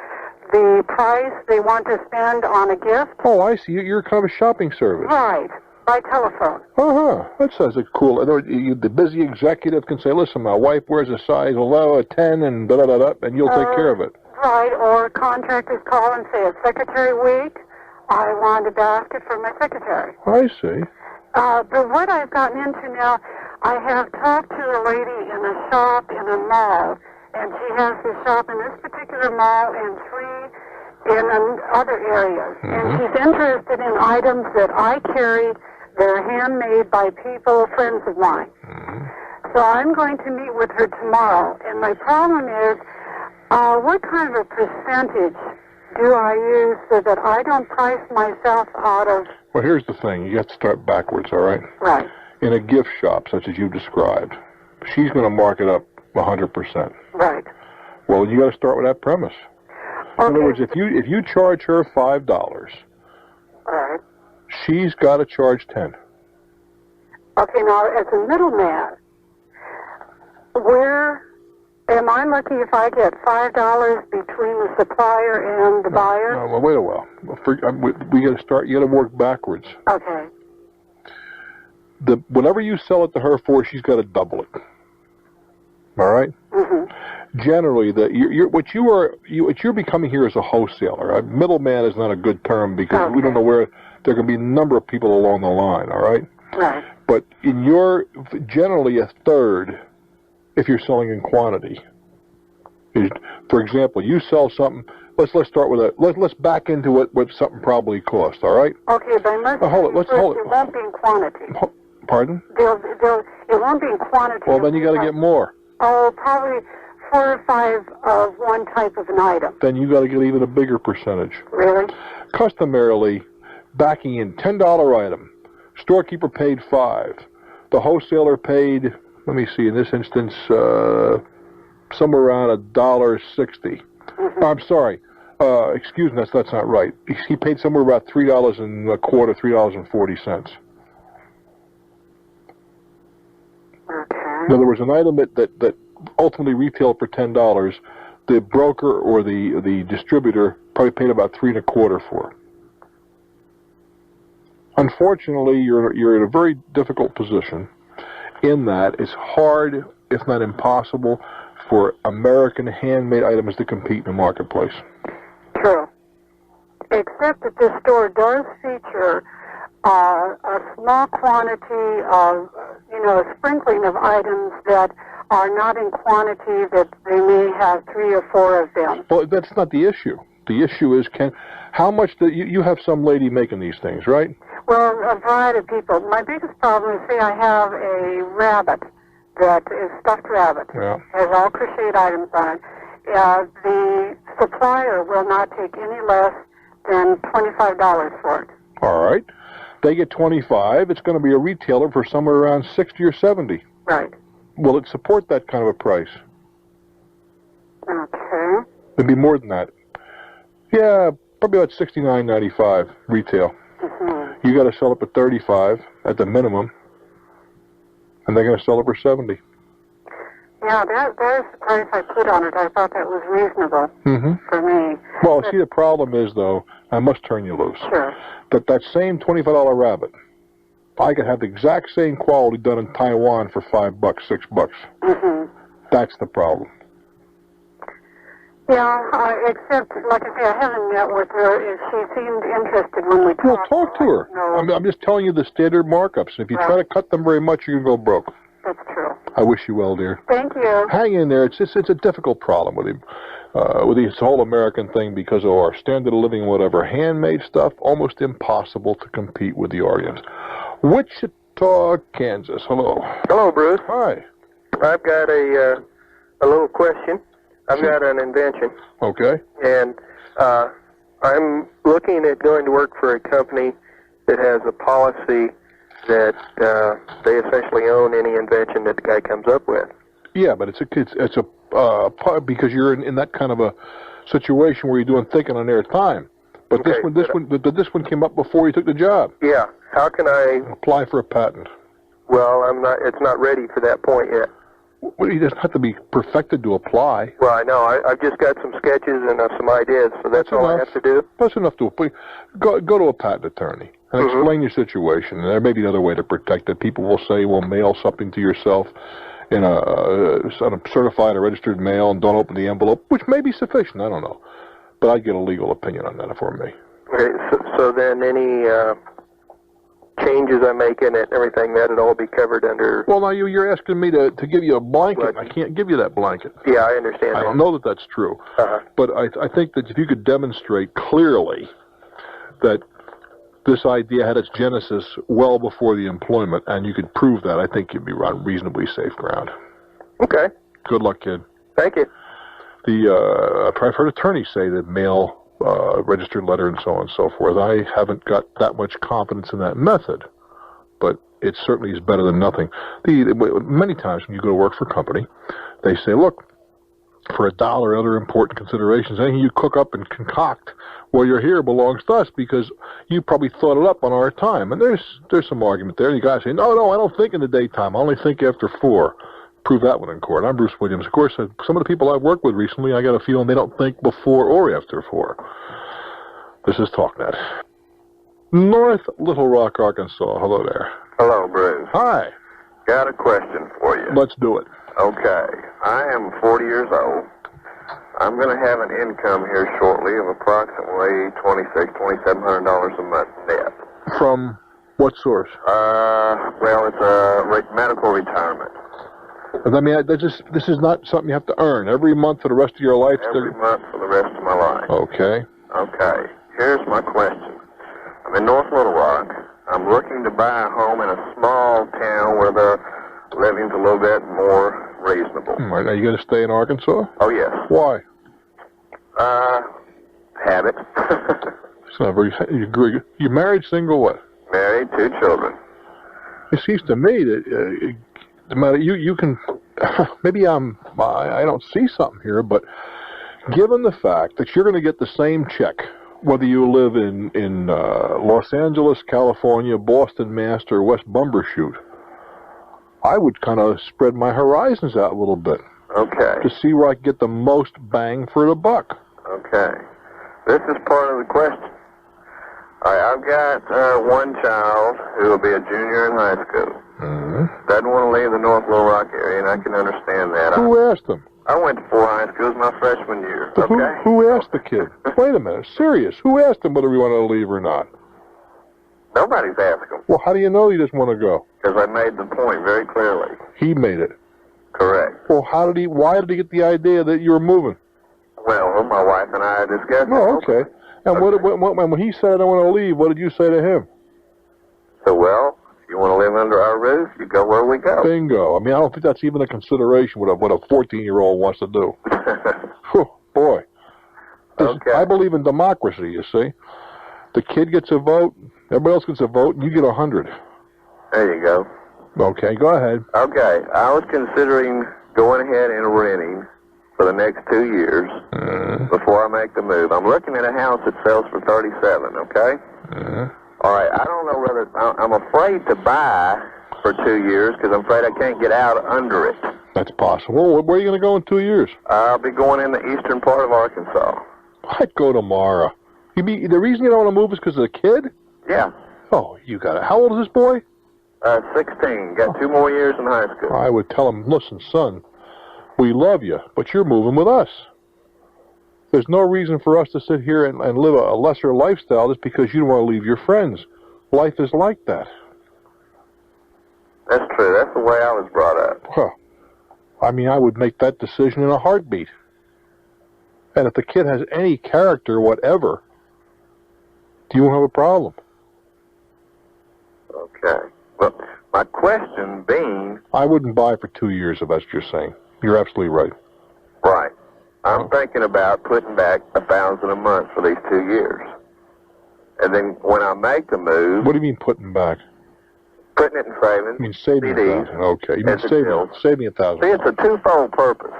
the price they want to spend on a gift. Oh, I see. You're kind of a shopping service. Right, by telephone. Uh-huh. That sounds like cool. The busy executive can say, listen, my wife wears a size 11, a 10, and da-da-da-da, and you'll take care of it. Right, or contractors call and say, it's Secretary Week. I want a basket for my secretary. I see. But what I've gotten into now, I have talked to a lady in a shop in a mall, and she has this shop in this particular mall and 3 in other areas. Mm-hmm. And she's interested in items that I carry that are handmade by people, friends of mine. Mm-hmm. So I'm going to meet with her tomorrow, and my problem is, what kind of a percentage do I use so that I don't price myself out of... Well, here's the thing. You have to start backwards, all right? Right. In a gift shop, such as you described, she's going to mark it up 100%. Right. Well, you got to start with that premise. In other words, if you charge her $5, All right. she's got to charge 10. Okay, now, as a middleman, where am I lucky if I get $5 between the supplier and the buyer? No, well, wait a while. We got to start. You got to work backwards. Okay. Whatever you sell it to her for, she's got to double it. All right. Mm-hmm. Generally, what you're becoming here is a wholesaler. A middleman is not a good term because we don't know where there can be a number of people along the line. All right. Right. But generally a third, if you're selling in quantity. For example, you sell something. Let's start with let's back into what something probably costs. All right. Okay, but let's hold it. It won't be in quantity. Pardon? It won't be in quantity. Well, then you got to get more. Oh, probably 4 or 5 of one type of an item. Then you got to get even a bigger percentage. Really? Customarily, backing in $10 item, storekeeper paid $5. The wholesaler paid, let me see, in this instance, somewhere around $1.60. Mm-hmm. I'm sorry. Excuse me, that's not right. He paid somewhere about $3.25, $3.40. In other words, an item that ultimately retailed for $10, the broker or the distributor probably paid about $3.25 for. Unfortunately, you're in a very difficult position in that it's hard, if not impossible, for American handmade items to compete in the marketplace. True. Except that this store does feature a small quantity of, a sprinkling of items that are not in quantity, that they may have 3 or 4 of them. Well, that's not the issue. The issue is, how much you have some lady making these things, right? Well, a variety of people. My biggest problem is, say I have a rabbit that is stuffed rabbit. Yeah. Has all crocheted items on it. The supplier will not take any less than $25 for it. All right. They get $25. It's going to be a retailer for somewhere around $60 or $70. Right. Will it support that kind of a price? Okay. It'd be more than that. Yeah, probably about $69.95 retail. Mm-hmm. You got to sell it for $35 at the minimum, and they're going to sell it for $70. Yeah, that's the price I put on it. I thought that was reasonable for me. Well, see, the problem is, though, I must turn you loose. Sure. That same $25 rabbit, I could have the exact same quality done in Taiwan for $5, $6. Mm-hmm. That's the problem. Yeah, except, like I say, I haven't met with her. She seemed interested when we talked. Well, talk to her. No. I'm just telling you the standard markups. If you try to cut them very much, you're going to go broke. That's true. I wish you well, dear. Thank you. Hang in there. It's a difficult problem with this whole American thing because of our standard of living and whatever. Handmade stuff, almost impossible to compete with the Orient. Wichita, Kansas. Hello. Hello, Bruce. Hi. I've got a little question. I've got an invention. Okay. And I'm looking at going to work for a company that has a policy that they essentially own any invention that the guy comes up with. Yeah, but it's because you're in that kind of a situation where you're doing thinking on their time. But okay, this one came up before you took the job. Yeah. How can I apply for a patent? Well, it's not ready for that point yet. Well, it doesn't have to be perfected to apply. Well, I know. I've just got some sketches and some ideas, so that's all I have to do. That's enough to go to a patent attorney and explain your situation. And there may be another way to protect it. People will say, well, mail something to yourself in a certified or registered mail and don't open the envelope, which may be sufficient. I don't know. But I'd get a legal opinion on that if it were me. Okay, so then any changes I make in it and everything, that'd all be covered under... Well, now you're asking me to give you a blanket. I can't give you that blanket. Yeah, I understand. I don't know that that's true. But I think that if you could demonstrate clearly that this idea had its genesis well before the employment, and you could prove that, I think you'd be on reasonably safe ground. Okay. Good luck, kid. Thank you. I've heard attorneys say that mail registered letter and so on and so forth. I haven't got that much confidence in that method, but it certainly is better than nothing. Many times when you go to work for a company, they say, look, for $1 and other important considerations. Anything you cook up and concoct while you're here belongs to us because you probably thought it up on our time. And there's some argument there. You guys say, no, I don't think in the daytime. I only think after 4. Prove that one in court. I'm Bruce Williams. Of course, some of the people I've worked with recently, I got a feeling they don't think before or after 4. This is Talknet. North Little Rock, Arkansas. Hello there. Hello, Bruce. Hi. Got a question for you. Let's do it. Okay. I am 40 years old. I'm going to have an income here shortly of approximately $2,700 a month net. From what source? Well, it's a medical retirement. I mean, this is not something you have to earn every month for the rest of your life. Every month for the rest of my life. Okay. Okay. Here's my question. I'm in North Little Rock. I'm looking to buy a home in a small town where the living's a little bit more reasonable. Are you going to stay in Arkansas? Oh, yes. Why? Habit. It's not very... You married, single, what? Married, 2 children. It seems to me that you can... Maybe I don't see something here, but given the fact that you're going to get the same check, whether you live in Los Angeles, California, Boston, Mass, or West Bumbershoot, I would kind of spread my horizons out a little bit. Okay. To see where I can get the most bang for the buck. Okay. This is part of the question. I've got one child who will be a junior in high school. Doesn't want to leave the North Little Rock area, and I can understand that. Who asked him? I went to 4 high schools my freshman year. Okay. Who asked the kid? Wait a minute. Serious. Who asked him whether he wanted to leave or not? Nobody's asked him. Well, how do you know he doesn't want to go? Because I made the point very clearly. He made it. Correct. Well, why did he get the idea that you were moving? Well, my wife and I discussed it. Oh, okay. And when he said, I don't want to leave, what did you say to him? So, well, if you want to live under our roof, you go where we go. Bingo. I mean, I don't think that's even a consideration what a 14-year-old wants to do. Whew, boy. Okay. I believe in democracy, you see. The kid gets a vote, everybody else gets a vote, and you get 100. There you go. Okay, go ahead. Okay, I was considering going ahead and renting for the next 2 years before I make the move. I'm looking at a house that sells for $37,000, okay? All right, I don't know whether... I'm afraid to buy for 2 years because I'm afraid I can't get out under it. That's possible. Where are you going to go in 2 years? I'll be going in the eastern part of Arkansas. I'd go tomorrow. The reason you don't want to move is because of the kid? Yeah. Oh, you got it. How old is this boy? 16. Got 2 more years in high school. I would tell him, listen, son, we love you, but you're moving with us. There's no reason for us to sit here and live a lesser lifestyle just because you don't want to leave your friends. Life is like that. That's true. That's the way I was brought up. Huh. I mean, I would make that decision in a heartbeat. And if the kid has any character whatever, you won't have a problem. Okay. Well, my question being... I wouldn't buy for 2 years if that's what you're saying. You're absolutely right. Right. I'm thinking about putting back $1,000 a month for these 2 years. And then when I make the move... What do you mean putting back? Putting it in savings. I mean saving CDs, $1,000. Okay. You mean saving $1,000. See, it's a twofold purpose.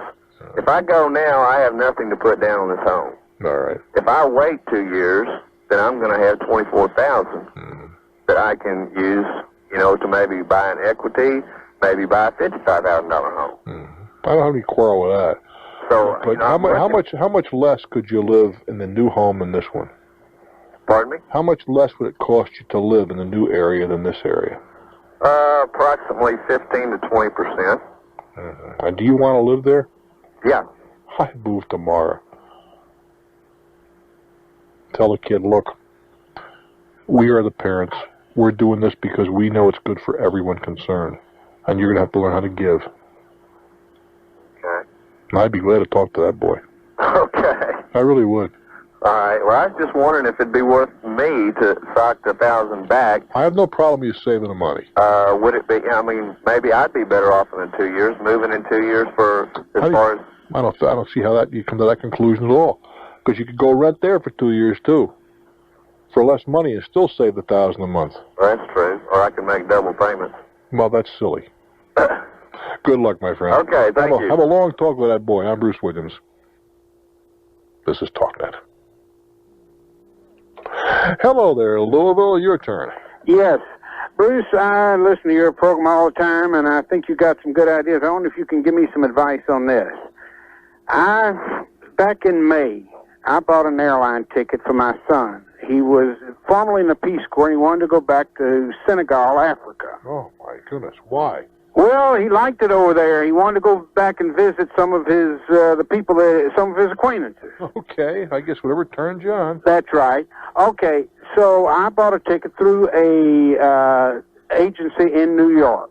If I go now, I have nothing to put down on this home. All right. If I wait 2 years, then I'm going to have $24,000 that I can use, to maybe buy an equity, maybe buy a $55,000 home. I don't have any quarrel with that. So, but how much less could you live in the new home than this one? Pardon me? How much less would it cost you to live in the new area than this area? Approximately 15 to 20%. And do you want to live there? Yeah. I'd move tomorrow. Tell the kid, look, we are the parents. We're doing this because we know it's good for everyone concerned. And you're going to have to learn how to give. Okay. And I'd be glad to talk to that boy. Okay. I really would. All right. Well, I was just wondering if it'd be worth me to sock the $1,000 back. I have no problem with you saving the money. Would it be? I mean, maybe I'd be better off in 2 years, moving in 2 years I don't see how you come to that conclusion at all. Because you could go rent there for 2 years too, for less money, and still save the $1,000 a month. Well, that's true. Or I can make double payments. Well, that's silly. Good luck, my friend. Okay, thank you. Have a long talk with that boy. I'm Bruce Williams. This is Talknet. Hello there, Louisville. Your turn. Yes. Bruce, I listen to your program all the time, and I think you got some good ideas. I wonder if you can give me some advice on this. Back in May, I bought an airline ticket for my son. He was formerly in the Peace Corps, and he wanted to go back to Senegal, Africa. Oh, my goodness. Why? Well, he liked it over there. He wanted to go back and visit some of his, the people, some of his acquaintances. Okay, I guess whatever turns you on. That's right. Okay, so I bought a ticket through a agency in New York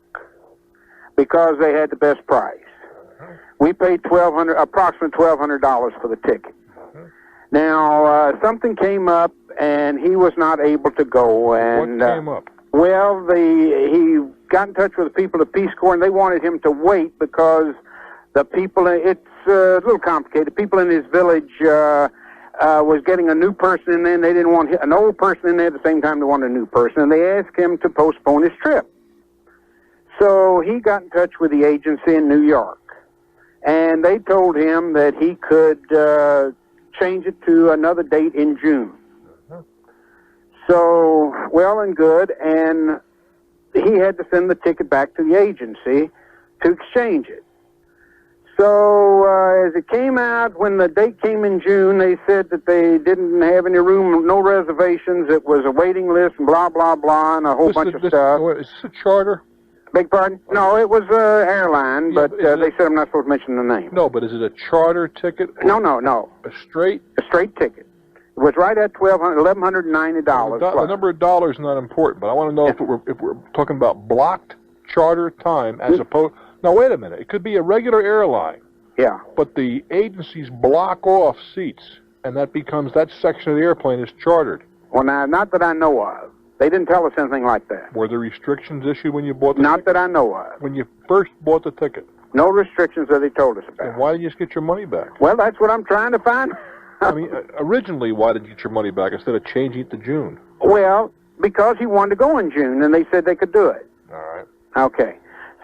because they had the best price. We paid approximately $1,200 for the ticket. Now, something came up, and he was not able to go. And what came up? Well, he got in touch with the people of the Peace Corps, and they wanted him to wait because the people, it's a little complicated. People in his village was getting a new person in there, and they didn't want an old person in there at the same time they wanted a new person, and they asked him to postpone his trip. So he got in touch with the agency in New York, and they told him that he could change it to another date in June. So, well and good, and he had to send the ticket back to the agency to exchange it. So, as it came out, when the date came in June, they said that they didn't have any room, no reservations, it was a waiting list, and blah, blah, blah, and a whole bunch of stuff. Is this a charter? Beg pardon? No, it was an airline, but they said I'm not supposed to mention the name. No, but is it a charter ticket? No. A straight? A straight ticket. It was right at $1,190. The number of dollars is not important, but I want to know if we're talking about blocked charter time as opposed... Now, wait a minute. It could be a regular airline. Yeah. But the agencies block off seats, and that section of the airplane is chartered. Well, now, not that I know of. They didn't tell us anything like that. Were there restrictions issued when you bought the ticket? Not that I know of. When you first bought the ticket? No restrictions that they told us about. And why didn't you just get your money back? Well, that's what I'm trying to find. I mean, originally, why did you get your money back instead of changing it to June? Well, because he wanted to go in June, and they said they could do it. All right. Okay.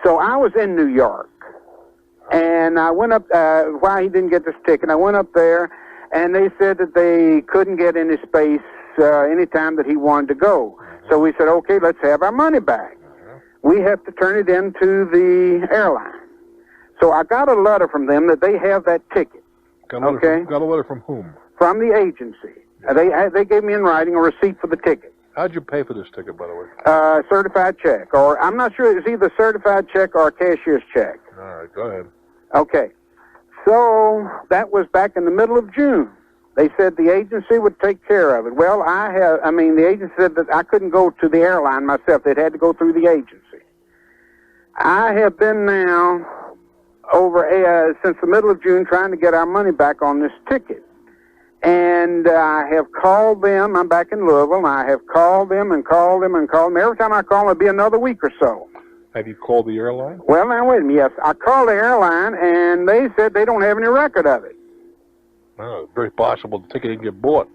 So I was in New York, and I went up, why he didn't get this ticket, I went up there, and they said that they couldn't get any space any time that he wanted to go. So we said, okay, let's have our money back. We have to turn it into the airline. So I got a letter from them that they have that ticket. Got a letter from whom? From the agency. They gave me in writing a receipt for the ticket. How'd you pay for this ticket, by the way? Certified check, or I'm not sure, it's either certified check or a cashier's check. All right, go ahead. Okay. So that was back in the middle of June. They said the agency would take care of it. Well, the agency said that I couldn't go to the airline myself. They'd had to go through the agency. I have been now since the middle of June trying to get our money back on this ticket. And I have called them. I'm back in Louisville, and I have called them and called them and called them. Every time I call them, it'll be another week or so. Have you called the airline? Well, now, wait a minute. Yes, I called the airline, and they said they don't have any record of it. Oh, it's very possible the ticket didn't get bought.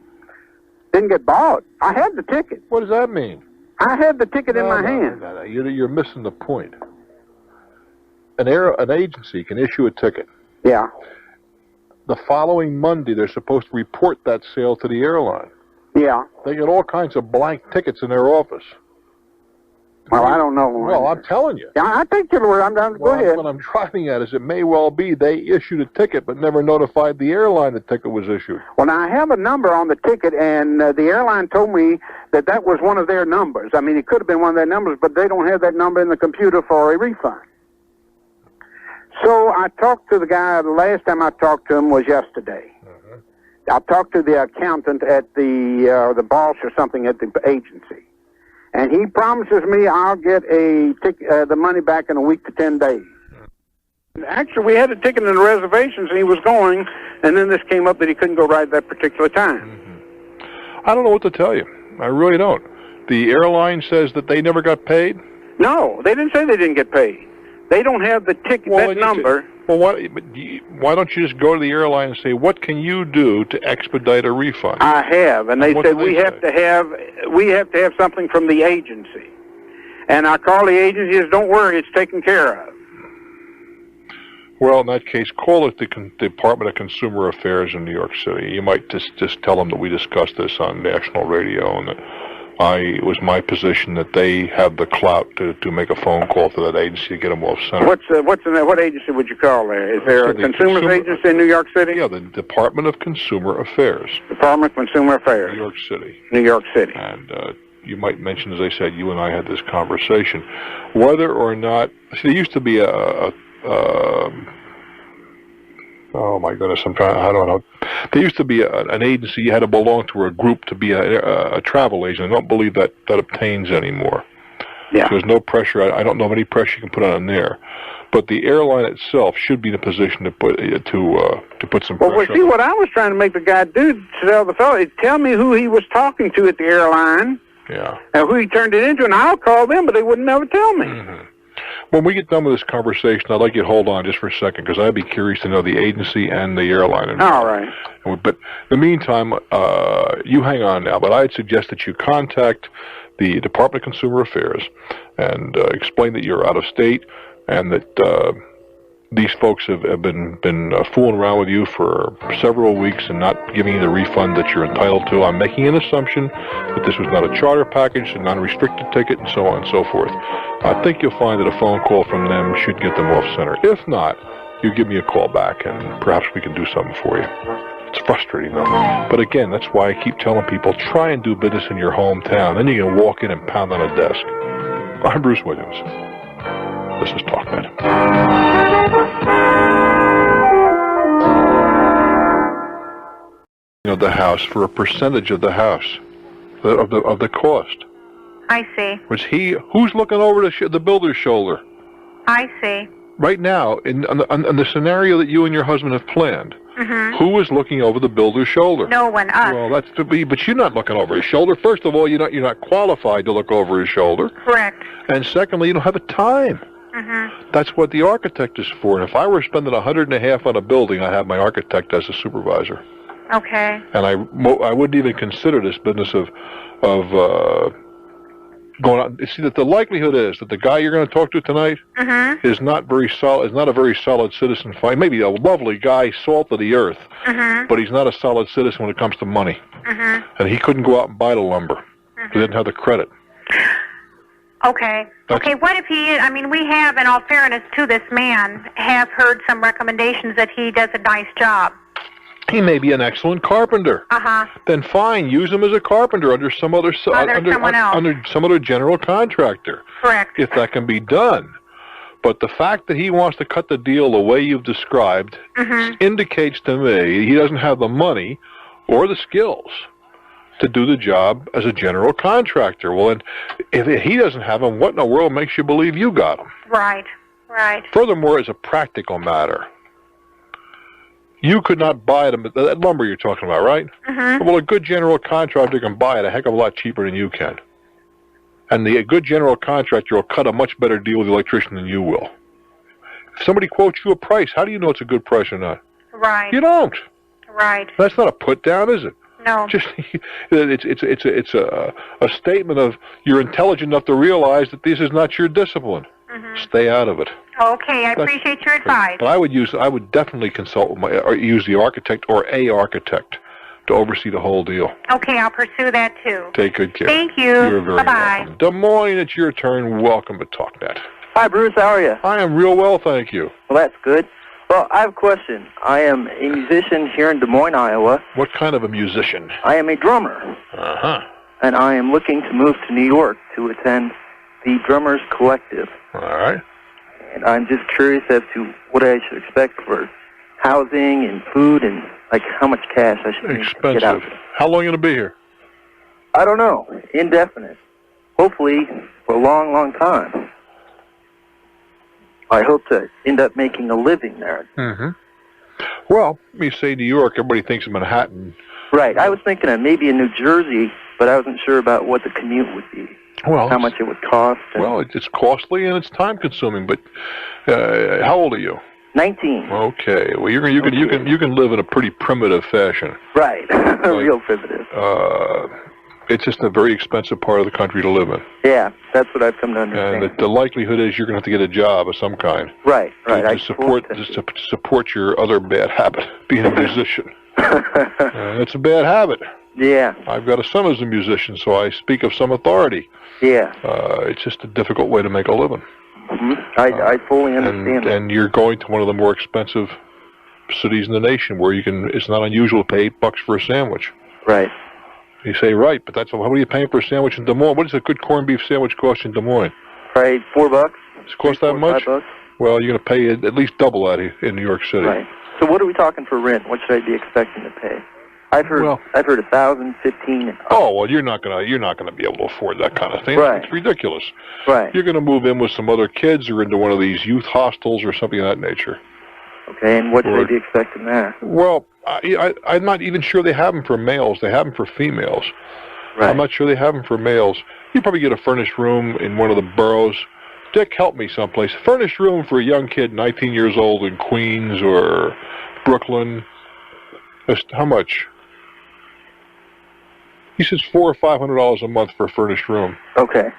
Didn't get bought? I had the ticket. What does that mean? I had the ticket in my hand. No. You're missing the point. An agency can issue a ticket. Yeah. The following Monday, they're supposed to report that sale to the airline. Yeah. They get all kinds of blank tickets in their office. Well, I don't know. Well, I'm telling you. Yeah, I take your word. Go ahead. What I'm driving at is it may well be they issued a ticket but never notified the airline the ticket was issued. Well, now, I have a number on the ticket, and the airline told me that was one of their numbers. I mean, it could have been one of their numbers, but they don't have that number in the computer for a refund. So I talked to the guy. The last time I talked to him was yesterday. I talked to the accountant at the boss or something at the agency. And he promises me I'll get the money back in a week to 10 days. Actually, we had a ticket in the reservations, and he was going, and then this came up that he couldn't go right at that particular time. I don't know what to tell you. I really don't. The airline says that they never got paid? No, they didn't say they didn't get paid. They don't have the ticket, that number. Why don't you just go to the airline and say, what can you do to expedite a refund? I have, and they said we have to have something from the agency. And I call the agency and says, don't worry, it's taken care of. Well, in that case, call it the Department of Consumer Affairs in New York City. You might just tell them that we discussed this on national radio, and that it was my position that they have the clout to make a phone call to that agency to get them off center. What agency would you call there? Is there a consumer agency in New York City? Yeah, the Department of Consumer Affairs. Department of Consumer Affairs. New York City. New York City. And you might mention, as I said, you and I had this conversation, whether or not, see, there used to be oh my goodness, I don't know. There used to be an agency you had to belong to, or a group to be a travel agent. I don't believe that obtains anymore. Yeah. So there's no pressure. I don't know of any pressure you can put on there. But the airline itself should be in a position to put some pressure. Well, see, what I was trying to make the guy do, to tell the fellow, is tell me who he was talking to at the airline. Yeah. And who he turned it into, and I'll call them, but they wouldn't never tell me. Mm-hmm. When we get done with this conversation, I'd like you to hold on just for a second, because I'd be curious to know the agency and the airline. All right. But in the meantime, you hang on now, but I'd suggest that you contact the Department of Consumer Affairs and explain that you're out of state and that these folks have been fooling around with you for several weeks and not giving you the refund that you're entitled to. I'm making an assumption that this was not a charter package, a non-restricted ticket, and so on and so forth. I think you'll find that a phone call from them should get them off center. If not, you give me a call back and perhaps we can do something for you. It's frustrating though. But again, that's why I keep telling people, try and do business in your hometown. Then you can walk in and pound on a desk. I'm Bruce Williams. This is Talknet. Of the house for a percentage of the house, of the cost. I see. Who's looking over the builder's shoulder? I see. Right now, in the scenario that you and your husband have planned, mm-hmm. Who is looking over the builder's shoulder? No one, us. Well, that's to be, but you're not looking over his shoulder. First of all, you're not qualified to look over his shoulder. Correct. And secondly, you don't have the time. Mm-hmm. That's what the architect is for. And if I were spending $150 on a building, I have my architect as a supervisor. Okay. And I wouldn't even consider this business of going out. See, that the likelihood is that the guy you're going to talk to tonight mm-hmm. is not very solid. Is not a very solid citizen. Maybe a lovely guy, salt of the earth, mm-hmm. but he's not a solid citizen when it comes to money. Mm-hmm. And he couldn't go out and buy the lumber. Mm-hmm. He didn't have the credit. Okay. Okay, what if we have, in all fairness to this man, have heard some recommendations that he does a nice job. He may be an excellent carpenter. Uh-huh. Then fine, use him as a carpenter under some other under some other general contractor. Correct. If that can be done. But the fact that he wants to cut the deal the way you've described mm-hmm. indicates to me he doesn't have the money or the skills to do the job as a general contractor. Well, and if he doesn't have them, what in the world makes you believe you got them? Right, right. Furthermore, as a practical matter, you could not buy them, that lumber you're talking about, right? Mm-hmm. Well, a good general contractor can buy it a heck of a lot cheaper than you can. And a good general contractor will cut a much better deal with the electrician than you will. If somebody quotes you a price, how do you know it's a good price or not? Right. You don't. Right. That's not a put down, is it? No. Just it's a statement of you're intelligent enough to realize that this is not your discipline. Mm-hmm. Stay out of it. Okay, I appreciate your advice. But I would definitely consult or use the architect or a architect to oversee the whole deal. Okay, I'll pursue that too. Take good care. Thank you. You're very Bye-bye. welcome. Des Moines, it's your turn. Welcome to Talknet. Hi, Bruce. How are you? I am real well, thank you. Well, that's good. Well, I have a question. I am a musician here in Des Moines, Iowa. What kind of a musician? I am a drummer. Uh-huh. And I am looking to move to New York to attend the Drummers Collective. All right. And I'm just curious as to what I should expect for housing and food and, like, how much cash I should get out. How long are you going to be here? I don't know. Indefinite. Hopefully for a long, long time. I hope to end up making a living there. Mm-hmm. Well, let me say New York, everybody thinks of Manhattan. Right. I was thinking of maybe in New Jersey, but I wasn't sure about what the commute would be. Well, how much it would cost. Well, it's costly and it's time-consuming. But how old are you? 19. Okay. Well, you can live in a pretty primitive fashion. Right. Real primitive. It's just a very expensive part of the country to live in. Yeah, that's what I've come to understand. And the likelihood is you're going to have to get a job of some kind. Right. To support your other bad habit, being a musician. It's a bad habit. Yeah. I've got a son who's a musician, so I speak of some authority. Yeah. It's just a difficult way to make a living. I fully understand that. And you're going to one of the more expensive cities in the nation where it's not unusual to pay $8 for a sandwich. Right. You say, right, but how are you paying for a sandwich in Des Moines? What does a good corned beef sandwich cost in Des Moines? Probably $4. Does it cost that much? $5. Well, you're going to pay at least double that in New York City. Right. So what are we talking for rent? What should I be expecting to pay? I've heard $1,000, $1,500. Oh well, you're not gonna be able to afford that kind of thing. Right. It's ridiculous. Right. You're gonna move in with some other kids or into one of these youth hostels or something of that nature. Okay, and what should I be expecting there? Well, I'm not even sure they have them for males. They have them for females. Right. I'm not sure they have them for males. You probably get a furnished room in one of the boroughs. Dick, help me someplace. Furnished room for a young kid, 19 years old, in Queens or Brooklyn. How much? He says $400 or $500 a month for a furnished room. Okay.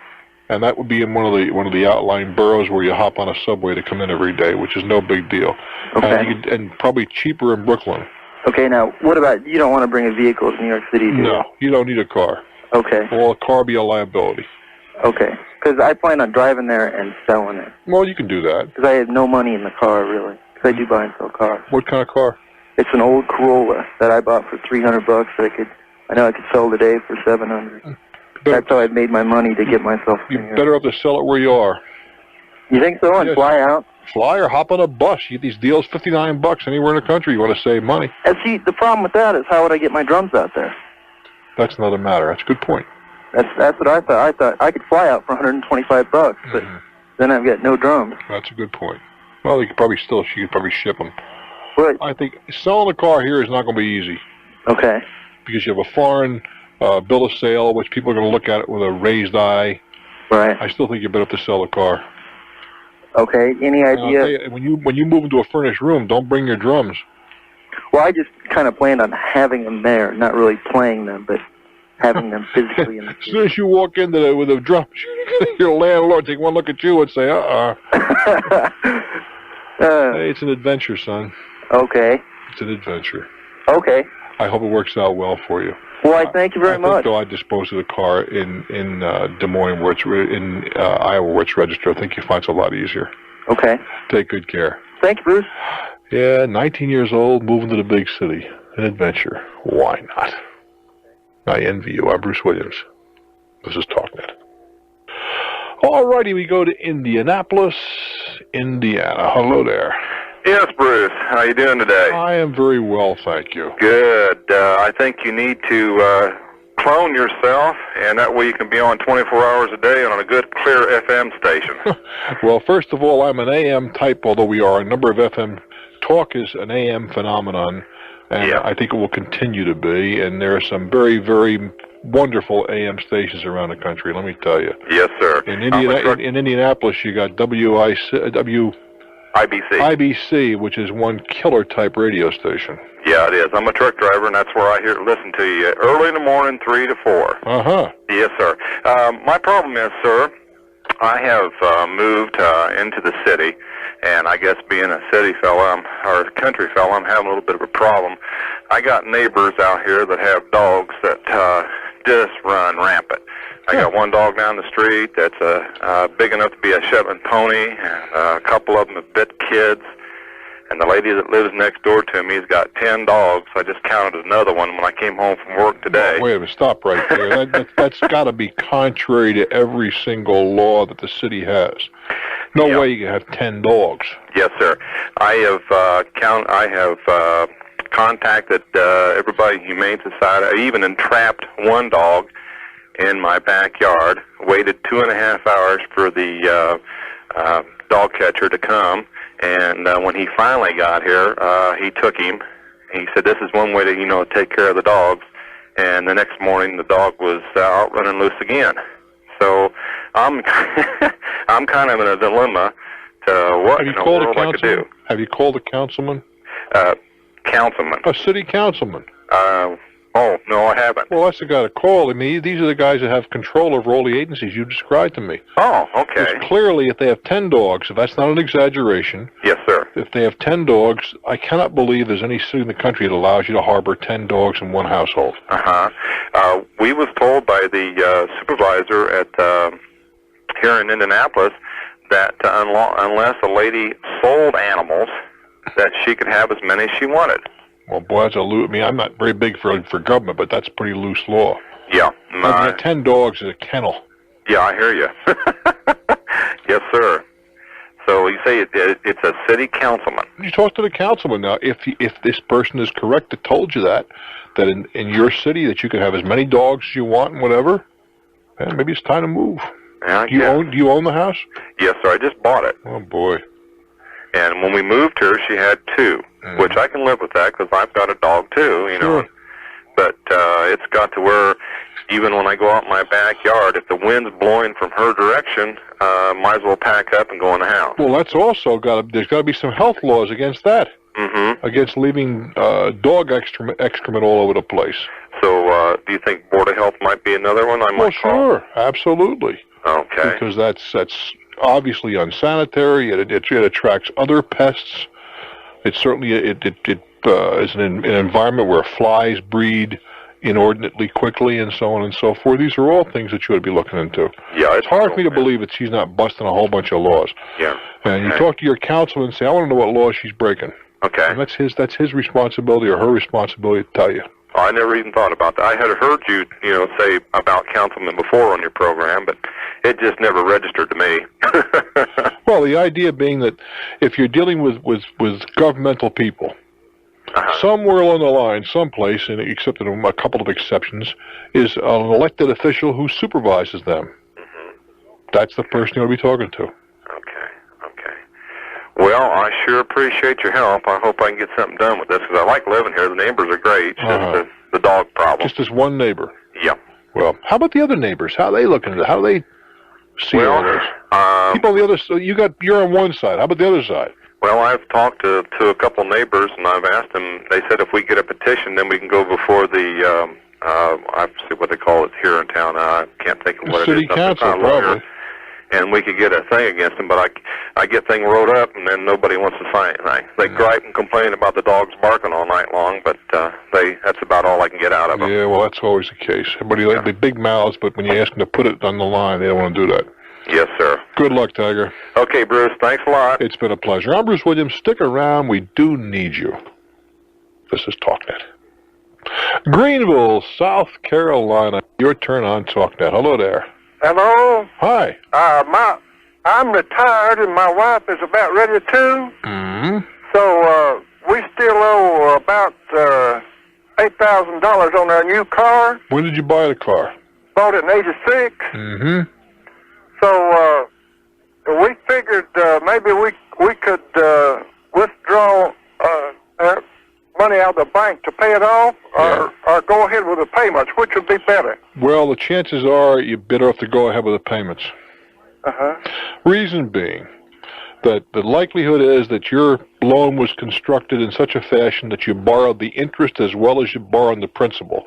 And that would be in one of the outlying boroughs where you hop on a subway to come in every day, which is no big deal. Okay. And probably cheaper in Brooklyn. Okay. Now, what about you? Don't want to bring a vehicle to New York City, do you? No, you don't need a car. Okay. Well, a car be a liability. Okay. Because I plan on driving there and selling it. Well, you can do that. Because I have no money in the car, really. Because I do buy and sell cars. What kind of car? It's an old Corolla that I bought for $300 that I know I could sell today for $700. That's how I've made my money to get myself. You're better off to sell it where you are. You think so? And fly out? Fly or hop on a bus. You get these deals, $59 anywhere in the country. You want to save money. And see, the problem with that is how would I get my drums out there? That's another matter. That's a good point. That's what I thought. I thought I could fly out for $125, but then I've got no drums. That's a good point. Well, you could probably ship them. But I think selling a car here is not going to be easy. Okay. Because you have a foreign bill of sale, which people are going to look at it with a raised eye. Right. I still think you're better to sell a car. Okay. Any idea? When you move into a furnished room, don't bring your drums. Well, I just kind of planned on having them there, not really playing them, but having them physically in the As soon as you walk into with a drum, your landlord take one look at you and say, hey, it's an adventure, son. Okay. It's an adventure. Okay. I hope it works out well for you. Well, I thank you very much. I think, though, I disposed of the car in Des Moines, where it's in Iowa, where it's registered. I think you find it a lot easier. Okay. Take good care. Thank you, Bruce. Yeah, 19 years old, moving to the big city. An adventure. Why not? I envy you. I'm Bruce Williams. This is Talknet. All righty, we go to Indianapolis, Indiana. Hello there. Yes, Bruce. How you doing today? I am very well, thank you. Good. I think you need to clone yourself, and that way you can be on 24 hours a day on a good, clear FM station. Well, first of all, I'm an AM type, although we are a number of FM. Talk is an AM phenomenon, and I think it will continue to be, and there are some very, very wonderful AM stations around the country, let me tell you. Yes, sir. In Indianapolis, you got IBC, which is one killer type radio station. Yeah, it is. I'm a truck driver, and that's where I listen to you early in the morning, 3 to 4. Uh-huh. Yes, sir. My problem is, sir, I have moved into the city, and I guess being a city fella, or a country fella, I'm having a little bit of a problem. I got neighbors out here that have dogs that just run rampant. I got one dog down the street that's big enough to be a Shetland pony, and a couple of them have bit kids. And the lady that lives next door to me has got 10 dogs. I just counted another one when I came home from work today. Oh, wait a minute, stop right there. That's got to be contrary to every single law that the city has. No way you can have 10 dogs. Yes, sir. I have contacted everybody, Humane Society. I even entrapped one dog in my backyard, waited 2.5 hours for the dog catcher to come, and when he finally got here, he took him. He said, this is one way to, take care of the dogs. And the next morning, the dog was out running loose again. So I'm I'm kind of in a dilemma to what in the world I could do. Have you called a councilman? Councilman. A city councilman. Oh, no, I haven't. Well, that's the guy to call. I mean, these are the guys that have control over all the agencies you described to me. Oh, okay. Because clearly, if they have 10 dogs, if that's not an exaggeration. Yes, sir. If they have 10 dogs, I cannot believe there's any city in the country that allows you to harbor 10 dogs in one household. We was told by the supervisor at here in Indianapolis that unless a lady sold animals, that she could have as many as she wanted. Well, boy, that's a loose. I mean, I'm not very big for government, but that's pretty loose law. Yeah. 10 dogs is a kennel. Yeah, I hear you. Yes, sir. So you say it's a city councilman. You talk to the councilman now. If this person is correct that told you that in your city that you can have as many dogs as you want and whatever, man, maybe it's time to move. Yeah, Do you own the house? Yes, sir. I just bought it. Oh boy. And when we moved her, she had 2, which I can live with that because I've got a dog too, you know. But it's got to where even when I go out in my backyard, if the wind's blowing from her direction, might as well pack up and go in the house. Well, that's also there's got to be some health laws against that. Against leaving dog excrement all over the place. So do you think Board of Health might be another one I might call? Sure, absolutely. Okay. Because that's obviously unsanitary. It attracts other pests. It certainly is an environment where flies breed inordinately quickly and so on and so forth. These are all things that you ought to be looking into. Yeah, it's hard for me to believe that she's not busting a whole bunch of laws. Yeah. And you talk to your councilman and say, I want to know what laws she's breaking. Okay. And that's his responsibility or her responsibility to tell you. I never even thought about that. I had heard you say about councilmen before on your program, but it just never registered to me. Well, the idea being that if you're dealing with governmental people, somewhere along the line, someplace, and except in a couple of exceptions, is an elected official who supervises them. That's the person you ought to be talking to. Well, I sure appreciate your help. I hope I can get something done with this because I like living here. The neighbors are great. It's just the dog problem. Just this one neighbor. Yep. Well, how about the other neighbors? How are they looking at it? How do they see all this? People on the other side. You're on one side. How about the other side? Well, I've talked to a couple neighbors, and I've asked them. They said if we get a petition, then we can go before the I forget what they call it here in town. I can't think of what it is. City council, probably. And we could get a thing against them, but I get things wrote up, and then nobody wants to sign anything. They gripe and complain about the dogs barking all night long, but that's about all I can get out of them. Yeah, well, that's always the case. Everybody like the big mouths, but when you ask them to put it on the line, they don't want to do that. Yes, sir. Good luck, Tiger. Okay, Bruce, thanks a lot. It's been a pleasure. I'm Bruce Williams. Stick around. We do need you. This is Talknet. Greenville, South Carolina. Your turn on Talknet. Hello there. Hello? Hi. I'm retired and my wife is about ready too. So we still owe about $8,000 on our new car. When did you buy the car? Bought it in '86. So we figured maybe we could withdraw money out of the bank to pay it off, or go ahead with the payments. Which would be better? Well, the chances are you're better off to go ahead with the payments. Reason being that the likelihood is that your loan was constructed in such a fashion that you borrowed the interest as well as you borrowed the principal.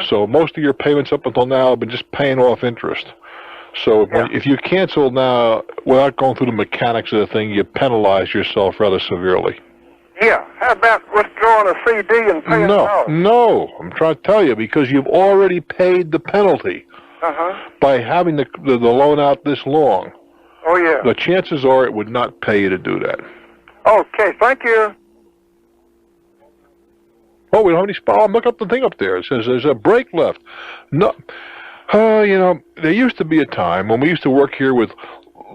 So most of your payments up until now have been just paying off interest. So if you cancel now without going through the mechanics of the thing, you penalize yourself rather severely. Yeah. How about withdrawing a CD and paying it off? No. I'm trying to tell you, because you've already paid the penalty by having the loan out this long. Oh, yeah. The chances are it would not pay you to do that. Okay, thank you. Oh, we don't have any spot. Look up the thing up there. It says there's a brake left. No. There used to be a time when we used to work here with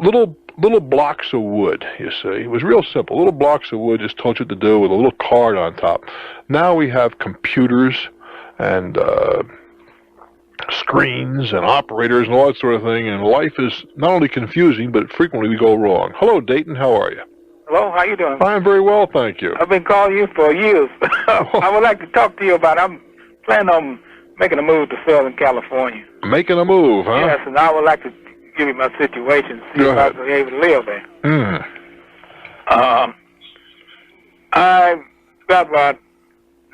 little blocks of wood, you see. It was real simple. Little blocks of wood just told you what to do with a little card on top. Now we have computers and screens and operators and all that sort of thing, and life is not only confusing, but frequently we go wrong. Hello, Dayton. How are you? Hello, how you doing? I'm very well, thank you. I've been calling you for years. I would like to talk to you about, I'm planning on making a move to Southern California. Making a move, huh? Yes, and I would like to give you my situation, see if I'll be able to live there. I've got about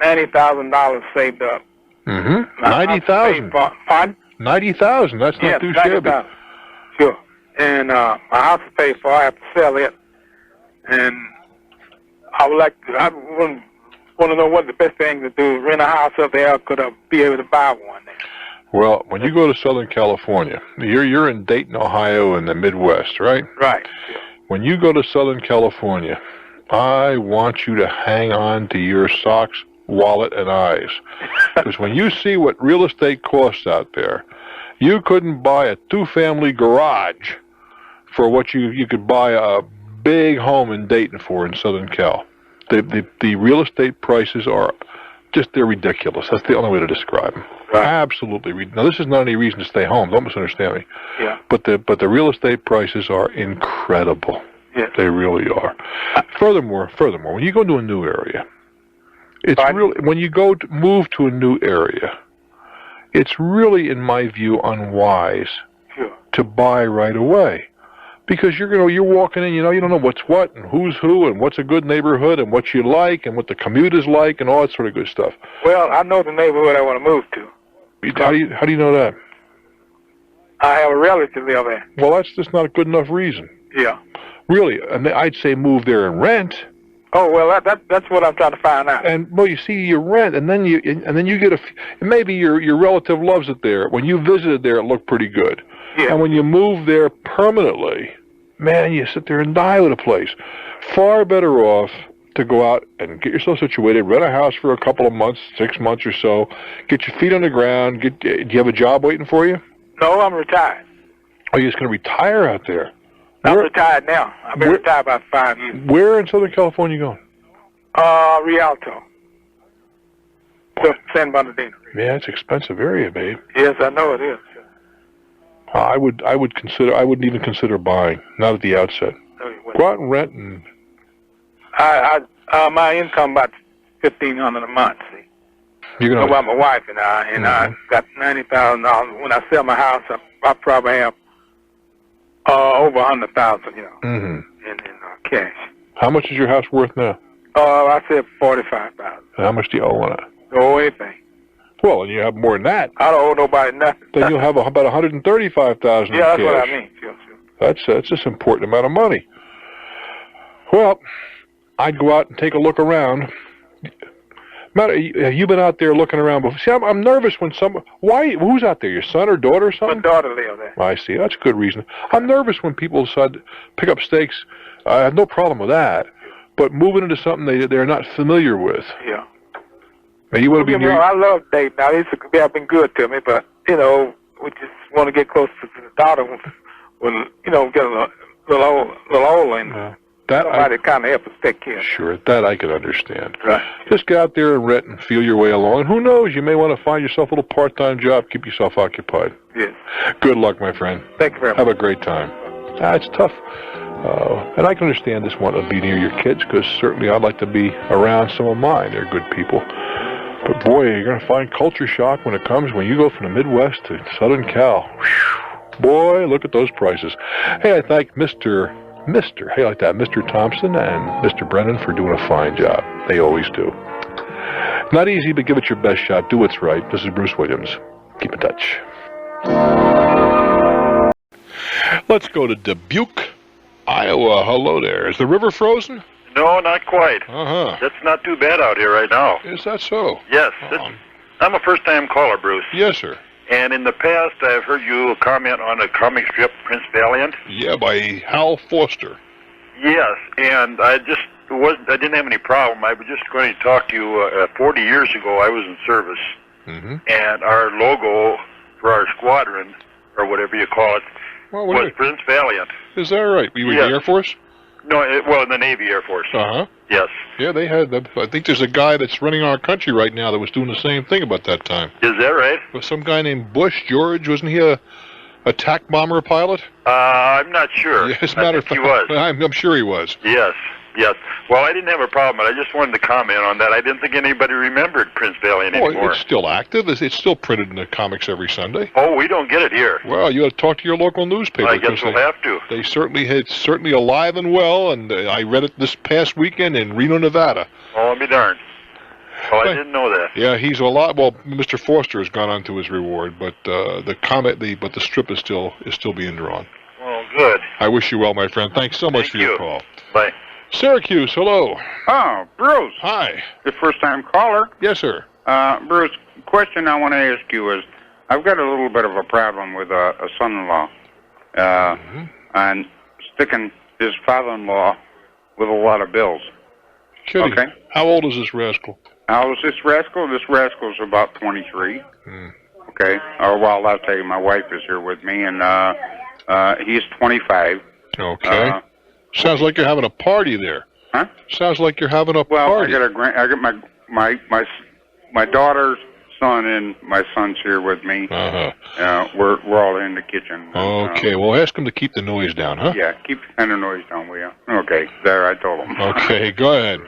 $90,000 saved up. Mm-hmm. 90,000. Pardon? 90,000. That's not too shabby. Sure. And my house is paid for. I have to sell it. And I want to know what the best thing to do. Rent a house up there, could I be able to buy one there? Well, when you go to Southern California, you're in Dayton, Ohio, in the Midwest, right? Right. When you go to Southern California, I want you to hang on to your socks, wallet, and eyes. Because when you see what real estate costs out there, you couldn't buy a two-family garage for what you could buy a big home in Dayton for in Southern Cal. The real estate prices are they're ridiculous. That's the only way to describe them. Right. Absolutely. Now, this is not any reason to stay home. Don't misunderstand me. Yeah. But the real estate prices are incredible. Yes. They really are. Furthermore, when you go to a new area, when you go to move to a new area, it's really, in my view, unwise to buy right away. Because you're walking in, you don't know what's what and who's who and what's a good neighborhood and what you like and what the commute is like and all that sort of good stuff. Well, I know the neighborhood I want to move to. How do you know that? I have a relative live there. Well, that's just not a good enough reason. Yeah. Really, and I'd say move there and rent. Oh well, that's what I'm trying to find out. And well, you see, you rent, and then you get maybe your relative loves it there. When you visited there, it looked pretty good. Yeah. And when you move there permanently, man, you sit there and die with a place. Far better off to go out and get yourself situated, rent a house for a couple of months, 6 months or so, get your feet on the ground. Do you have a job waiting for you? No, I'm retired. Oh, you're just going to retire out there? I'm retired now. I've been retired about 5 years. Where in Southern California you going? Rialto. San Bernardino. Yeah, it's an expensive area, babe. Yes, I know it is. I wouldn't even consider buying, not at the outset. Go out and rent and. My income about $1,500 a month. See, you're gonna. About my wife and I got $90,000. When I sell my house, I probably have over $100,000, in cash. How much is your house worth now? I said $45,000. How much do you owe on it? Don't owe anything. Well, and you have more than that. I don't owe nobody nothing. Then you'll have about $135,000. Yeah, that's what I mean. Sure. That's just an important amount of money. Well, I'd go out and take a look around. Matter, have you been out there looking around before? See, I'm nervous when who's out there? Your son or daughter or something? My daughter lives there. I see. That's a good reason. I'm nervous when people decide to pick up stakes. I have no problem with that. But moving into something they're not familiar with. Yeah. Now, you want to be near. I love Dayton. Now, these have been good to me, but, we just want to get close to the daughter when get a little older and somebody kind of help us take care. Sure, that I can understand. Right. Just get out there and rent and feel your way along. And who knows, you may want to find yourself a little part-time job, keep yourself occupied. Yes. Good luck, my friend. Thank you very much. Have a great time. It's tough. And I can understand this wanting to be near your kids, because certainly I'd like to be around some of mine. They're good people. But boy, you're going to find culture shock when you go from the Midwest to Southern Cal. Whew. Boy, look at those prices. Hey, I thank Mr. Thompson and Mr. Brennan for doing a fine job. They always do. Not easy, but give it your best shot. Do what's right. This is Bruce Williams. Keep in touch. Let's go to Dubuque, Iowa. Hello there. Is the river frozen? No, not quite. Uh-huh. It's not too bad out here right now. Is that so? Yes. I'm a first-time caller, Bruce. Yes, sir. And in the past, I've heard you comment on a comic strip, Prince Valiant. Yeah, by Hal Foster. Yes, and I didn't have any problem. I was just going to talk to you. 40 years ago, I was in service, and our logo for our squadron, or whatever you call it, was Prince Valiant. Is that right? Were you in the Air Force? No, in the Navy Air Force. Uh-huh. Yes. Yeah, they had that. I think there's a guy that's running our country right now that was doing the same thing about that time. Is that right? Was some guy named Bush, George, wasn't he a attack bomber pilot? I'm not sure. Yeah, as a matter of fact, he was. I'm sure he was. Yes. Well, I didn't have a problem, but I just wanted to comment on that. I didn't think anybody remembered Prince Valiant anymore. It's still active. It's still printed in the comics every Sunday. Oh, we don't get it here. Well, you got to talk to your local newspaper. I guess we'll have to. It's certainly alive and well, and I read it this past weekend in Reno, Nevada. Oh, I'll be darned. Oh, I didn't know that. Yeah, he's a lot. Well, Mr. Foster has gone on to his reward, but the strip is still being drawn. Well, good. I wish you well, my friend. Thanks so much for your call. Bye. Syracuse, hello. Oh, Bruce. Hi. The first-time caller. Yes, sir. Bruce, question I want to ask you is, I've got a little bit of a problem with a son-in-law, and sticking his father-in-law with a lot of bills. Kidding. Okay. How old is this rascal? How old is this rascal? This rascal's about 23. Okay. Well, I'll tell you, my wife is here with me, and he's 25. Okay. Sounds like you're having a party there. Huh? Sounds like you're having a Well, party. I got my daughter's son and my son's here with me. We're all in the kitchen. Okay, well, ask him to keep the noise down, huh? Yeah, keep the kind of noise down, will you? Okay, there, I told him. Okay, go ahead.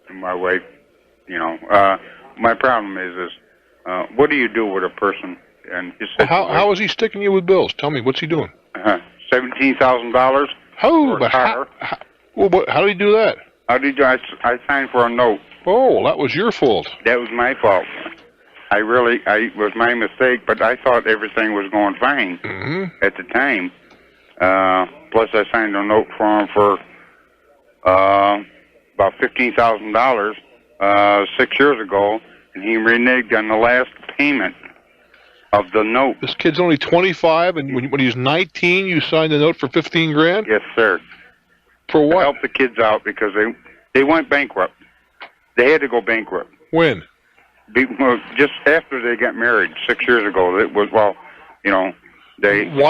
My wife, my problem is what do you do with a person? And his How is he sticking you with bills? Tell me, what's he doing? $17,000. Oh, but how did he do that? How did I signed for a note. Oh, that was your fault. That was my fault. I was my mistake, but I thought everything was going fine at the time. Plus, I signed a note for him for about $15,000 6 years ago, and he reneged on the last payment of the note. This kid's only 25, and when he was 19, you signed a note for $15,000? Yes, sir. For what? To help the kids out because they went bankrupt. They had to go bankrupt. When? Just after they got married 6 years ago. It was, Why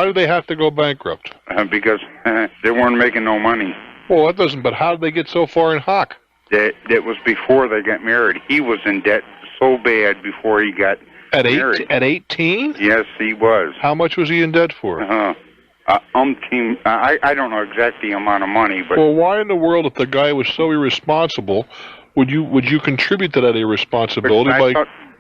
did they have to go bankrupt? Because they weren't making no money. Well, that doesn't, but how did they get so far in hock? That was before they got married. He was in debt so bad before he got married. At 18? Yes, he was. How much was he in debt for? I don't know exactly the amount of money, but... Well, why in the world, if the guy was so irresponsible, would you contribute to that irresponsibility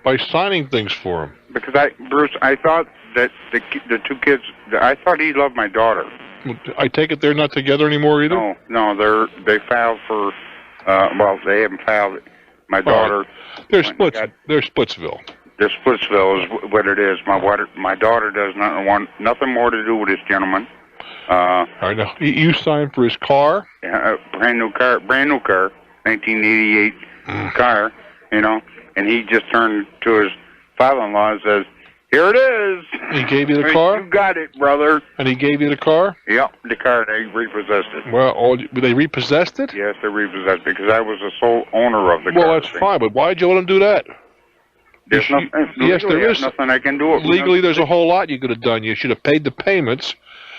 by signing things for him? Because Bruce, I thought that the two kids, I thought he loved my daughter. I take it they're not together anymore either? No, they filed for, they haven't filed. My daughter... They're Splitsville. They're Splitsville is what it is. My daughter does not want nothing more to do with this gentleman. I know. You signed for his car? Brand new car, 1988 car, and he just turned to his father-in-law and says, "Here it is." He gave you the car? You got it, brother. And he gave you the car? Yep, the car. They repossessed it. Well, they repossessed it? Yes, they repossessed it because I was the sole owner of the car. Well, that's fine, but why'd you let him do that? There's Yes, there is. Nothing I can do. Legally, there's a whole lot you could have done. You should have paid the payments.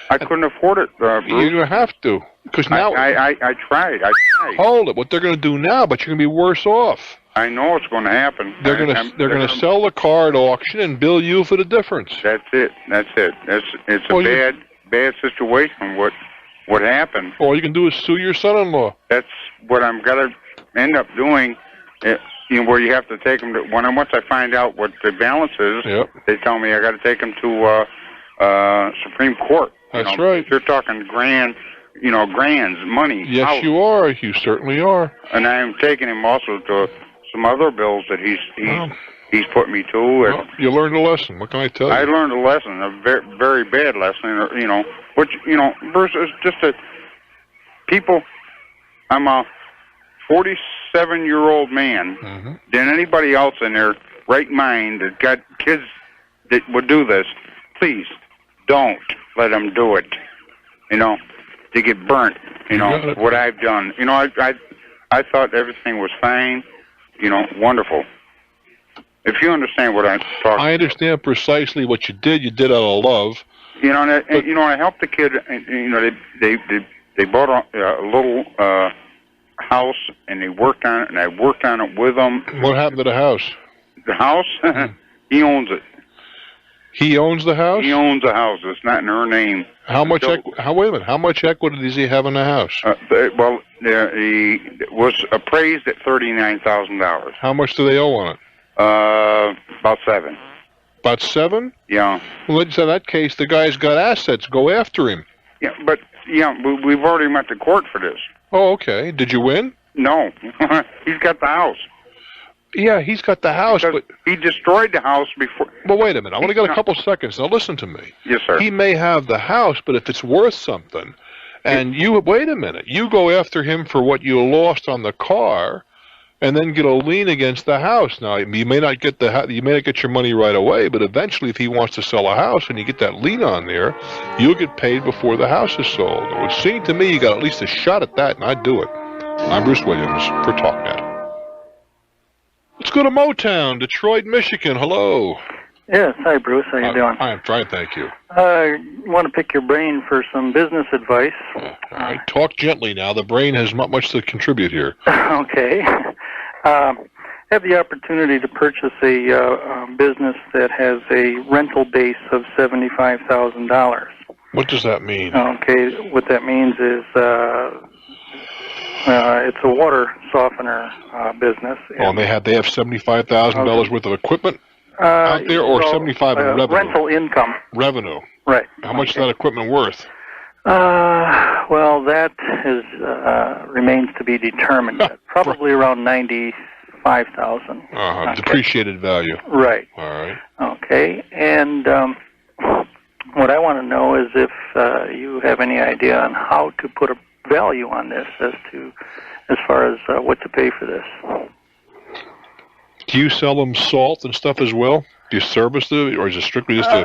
I couldn't afford it, Bruce. You're going to have to. Because now... I tried. Hold it. What they're going to do now, but you're going to be worse off. I know it's going to happen. They're going to sell the car at auction and bill you for the difference. That's it. It's a bad situation. What happened? All you can do is sue your son-in-law. That's what I'm going to end up doing. Where you have to take them to once I find out what the balance is, they tell me I got to take them to Supreme Court. That's right. You're talking grands, money. Yes, house. you are. You certainly are. And I'm taking him also to some other bills that he's put me to. Well, you learned a lesson. What can I tell you? I learned a lesson, a very, very bad lesson. Which versus just people. I'm a 47-year-old man. Than anybody else in their right mind that got kids that would do this. Please don't let them do it. To get burnt. What I've done. I thought everything was fine. Wonderful. If you understand what I'm talking. I understand precisely what you did. You did out of love. I helped the kid. They bought a little house and they worked on it, and I worked on it with them. What happened to the house? The house? He owns it. He owns the house? He owns the house. It's not in her name. How much? Wait a minute. How much equity does he have in the house? He was appraised at $39,000. How much do they owe on it? About $7. About $7? Yeah. Well, in that case, the guy's got assets. Go after him. Yeah, but we've already went to court for this. Oh, okay. Did you win? No. He's got the house. Yeah, he's got the house, because but he destroyed the house before. Well, wait a minute. I want to get a couple seconds. Now, listen to me. Yes, sir. He may have the house, but if it's worth something, and wait a minute, you go after him for what you lost on the car, and then get a lien against the house. Now, you may not get you may not get your money right away, but eventually, if he wants to sell a house and you get that lien on there, you'll get paid before the house is sold. It would seem to me you got at least a shot at that, and I'd do it. I'm Bruce Williams for Talknet. Let's go to Motown, Detroit, Michigan. Hello. Yes. Hi, Bruce. How you doing? I'm fine, thank you. I want to pick your brain for some business advice. All right. Talk gently now. The brain has not much to contribute here. Okay. Have the opportunity to purchase a business that has a rental base of $75,000. What does that mean? Okay. What that means is it's a water softener business. And they have $75,000 worth of equipment out there, or $75,000 in revenue? Rental income. Revenue. Right. How much is that equipment worth? Well, that remains to be determined. Probably around $95,000. Depreciated value. Right. All right. Okay. And what I want to know is if you have any idea on how to put a value on this as far as what to pay for this. Do you sell them salt and stuff as well? Do you service it, or is it strictly just to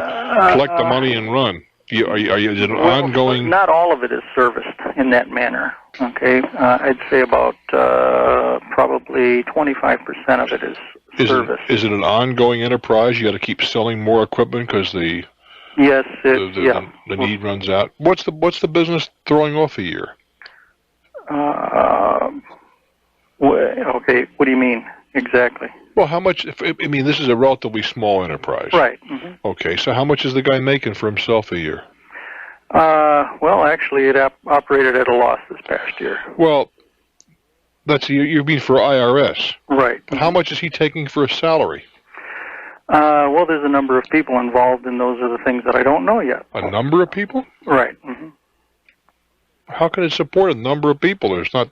collect the money and run? Is it an ongoing? Not all of it is serviced in that manner. Okay, I'd say about probably 25% of it is serviced. Is it an ongoing enterprise? You got to keep selling more equipment because the need runs out. What's the business throwing off a year? Okay, what do you mean exactly? Well, how much? I mean, this is a relatively small enterprise. Right. Mm-hmm. Okay, so how much is the guy making for himself a year? Well, actually, it operated at a loss this past year. Well, you mean for IRS? Right. But how much is he taking for a salary? Well, there's a number of people involved, and those are the things that I don't know yet. A number of people? Right. Mm-hmm. How can it support a number of people? There's not.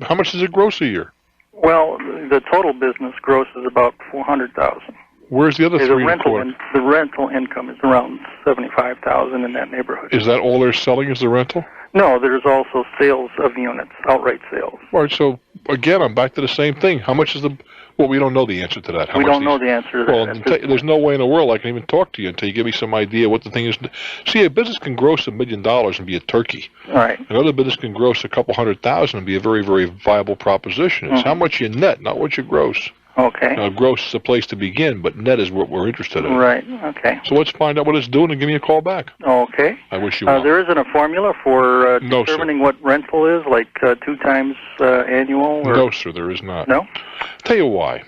How much does it gross a year? Well, the total business gross is about $400,000. Where's the other $325,000? The rental income is around $75,000 in that neighborhood. Is that all they're selling? Is the rental? No, there's also sales of units, outright sales. All right. So again, I'm back to the same thing. How much is the? Well, we don't know the answer to that. We don't know the answer to that. Well, there's no way in the world I can even talk to you until you give me some idea what the thing is. See, a business can gross $1 million and be a turkey. Right. Another business can gross a couple $100,000 and be a very, very viable proposition. It's how much you net, not what you gross. Okay. Now, gross is a place to begin, but net is what we're interested in. Right. Okay. So let's find out what it's doing and give me a call back. Okay. I wish you well. There isn't a formula for determining what rental is, like 2 times annual? Or? No, sir, there is not. No? Tell you why.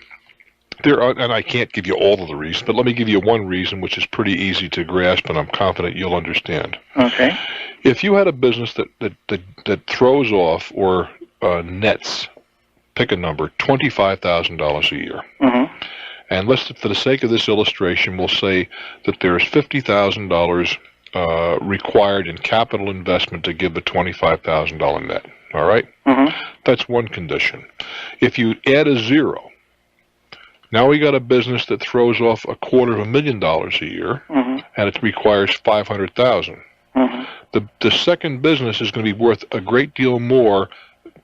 There are, and I can't give you all of the reasons, but let me give you one reason, which is pretty easy to grasp, and I'm confident you'll understand. Okay. If you had a business that throws off or nets, pick a number, $25,000 a year, and let's, for the sake of this illustration, we'll say that there's $50,000 required in capital investment to give a $25,000 net. All right? That's one condition. If you add a zero, now we got a business that throws off $250,000 a year, and it requires $500,000. The second business is going to be worth a great deal more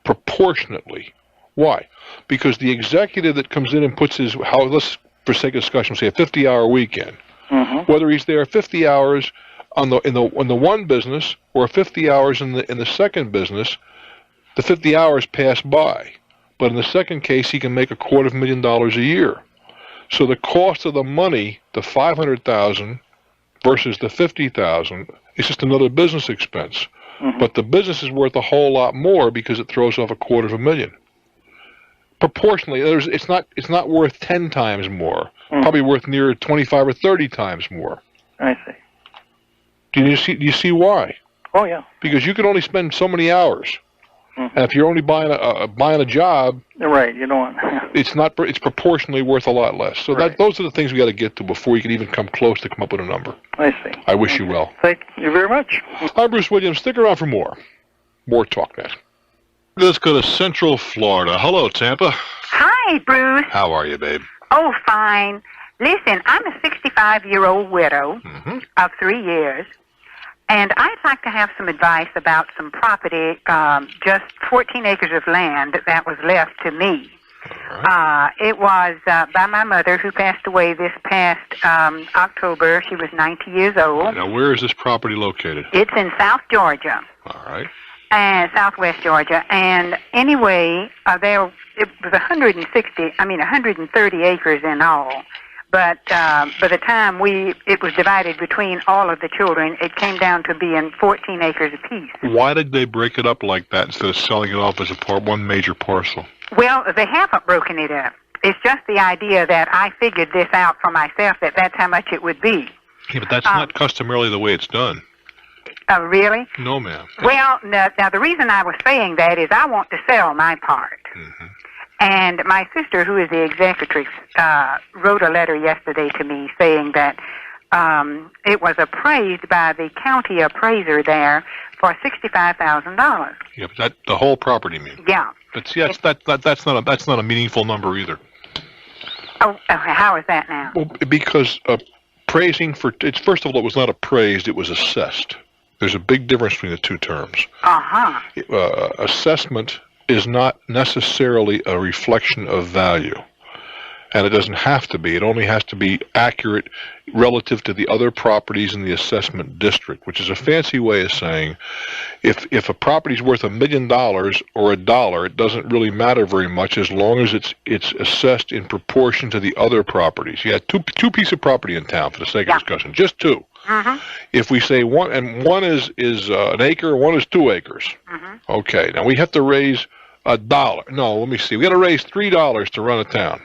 proportionately. Why? Because the executive that comes in and puts let's, for sake of discussion, say a 50-hour weekend, whether he's there 50 hours in the one business or 50 hours in the second business, the 50 hours pass by. But in the second case, he can make $250,000 a year. So the cost of the money, the $500,000 versus the $50,000, is just another business expense. But the business is worth a whole lot more because it throws off $250,000. Proportionally, it's not worth 10 times more. Probably worth near 25 or 30 times more. I see. Do you see why? Oh yeah. Because you can only spend so many hours. And if you're only buying a job, right, you don't. it's proportionally worth a lot less. So those are the things we got to get to before you can even come close to come up with a number. I see. I wish you well. Thank you very much. I'm Bruce Williams. Stick around for more. More Talknet. Let's go to Central Florida. Hello, Tampa. Hi, Bruce. How are you, babe? Oh, fine. Listen, I'm a 65-year-old widow of 3 years, and I'd like to have some advice about some property, just 14 acres of land that was left to me. It was by my mother, who passed away this past October. She was 90 years old. Now, where is this property located? It's in South Georgia. All right. Southwest Georgia. And anyway, it was 130 acres in all. But by the time it was divided between all of the children, it came down to being 14 acres apiece. Why did they break it up like that instead of selling it off as one major parcel? Well, they haven't broken it up. It's just the idea that I figured this out for myself, that's how much it would be. Yeah, but that's not customarily the way it's done. Really? No, ma'am. Well, now the reason I was saying that is I want to sell my part. And my sister, who is the executrix, wrote a letter yesterday to me saying that it was appraised by the county appraiser there for $65,000. Yeah, but the whole property, mean? Yeah. But see, that's not a meaningful number either. Oh, how is that now? Well, because appraising first of all, it was not appraised; it was assessed. There's a big difference between the two terms. Assessment is not necessarily a reflection of value. And it doesn't have to be. It only has to be accurate relative to the other properties in the assessment district, which is a fancy way of saying if a property's worth $1 million or $1, it doesn't really matter very much as long as it's assessed in proportion to the other properties. You had two pieces of property in town for the sake of discussion, just two. If we say one is an acre, one is 2 acres. Okay, now we have to raise $1. No, let me see. We got to raise $3 to run a town.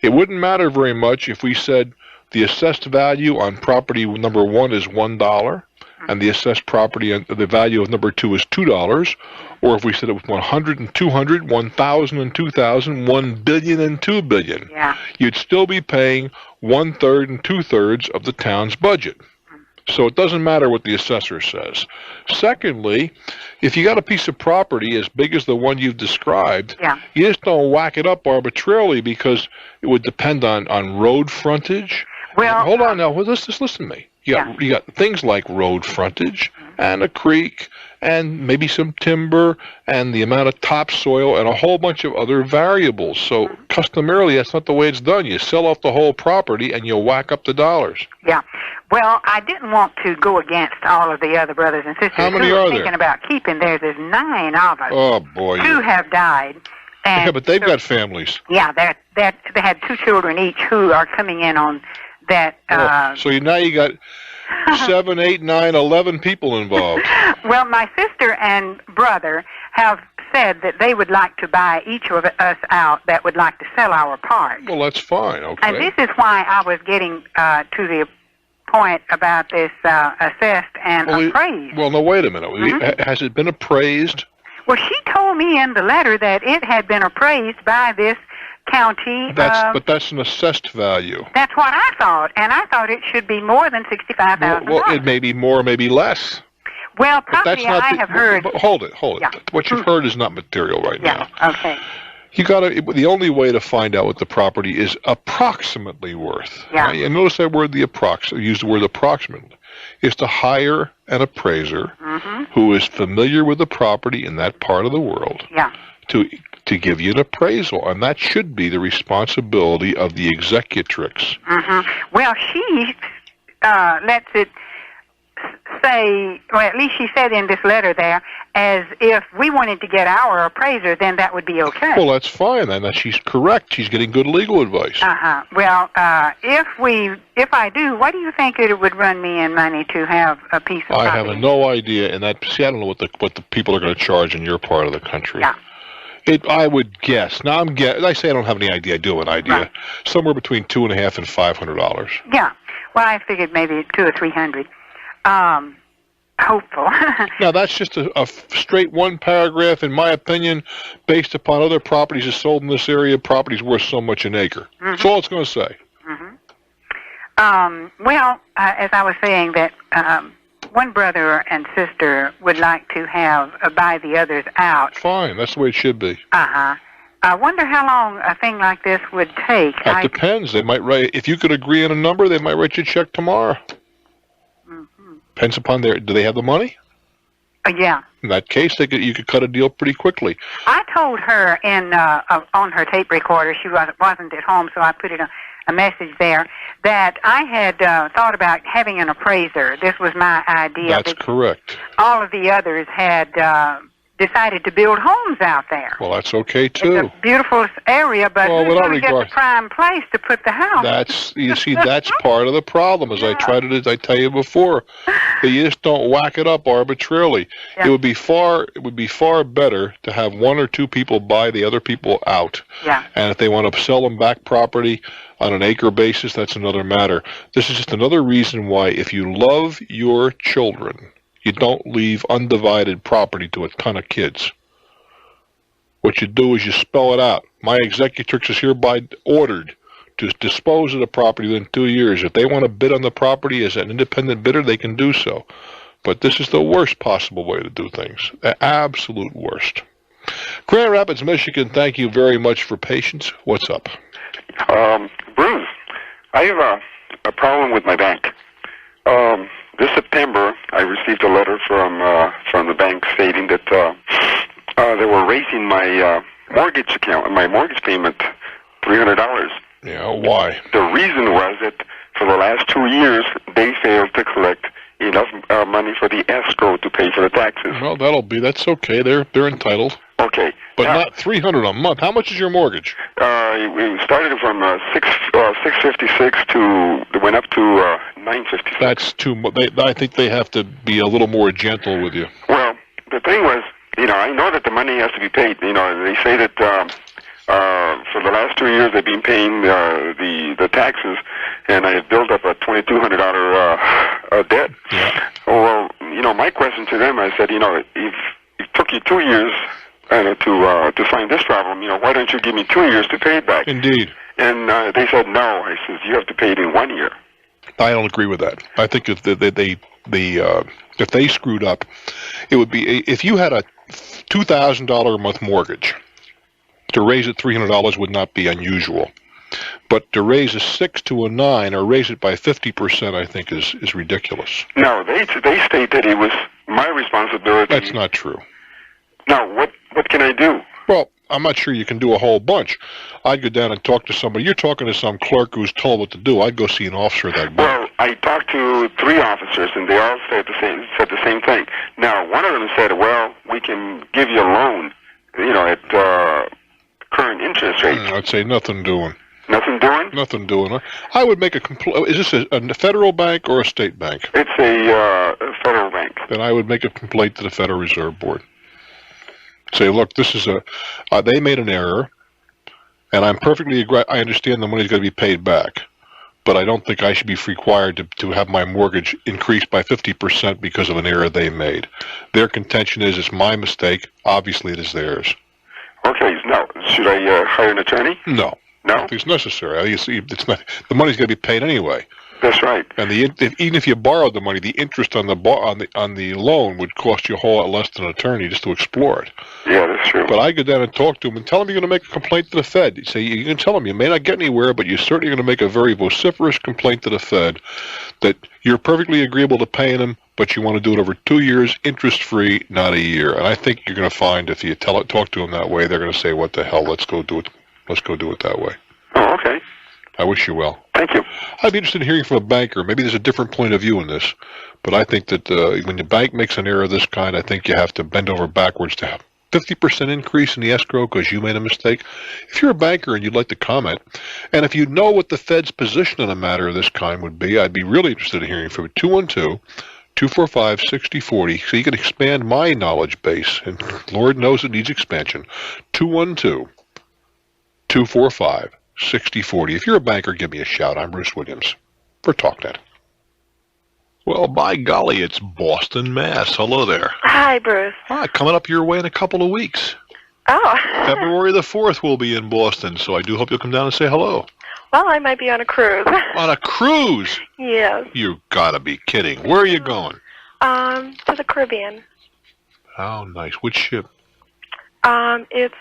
It wouldn't matter very much if we said the assessed value on property number 1 is $1, and the assessed property, the value of number 2 is $2, or if we said it was 100 and 200, 1,000 and 2,000, 1 billion and 2 billion. You'd still be paying 1/3 and 2/3 of the town's budget. So it doesn't matter what the assessor says. Secondly, if you got a piece of property as big as the one you've described, you just don't whack it up arbitrarily because it would depend on road frontage. Well, hold on now. Just listen to me. You got things like road frontage and a creek and maybe some timber and the amount of topsoil and a whole bunch of other variables. So customarily, that's not the way it's done. You sell off the whole property and you whack up the dollars. Yeah. Well, I didn't want to go against all of the other brothers and sisters How many who are were there? thinking about keeping theirs. There's 9 of us. Oh, boy. 2 have died. And yeah, but they've got families. Yeah, they had 2 children each who are coming in on that. So now you got 7, 8, 9, 11 people involved. Well, my sister and brother have said that they would like to buy each of us out that would like to sell our part. Well, that's fine, okay. And this is why I was getting to the point about this assessed and appraised. Well, no, wait a minute. Has it been appraised? Well, she told me in the letter that it had been appraised by this county. But that's an assessed value. That's what I thought, and I thought it should be more than $65,000. Well, it may be more, maybe less. Well, probably I have heard. But hold it. Yeah. What you've heard is not material right now. Okay. The only way to find out what the property is approximately worth. Yeah. Right? And notice I use the word approximately. Is to hire an appraiser who is familiar with the property in that part of the world. To give you an appraisal, and that should be the responsibility of the executrix. Well, she lets it say, or at least she said in this letter there, as if we wanted to get our appraiser, then that would be okay. Well, that's fine, and she's correct. She's getting good legal advice. Well, if I do, what do you think it would run me in money to have a piece of property? I have no idea, and I don't know what the people are going to charge in your part of the country. I would guess. Now I say I don't have any idea. I do have an idea. Right. Somewhere between $250 and $500. Yeah. Well, I figured maybe $200 or $300. Hopeful. Now that's just a straight one paragraph, in my opinion, based upon other properties that's sold in this area. Property's worth so much an acre. That's all it's going to say. Well, as I was saying, that one brother and sister would like to have buy the others out. Fine, that's the way it should be. Uh-huh. I wonder how long a thing like this would take. That depends. They might write, if you could agree on a number, they might write you a check tomorrow. Depends upon do they have the money? Yeah. In that case, you could cut a deal pretty quickly. I told her on her tape recorder, she wasn't at home, so I put a message there, that I had thought about having an appraiser. This was my idea. That's correct. All of the others had decided to build homes out there. Well, that's okay, too. It's a beautiful area, but who's going to get the prime place to put the house? You see, that's part of the problem, as I tell you before. You just don't whack it up arbitrarily. Yeah. It would be far better to have one or two people buy the other people out. Yeah. And if they want to sell them back property on an acre basis, that's another matter. This is just another reason why, if you love your children, you don't leave undivided property to a ton of kids. What you do is you spell it out. My executrix is hereby ordered to dispose of the property within 2 years. If they want to bid on the property as an independent bidder, they can do so. But this is the worst possible way to do things. The absolute worst. Grand Rapids, Michigan, thank you very much for patience. What's up? Bruce, I have a problem with my bank. This September, I received a letter from the bank stating that they were raising my mortgage account and my mortgage payment $300. Yeah, why? The reason was that for the last 2 years, they failed to collect enough money for the escrow to pay for the taxes. Well, that's okay. They're entitled. Okay. But not $300 a month. How much is your mortgage? We started from $656 to went up to $956. That's too much. I think they have to be a little more gentle with you. Well, the thing was, I know that the money has to be paid. They say that for the last 2 years they've been paying the taxes, and I have built up a $2,200 debt. Yeah. Well, my question to them, I said, if it took you 2 years to find this problem, why don't you give me 2 years to pay it back? Indeed. And they said no. I said, you have to pay it in 1 year. I don't agree with that. I think if they screwed up, it would be, if you had a $2,000 a month mortgage, to raise it $300 would not be unusual. But to raise a 6 to a 9 or raise it by 50%, I think is ridiculous. No, they state that it was my responsibility. That's not true. Now, what can I do? Well, I'm not sure you can do a whole bunch. I'd go down and talk to somebody. You're talking to some clerk who's told what to do. I'd go see an officer of that bank. Well, I talked to 3 officers, and they all said the same thing. Now, one of them said, well, we can give you a loan, at current interest rate. I'd say nothing doing. Nothing doing? Nothing doing. I would make a complaint. Is this a federal bank or a state bank? It's a federal bank. Then I would make a complaint to the Federal Reserve Board. Say, look, this is they made an error, and I'm perfectly I understand the money's going to be paid back, but I don't think I should be required to have my mortgage increased by 50% because of an error they made. Their contention is it's my mistake. Obviously, it is theirs. Okay, now, should I hire an attorney? No. No? I don't think it's necessary. It's not, the money's going to be paid anyway. That's right. And even if you borrowed the money, the interest on the loan would cost you a whole lot less than an attorney just to explore it. Yeah, that's true. But I go down and talk to them and tell them you're going to make a complaint to the Fed. You say you can tell them you may not get anywhere, but you're certainly going to make a very vociferous complaint to the Fed that you're perfectly agreeable to paying them, but you want to do it over 2 years, interest-free, not a year. And I think you're going to find if you talk to them that way, they're going to say, "What the hell? Let's go do it. Let's go do it that way." Oh, okay. I wish you well. Thank you. I'd be interested in hearing from a banker. Maybe there's a different point of view in this, but I think that when the bank makes an error of this kind, I think you have to bend over backwards to have 50% increase in the escrow because you made a mistake. If you're a banker and you'd like to comment, and if you know what the Fed's position on a matter of this kind would be, I'd be really interested in hearing from you. 212-245-6040, so you can expand my knowledge base, and Lord knows it needs expansion. 212-245-6040. If you're a banker, give me a shout. I'm Bruce Williams for Talknet. Well, by golly, it's Boston, Mass. Hello there. Hi, Bruce. Hi, coming up your way in a couple of weeks. Oh. February the 4th we'll be in Boston, so I do hope you'll come down and say hello. Well, I might be on a cruise. On a cruise? Yes. You gotta be kidding. Where are you going? To the Caribbean. Oh, nice. Which ship? It's,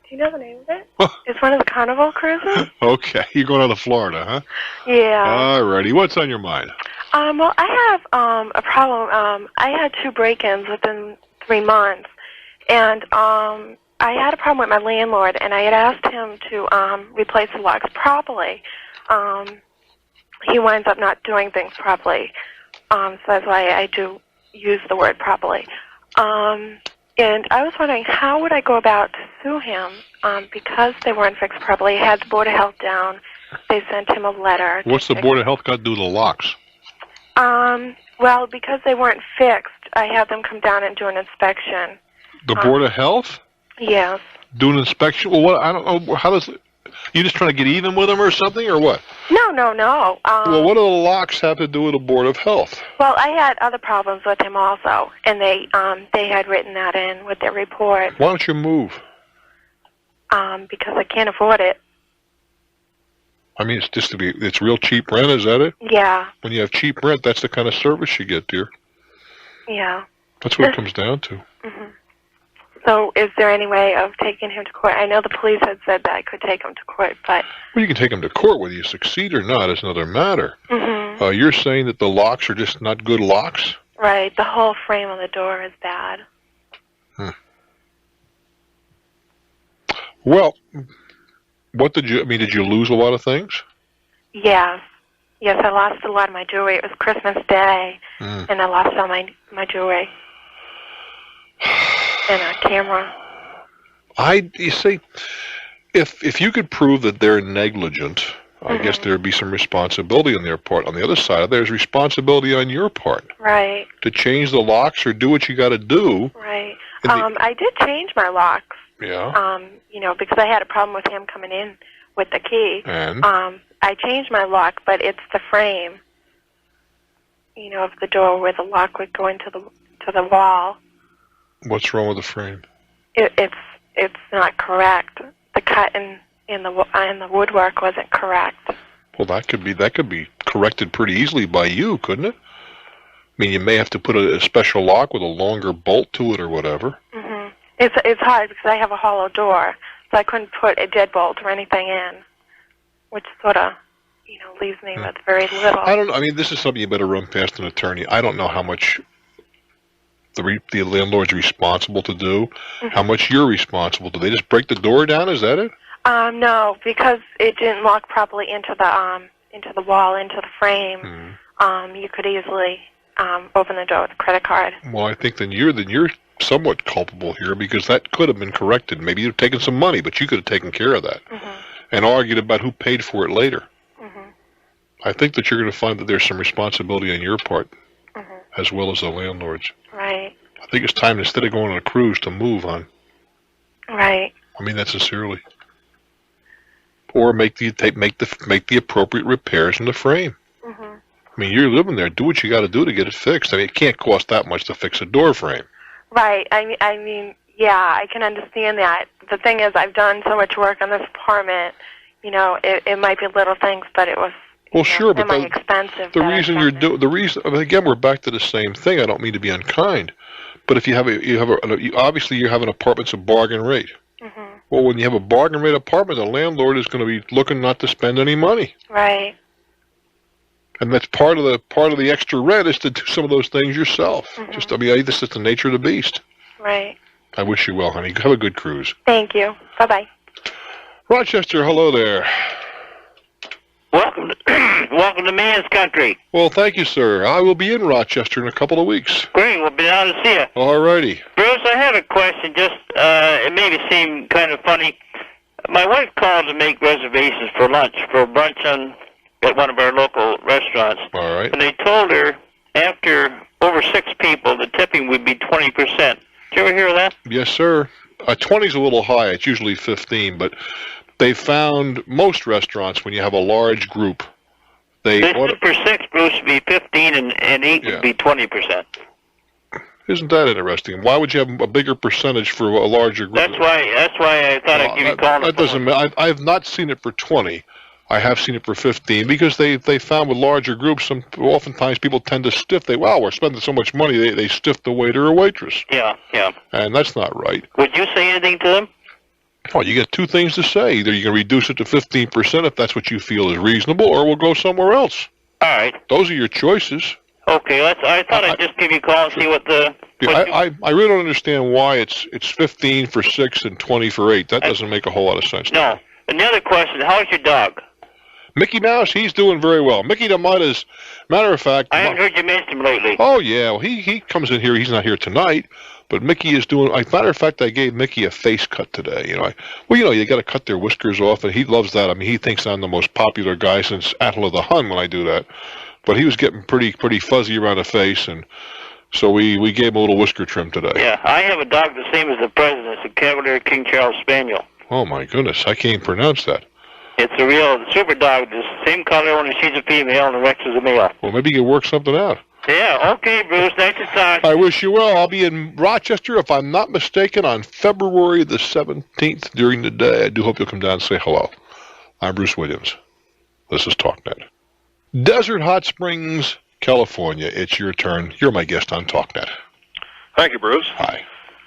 do you know the name of it? It's one of the Carnival cruises. Okay, you're going out to Florida, huh? Yeah. All righty. What's on your mind? Well, I have a problem. I had 2 break-ins within 3 months, and I had a problem with my landlord, and I had asked him to replace the locks properly. He winds up not doing things properly, so that's why I do use the word properly. And I was wondering, how would I go about to sue him because they weren't fixed properly? I had the Board of Health down. They sent him a letter. What's the Board of Health got to do with the locks? Well, because they weren't fixed, I had them come down and do an inspection. The Board of Health? Yes. Do an inspection? Well, what? I don't know. How does... You just trying to get even with them or something, or what? No. Well, what do the locks have to do with the Board of Health? Well, I had other problems with him also, and they had written that in with their report. Why don't you move? Because I can't afford it. I mean, it's real cheap rent, is that it? Yeah. When you have cheap rent, that's the kind of service you get, dear. Yeah. That's what it comes down to. Mm-hmm. So is there any way of taking him to court? I know the police had said that I could take him to court, but... Well, you can take him to court. Whether you succeed or not is another matter. Mm-hmm. You're saying that the locks are just not good locks? Right. The whole frame of the door is bad. Well, what did you lose a lot of things? Yes. Yes, I lost a lot of my jewelry. It was Christmas Day, and I lost all my jewelry. And a camera. You see, if you could prove that they're negligent, I guess there'd be some responsibility on their part. On the other side, there's responsibility on your part. Right. To change the locks or do what you got to do. Right. I did change my locks. Yeah. Because I had a problem with him coming in with the key. And? I changed my lock, but it's the frame. Of the door where the lock would go into the wall. What's wrong with the frame? It's not correct. The cut in the woodwork wasn't correct. Well, that could be corrected pretty easily by you, couldn't it? I mean, you may have to put a special lock with a longer bolt to it or whatever. Mm-hmm. It's hard because I have a hollow door, so I couldn't put a deadbolt or anything in, which sort of leaves me with very little. I don't know. I mean, this is something you better run past an attorney. I don't know how much the landlord's responsible to do, how much you're responsible to. They just break the door down, is that it? No, because it didn't lock properly into the wall, into the frame. You could easily open the door with a credit card. Well, I think then you're somewhat culpable here because that could have been corrected. Maybe you'd have taken some money, but you could have taken care of that and argued about who paid for it later. I think that you're going to find that there's some responsibility on your part as well as the landlord's. Right. I think it's time, instead of going on a cruise, to move on. Right. I mean that sincerely. Or make the appropriate repairs in the frame. I mean, you're living there. Do what you got to do to get it fixed. I mean, it can't cost that much to fix a door frame. Right. I mean, yeah, I can understand that. The thing is, I've done so much work on this apartment. It might be little things, but it was. Well, sure, but expensive. The reason again, we're back to the same thing. I don't mean to be unkind, but if you have obviously you have an apartment's a bargain rate. Well, when you have a bargain rate apartment, the landlord is going to be looking not to spend any money. Right. And that's part of the extra rent is to do some of those things yourself. This is the nature of the beast. Right. I wish you well, honey. Have a good cruise. Thank you. Bye-bye. Rochester, hello there. Welcome to man's country. Well, thank you, sir. I will be in Rochester in a couple of weeks. Great. We'll be down to see you. All righty. Bruce, I have a question. Just it made it seem kind of funny. My wife called to make reservations for brunch at one of our local restaurants. All right. And they told her after over 6 people, the tipping would be 20%. Did you ever hear of that? Yes, sir. 20 is a little high. It's usually 15, but they found most restaurants, when you have a large group, for 6, Bruce, would be 15, and 8 would be 20%. Isn't that interesting? Why would you have a bigger percentage for a larger group? That's why I thought I'd give you a call. That doesn't matter. I have not seen it for 20. I have seen it for 15 because they found with larger groups, oftentimes people tend to stiff. We're spending so much money, they stiff the waiter or waitress. Yeah, yeah. And that's not right. Would you say anything to them? Oh, you get two things to say. Either you can reduce it to 15% if that's what you feel is reasonable, or we'll go somewhere else. All right. Those are your choices. Okay, I thought I'd just give you a call and see what the... I really don't understand why it's 15 for 6 and 20 for 8. That doesn't make a whole lot of sense. No. And the other question, how's your dog? Mickey Mouse, he's doing very well. Mickey the Mutt is, matter of fact... I haven't heard you mention him lately. Oh, yeah. Well, he comes in here. He's not here tonight. But Mickey is doing... matter of fact, I gave Mickey a face cut today. You got to cut their whiskers off, and he loves that. I mean, he thinks I'm the most popular guy since Atla the Hun when I do that. But he was getting pretty fuzzy around the face, and so we gave him a little whisker trim today. Yeah, I have a dog the same as the president's, a Cavalier King Charles Spaniel. Oh, my goodness. I can't pronounce that. It's a real super dog, the same color, only she's a female and Rex is a male. Well, maybe you can work something out. Yeah, okay, Bruce. Nice to talk. I wish you well. I'll be in Rochester, if I'm not mistaken, on February the 17th during the day. I do hope you'll come down and say hello. I'm Bruce Williams. This is Talknet. Desert Hot Springs, California. It's your turn. You're my guest on Talknet. Thank you, Bruce. Hi.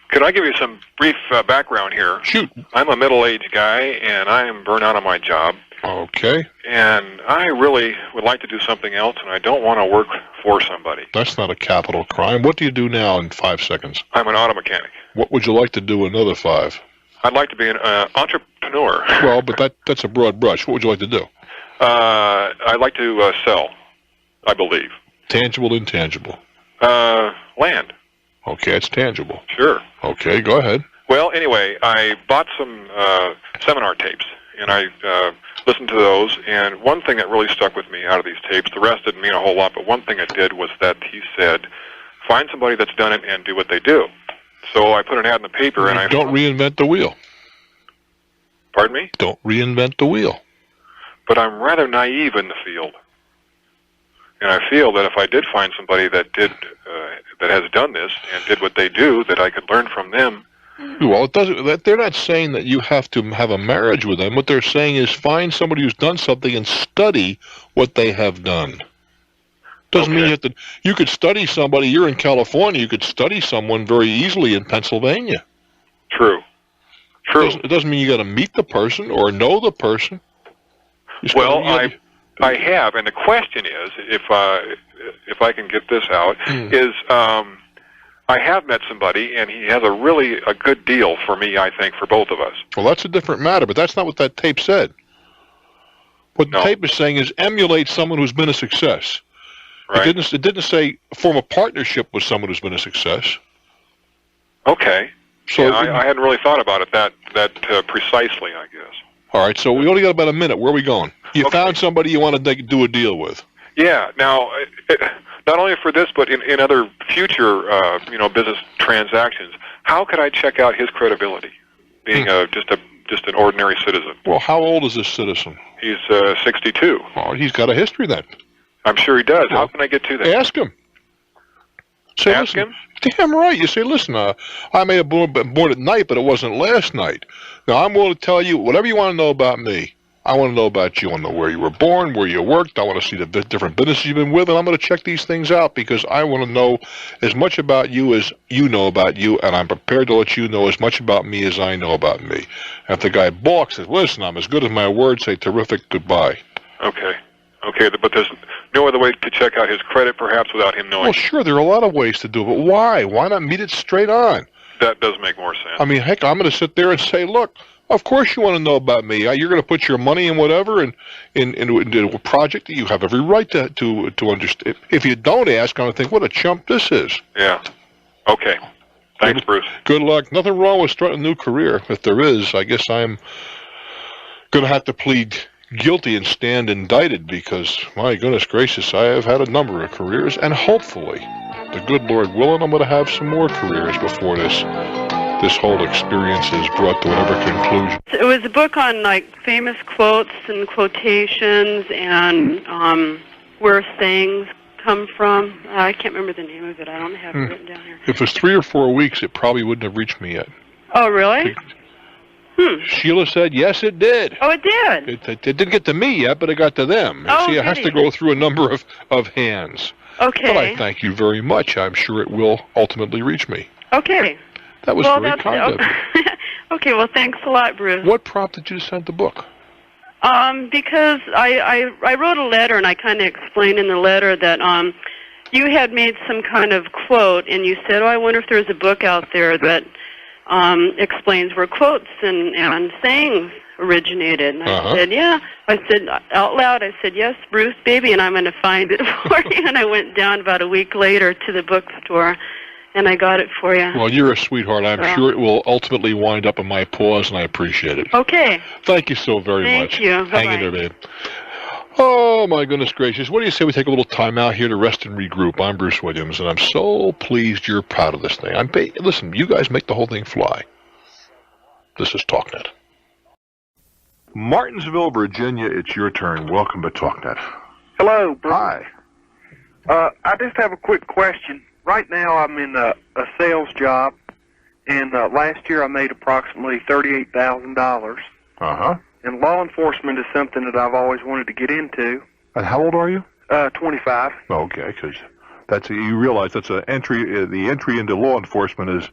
Could I give you some brief background here? Shoot. I'm a middle-aged guy, and I am burnt out on my job. Okay. And I really would like to do something else, and I don't want to work for somebody. That's not a capital crime. What do you do now in 5 seconds? I'm an auto mechanic. What would you like to do another 5? I'd like to be an entrepreneur. Well, but that's a broad brush. What would you like to do? I'd like to sell, I believe. Tangible, intangible? Land. Okay, it's tangible. Sure. Okay, go ahead. Well, anyway, I bought some seminar tapes, and I listened to those, and one thing that really stuck with me out of these tapes, the rest didn't mean a whole lot, but one thing it did was that he said, find somebody that's done it and do what they do. So I put an ad in the paper, and I... Don't reinvent the wheel. Pardon me? Don't reinvent the wheel. But I'm rather naive in the field. And I feel that if I did find somebody that that has done this and did what they do, that I could learn from them. Well, it doesn't. They're not saying that you have to have a marriage with them. What they're saying is find somebody who's done something and study what they have done. Doesn't mean you have to. You could study somebody. You're in California. You could study someone very easily in Pennsylvania. True. True. It doesn't mean you got to meet the person or know the person. Well, I have, and the question is, if I can get this out, is I have met somebody, and he has a good deal for me, I think, for both of us. Well, that's a different matter, but that's not what that tape said. What the tape is saying is emulate someone who's been a success. Right. It didn't say form a partnership with someone who's been a success. Okay. So I hadn't really thought about it that precisely, I guess. All right, so we only got about a minute. Where are we going? You found somebody you want to do a deal with. Yeah. Now, not only for this, but in other future, business transactions, how could I check out his credibility, being just an ordinary citizen? Well, how old is this citizen? He's 62. Oh, he's got a history then. I'm sure he does. How can I get to that? Ask him. Ask him? Damn right. You say, listen, I may have been born at night, but it wasn't last night. Now, I'm willing to tell you whatever you want to know about me. I want to know about you. I want to know where you were born, where you worked. I want to see the different businesses you've been with, and I'm going to check these things out because I want to know as much about you as you know about you, and I'm prepared to let you know as much about me as I know about me. And if the guy balks, says, listen, I'm as good as my word, say terrific, goodbye. Okay. Okay, but there's no other way to check out his credit, perhaps, without him knowing. Well, sure, there are a lot of ways to do it, but why? Why not meet it straight on? That does make more sense. I mean, heck, I'm going to sit there and say, look, of course you want to know about me. You're going to put your money in whatever in a project that you have every right to understand. If you don't ask, I'm going to think, what a chump this is. Yeah. Okay. Thanks, Bruce. Good luck. Nothing wrong with starting a new career. If there is, I guess I'm going to have to plead guilty and stand indicted because, my goodness gracious, I have had a number of careers, and hopefully, the good Lord willing, I'm going to have some more careers before this whole experience is brought to whatever conclusion. It was a book on, famous quotes and quotations and where sayings come from. I can't remember the name of it. I don't have it written down here. If it's 3 or 4 weeks, it probably wouldn't have reached me yet. Oh, really? Sheila said, yes, it did. Oh, it did? It didn't get to me yet, but it got to them. Oh, See, it has to go through a number of hands. Okay. But I thank you very much. I'm sure it will ultimately reach me. Okay. That was very kind of you. Okay, well, thanks a lot, Bruce. What prompted you to send the book? Because I wrote a letter, and I kind of explained in the letter that you had made some kind of quote, and you said, I wonder if there's a book out there that explains where quotes and sayings originated. And I said, yeah. I said out loud, I said, yes, Bruce, baby, and I'm going to find it for you. And I went down about a week later to the bookstore, and I got it for you. Well, you're a sweetheart. I'm sure it will ultimately wind up in my paws, and I appreciate it. Okay. Thank you so very much. Thank you. Bye-bye. Hang in there, babe. Oh, my goodness gracious. What do you say we take a little time out here to rest and regroup? I'm Bruce Williams, and I'm so pleased you're proud of this thing. Listen, you guys make the whole thing fly. This is Talknet. Martinsville, Virginia, it's your turn. Welcome to Talknet. Hello, Bruce. Hi. I just have a quick question. Right now I'm in a sales job, and last year I made approximately $38,000. Uh-huh. And law enforcement is something that I've always wanted to get into. And how old are you? 25. Okay, because you realize that's the entry into law enforcement is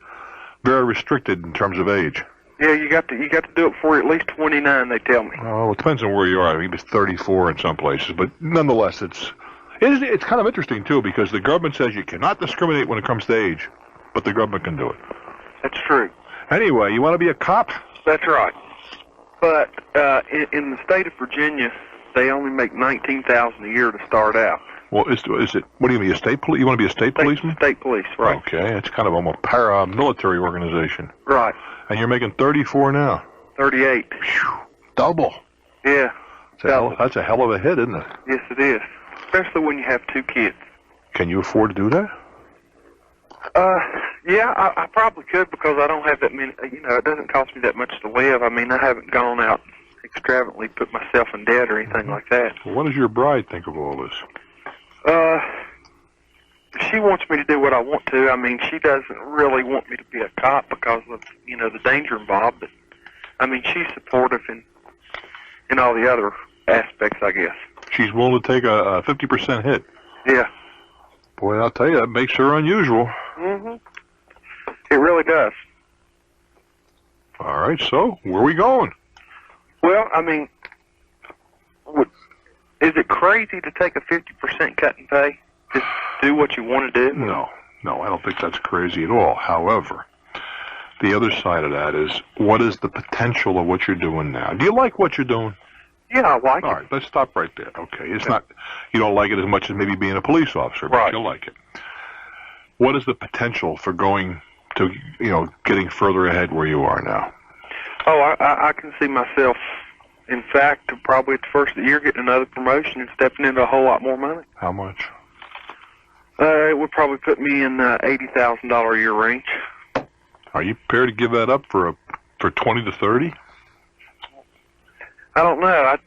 very restricted in terms of age. Yeah, you got to do it before you're at least 29, they tell me. Oh, it depends on where you are. I mean, it's 34 in some places, but nonetheless, it's kind of interesting too, because the government says you cannot discriminate when it comes to age, but the government can do it. That's true. Anyway, you want to be a cop? That's right. But in the state of Virginia, they only make $19,000 a year to start out. Well, is it? What do you mean, a state police? You want to be a state policeman? State police, right? Okay, it's kind of almost a paramilitary organization. Right. And you're making 34 now. 38. Whew, double. Yeah. That's a hell of a hit, isn't it? Yes, it is. Especially when you have 2 kids. Can you afford to do that? Yeah, I probably could, because I don't have that many. It doesn't cost me that much to live. I mean, I haven't gone out extravagantly, put myself in debt or anything like that. Well, what does your bride think of all this? She wants me to do what I want to. I mean, she doesn't really want me to be a cop because of, the danger involved. But, I mean, she's supportive in all the other aspects, I guess. She's willing to take a 50% hit. Yeah. Boy, I'll tell you, that makes her unusual. Mm-hmm. It really does. All right, so where are we going? Well, I mean, is it crazy to take a 50% cut in pay to do what you want to do? No, I don't think that's crazy at all. However, the other side of that is, what is the potential of what you're doing now? Do you like what you're doing? Yeah, I like it. All right, let's stop right there. Okay, it's not, you don't like it as much as maybe being a police officer, but you like it. What is the potential for going to, getting further ahead where you are now? Oh, I can see myself, in fact, probably at the first of the year getting another promotion and stepping into a whole lot more money. How much? It would probably put me in $80,000 a year range. Are you prepared to give that up for 20 to 30? I don't know.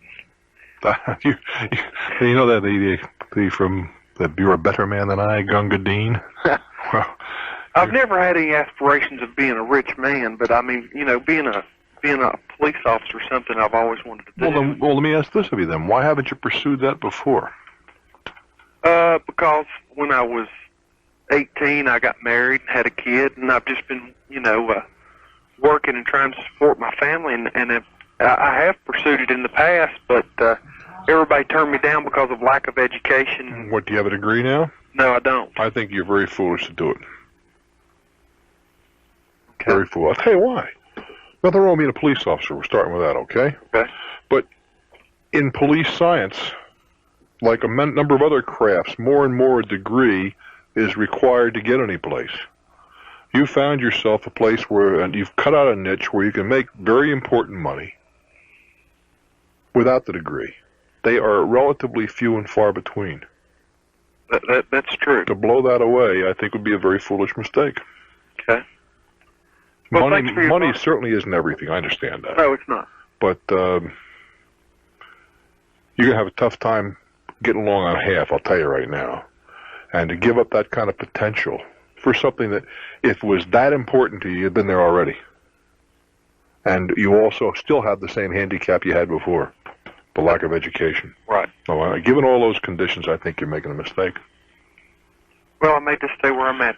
You know that the from that you're a better man than I, Gunga Dean. Well, I've never had any aspirations of being a rich man, but I mean, being a police officer is something I've always wanted to do. Well, let me ask this of you then: why haven't you pursued that before? Because when I was 18, I got married and had a kid, and I've just been, working and trying to support my family, and I have pursued it in the past, but everybody turned me down because of lack of education. What, do you have a degree now? No, I don't. I think you're very foolish to do it. Okay. Very foolish. I'll tell you why. Nothing wrong with being a police officer. We're starting with that, okay? Okay. But in police science, like a number of other crafts, more and more a degree is required to get any place. You found yourself a place where you've cut out a niche where you can make very important money without the degree. They are relatively few and far between. That's true. To blow that away, I think, would be a very foolish mistake. Okay. Well, money certainly isn't everything. I understand that. No, it's not. But you're going to have a tough time getting along on half, I'll tell you right now. And to give up that kind of potential for something that, if it was that important to you, you'd been there already. And you also still have the same handicap you had before, the lack of education. Right. So, given all those conditions, I think you're making a mistake. Well, I may just stay where I'm at.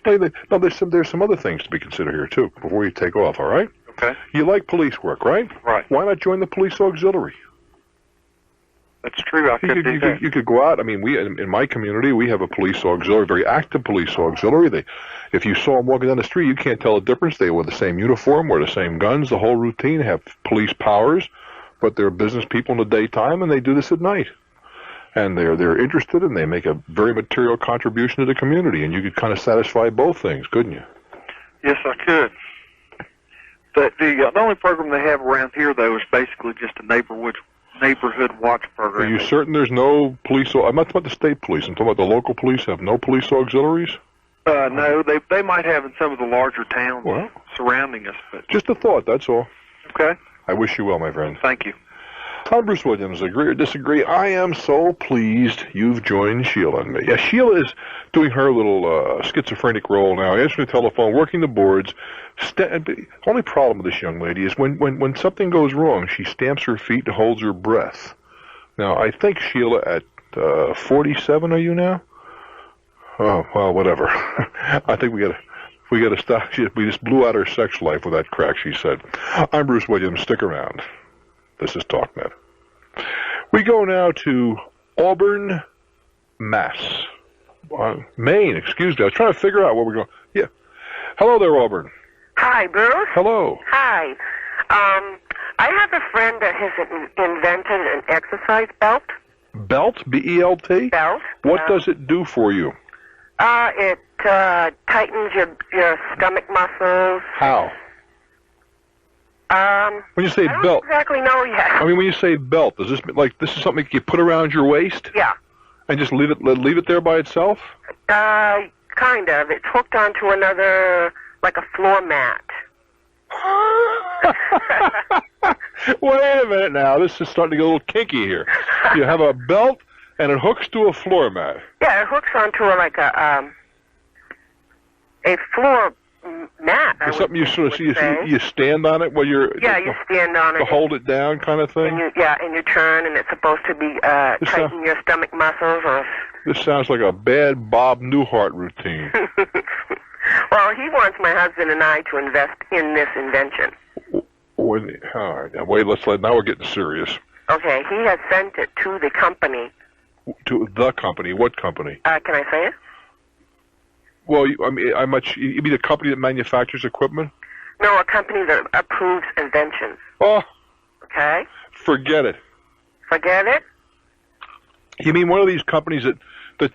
No, there's some other things to be considered here, too, before you take off, all right? Okay. You like police work, right? Right. Why not join the police auxiliary? That's true. I could do that. You could go out. I mean, in my community, we have a police auxiliary, very active police auxiliary. If you saw them walking down the street, you can't tell the difference. They wear the same uniform, wear the same guns, the whole routine, have police powers, but they're business people in the daytime, and they do this at night. And they're interested, and they make a very material contribution to the community, and you could kind of satisfy both things, couldn't you? Yes, I could. The only program they have around here, though, is basically just a neighborhood watch program. Are you certain there's no police? I'm not talking about the state police. I'm talking about the local police. Have no police auxiliaries? No, they might have in some of the larger towns surrounding us. But just a thought, that's all. Okay. I wish you well, my friend. Thank you. I'm Bruce Williams. Agree or disagree? I am so pleased you've joined Sheila and me. Yeah, Sheila is doing her little schizophrenic role now, answering the telephone, working the boards. The only problem with this young lady is when something goes wrong, she stamps her feet and holds her breath. Now, I think, Sheila, at 47 are you now? Oh, well, whatever. I think we got to stop. We just blew out her sex life with that crack, she said. I'm Bruce Williams. Stick around. This is Talknet. We go now to Auburn, Mass. Maine, excuse me. I was trying to figure out where we're going. Yeah. Hello there, Auburn. Hi, Bruce. Hello. Hi. I have a friend that has invented an exercise belt. Belt? B-E-L-T? Belt. What does it do for you? It tightens your stomach muscles. How? When you say I don't belt, exactly know yet. I mean, when you say belt, does this this is something you put around your waist? Yeah. And just leave it there by itself? Kind of. It's hooked onto another, like a floor mat. Wait a minute now. This is starting to get a little kinky here. You have a belt and it hooks to a floor mat. Yeah, it hooks onto a floor mat. It's something you sort of see. You stand on it while you're. Yeah, you stand on it to hold it down, kind of thing. And you turn, and it's supposed to be tighten your stomach muscles. This sounds like a bad Bob Newhart routine. Well, he wants my husband and I to invest in this invention. All right, now we're getting serious. Okay, he has sent it to the company. To the company? What company? Can I say it? Well, you mean a company that manufactures equipment? No, a company that approves inventions. Oh. Okay. Forget it. Forget it? You mean one of these companies that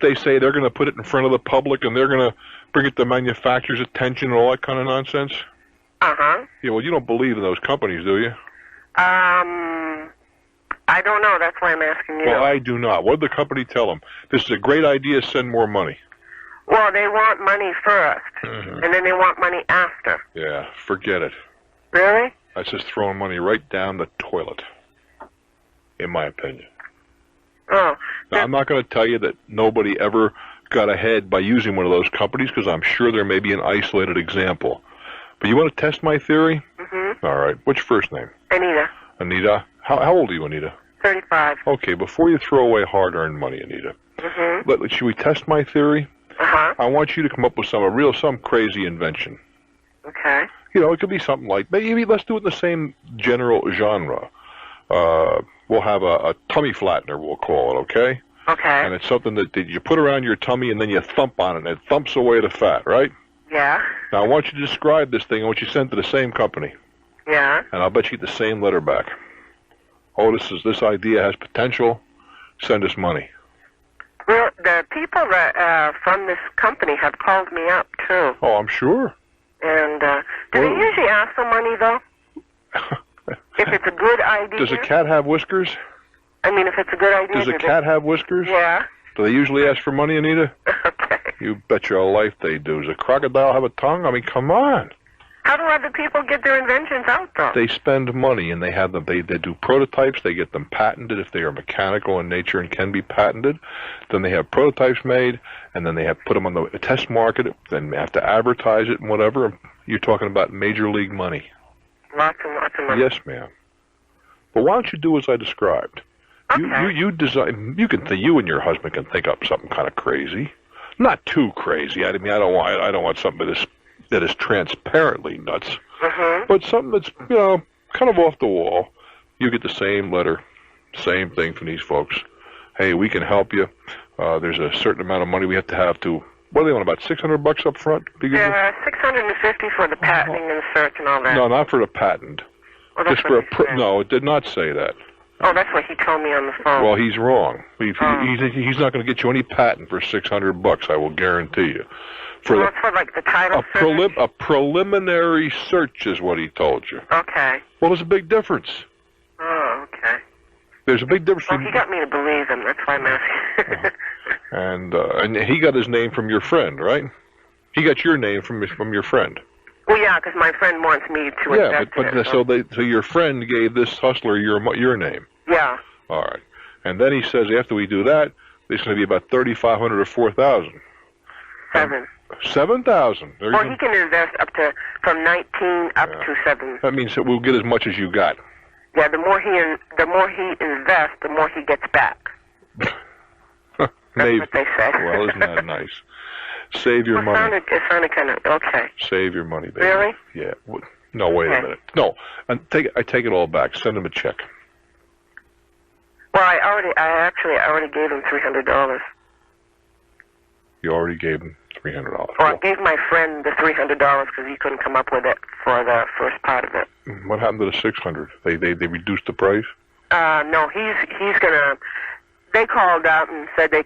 they say they're going to put it in front of the public and they're going to bring it to manufacturers' attention and all that kind of nonsense? Uh-huh. Yeah, well, you don't believe in those companies, do you? I don't know. That's why I'm asking you. Well, I do not. What did the company tell them? This is a great idea, send more money. Well, they want money first, and then they want money after. Yeah, forget it. Really? That's just throwing money right down the toilet, in my opinion. Oh. Now, I'm not going to tell you that nobody ever got ahead by using one of those companies, because I'm sure there may be an isolated example. But you want to test my theory? Mm-hmm. All right. What's your first name? Anita. Anita? How old are you, Anita? 35. Okay, before you throw away hard-earned money, Anita, should we test my theory? Uh-huh. I want you to come up with some crazy invention. Okay. You know, it could be something like, maybe let's do it in the same general genre. We'll have a tummy flattener, we'll call it, okay? Okay. And it's something that you put around your tummy and then you thump on it, and it thumps away the fat, right? Yeah. Now, I want you to describe this thing. I want you to send it to the same company. Yeah. And I'll bet you get the same letter back. Oh, this idea has potential. Send us money. Well, the people that from this company have called me up, too. Oh, I'm sure. And do they usually ask for money, though? If it's a good idea? Does a cat have whiskers? I mean, if it's a good idea... Does a cat have whiskers? Yeah. Do they usually ask for money, Anita? Okay. You bet your life they do. Does a crocodile have a tongue? I mean, come on. How do other people get their inventions out, though? They spend money, and they have them. They do prototypes. They get them patented if they are mechanical in nature and can be patented. Then they have prototypes made, and then they have put them on the test market. Then they have to advertise it and whatever. You're talking about major league money. Lots and lots of money. Yes, ma'am. But why don't you do as I described? You design. You can. You and your husband can think up something kind of crazy, not too crazy. I mean, I don't want something that is transparently nuts, but something that's kind of off the wall. You get the same letter, same thing from these folks. Hey, we can help you. There's a certain amount of money we have to. What do they want? About $600 up front? Yeah, $650 for the patenting and search and all that. No, not for the patent. Well, that's Just for no, it did not say that. Oh, that's what he told me on the phone. Well, he's wrong. He's not going to get you any patent for $600. I will guarantee you. For like the title search? A preliminary search is what he told you. Okay. Well, there's a big difference. Oh, okay. There's a big difference. Well, he got me to believe him. That's why I'm asking. And he got his name from your friend, right? He got your name from your friend. Well, yeah, because my friend wants me to invest in it. So your friend gave this hustler your name. Yeah. All right. And then he says after we do that, there's going to be about $3,500 or $4,000. 7,000. Well, he can invest up to from 19 up to 7. That means that we'll get as much as you got. Yeah, the more he invests, the more he gets back. That's what they said. Well, isn't that nice? Save your money. It sounded kind of okay. Save your money, baby. Really? Yeah. No, wait a minute. No, I take it all back. Send him a check. Well, I already gave him $300. You already gave him $300. Well, I gave my friend the $300 because he couldn't come up with it for the first part of it. What happened to the $600? They reduced the price? No, he's gonna. They called out and said that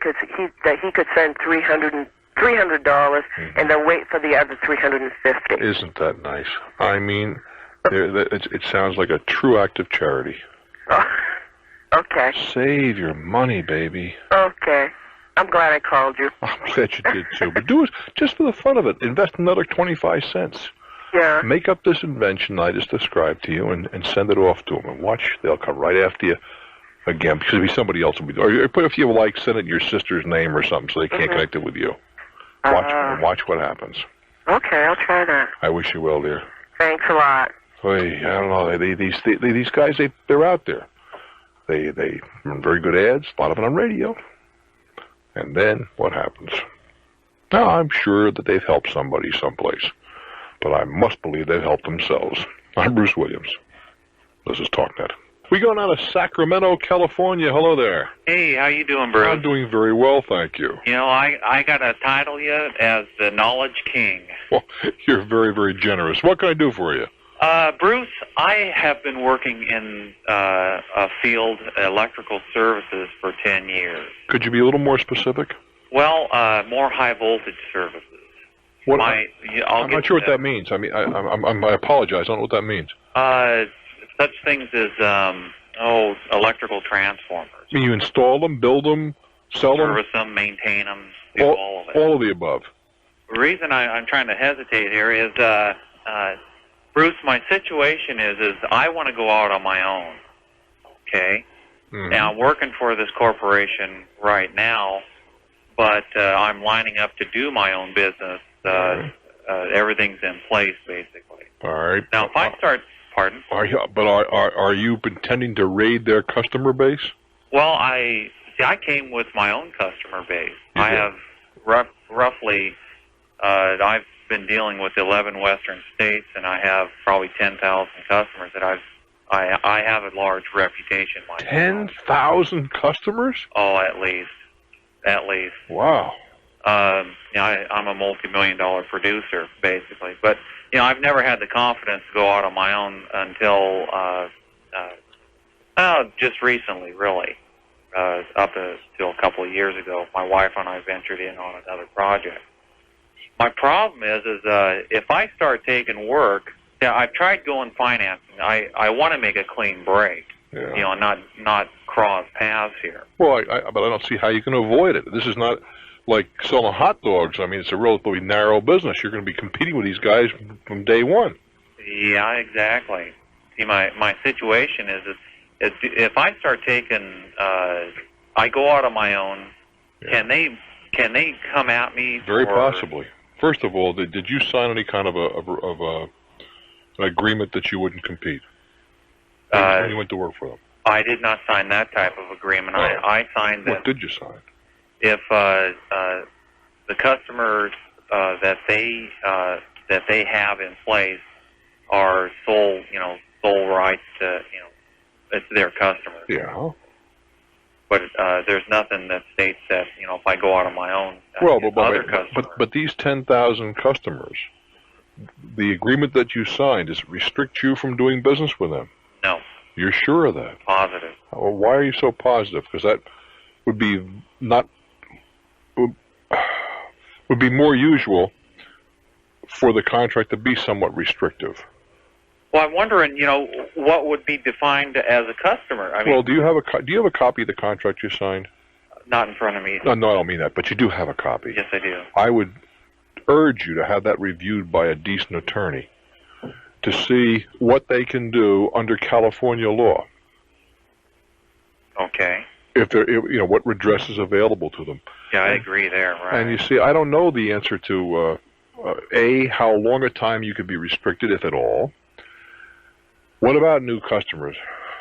he could send $300 and then wait for the other $350. Isn't that nice? I mean, it sounds like a true act of charity. Oh, okay. Save your money, baby. Okay. I'm glad I called you. I'm glad you did too. But do it just for the fun of it. Invest another 25 cents. Yeah. Make up this invention I just described to you and send it off to them. And watch, they'll come right after you again because it'll be somebody else. Or if you like, send it in your sister's name or something so they can't connect it with you. Watch what happens. Okay, I'll try that. I wish you well, dear. Thanks a lot. Hey, I don't know. These guys, they're out there. They run very good ads, a lot of it on radio. And then what happens? Now, I'm sure that they've helped somebody someplace, but I must believe they've helped themselves. I'm Bruce Williams. This is Talknet. We go now to Sacramento, California. Hello there. Hey, how you doing, Bruce? I'm doing very well, thank you. You know, I got to title you as the Knowledge King. Well, you're very, very generous. What can I do for you? Bruce, I have been working in a field, electrical services, for 10 years. Could you be a little more specific? Well, more high voltage services. What? I'm not sure what that means. I mean, I apologize. I don't know what that means. Such things as electrical transformers. I mean, you install them, build them, sell them, service them, maintain them, do all of it. All of the above. The reason I'm trying to hesitate here is, Bruce, my situation is I want to go out on my own. Okay. Mm-hmm. Now I'm working for this corporation right now, but I'm lining up to do my own business. Everything's in place, basically. All right. Now, if I start, pardon? Are you intending to raid their customer base? Well, I came with my own customer base. I have roughly, I've been dealing with 11 western states, and I have probably 10,000 customers that I have a large reputation myself. 10,000 customers? Oh, at least. Wow. I'm a multi-million-dollar producer, basically. But, I've never had the confidence to go out on my own until just recently, really. Up until a couple of years ago, my wife and I ventured in on another project. My problem is if I start taking work, I've tried going financing. I want to make a clean break, not cross paths here. Well, but I don't see how you can avoid it. This is not like selling hot dogs. I mean, it's a relatively narrow business. You're going to be competing with these guys from day one. Yeah, exactly. See, my situation is if I start taking, I go out on my own. Yeah. Can they come at me? Very possibly. First of all, did you sign any kind of an agreement that you wouldn't compete when you went to work for them? I did not sign that type of agreement. I signed that. What did you sign? If the customers that they have in place are sole rights to, it's their customers. Yeah. But there's nothing that states that, if I go out on my own, but these 10,000 customers, the agreement that you signed, does it restrict you from doing business with them? No. You're sure of that? Positive. Well, why are you so positive? Because that would be would be more usual for the contract to be somewhat restrictive. Well, I'm wondering, what would be defined as a customer? I mean, well, do you have a copy of the contract you signed? Not in front of me. No, I don't mean that, but you do have a copy. Yes, I do. I would urge you to have that reviewed by a decent attorney to see what they can do under California law. Okay. If they're, what redress is available to them. Yeah, I agree there. Right. And you see, I don't know the answer to how long a time you could be restricted, if at all. What about new customers?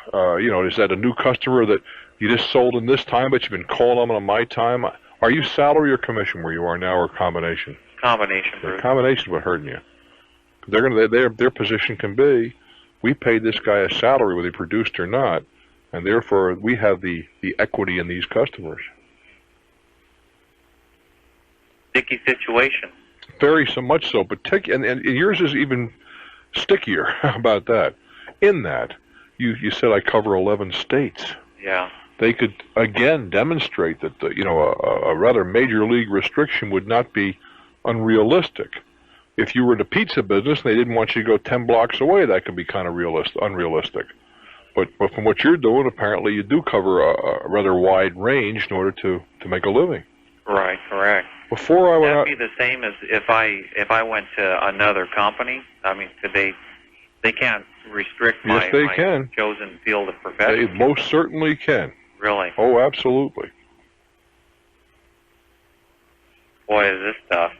Is that a new customer that you just sold in this time, but you've been calling them on my time? Are you salary or commission where you are now, or combination? Combination, Bruce. Combination would hurt you. Their position can be, we paid this guy a salary whether he produced or not, and therefore we have the equity in these customers. Sticky situation. Very so much so, but and yours is even stickier. How about that? In that, you said I cover 11 states. Yeah. They could again demonstrate that a rather major league restriction would not be unrealistic. If you were in a pizza business and they didn't want you to go 10 blocks away, that could be kind of unrealistic. But from what you're doing, apparently you do cover a rather wide range in order to make a living. Right, correct. Before I went out, that'd be the same as if I went to another company. I mean, they can't restrict my chosen field of profession. They most certainly can. Really? Oh, absolutely. Boy, is this tough.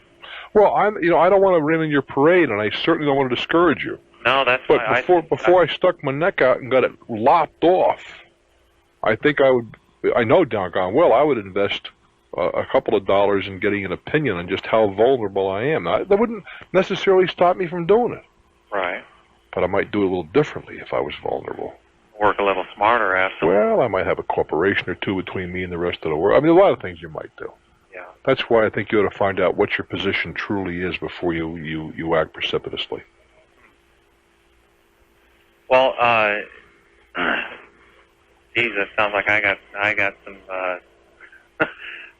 Well, I don't want to rain on your parade, and I certainly don't want to discourage you. No, that's but before I stuck my neck out and got it lopped off, I think I know doggone well I would invest a couple of dollars in getting an opinion on just how vulnerable I am. Now, that wouldn't necessarily stop me from doing it. Right. But I might do it a little differently if I was vulnerable. Work a little smarter, absolutely. Well, I might have a corporation or two between me and the rest of the world. I mean, a lot of things you might do. Yeah. That's why I think you ought to find out what your position truly is before you act precipitously. Well, geez, that sounds like I got some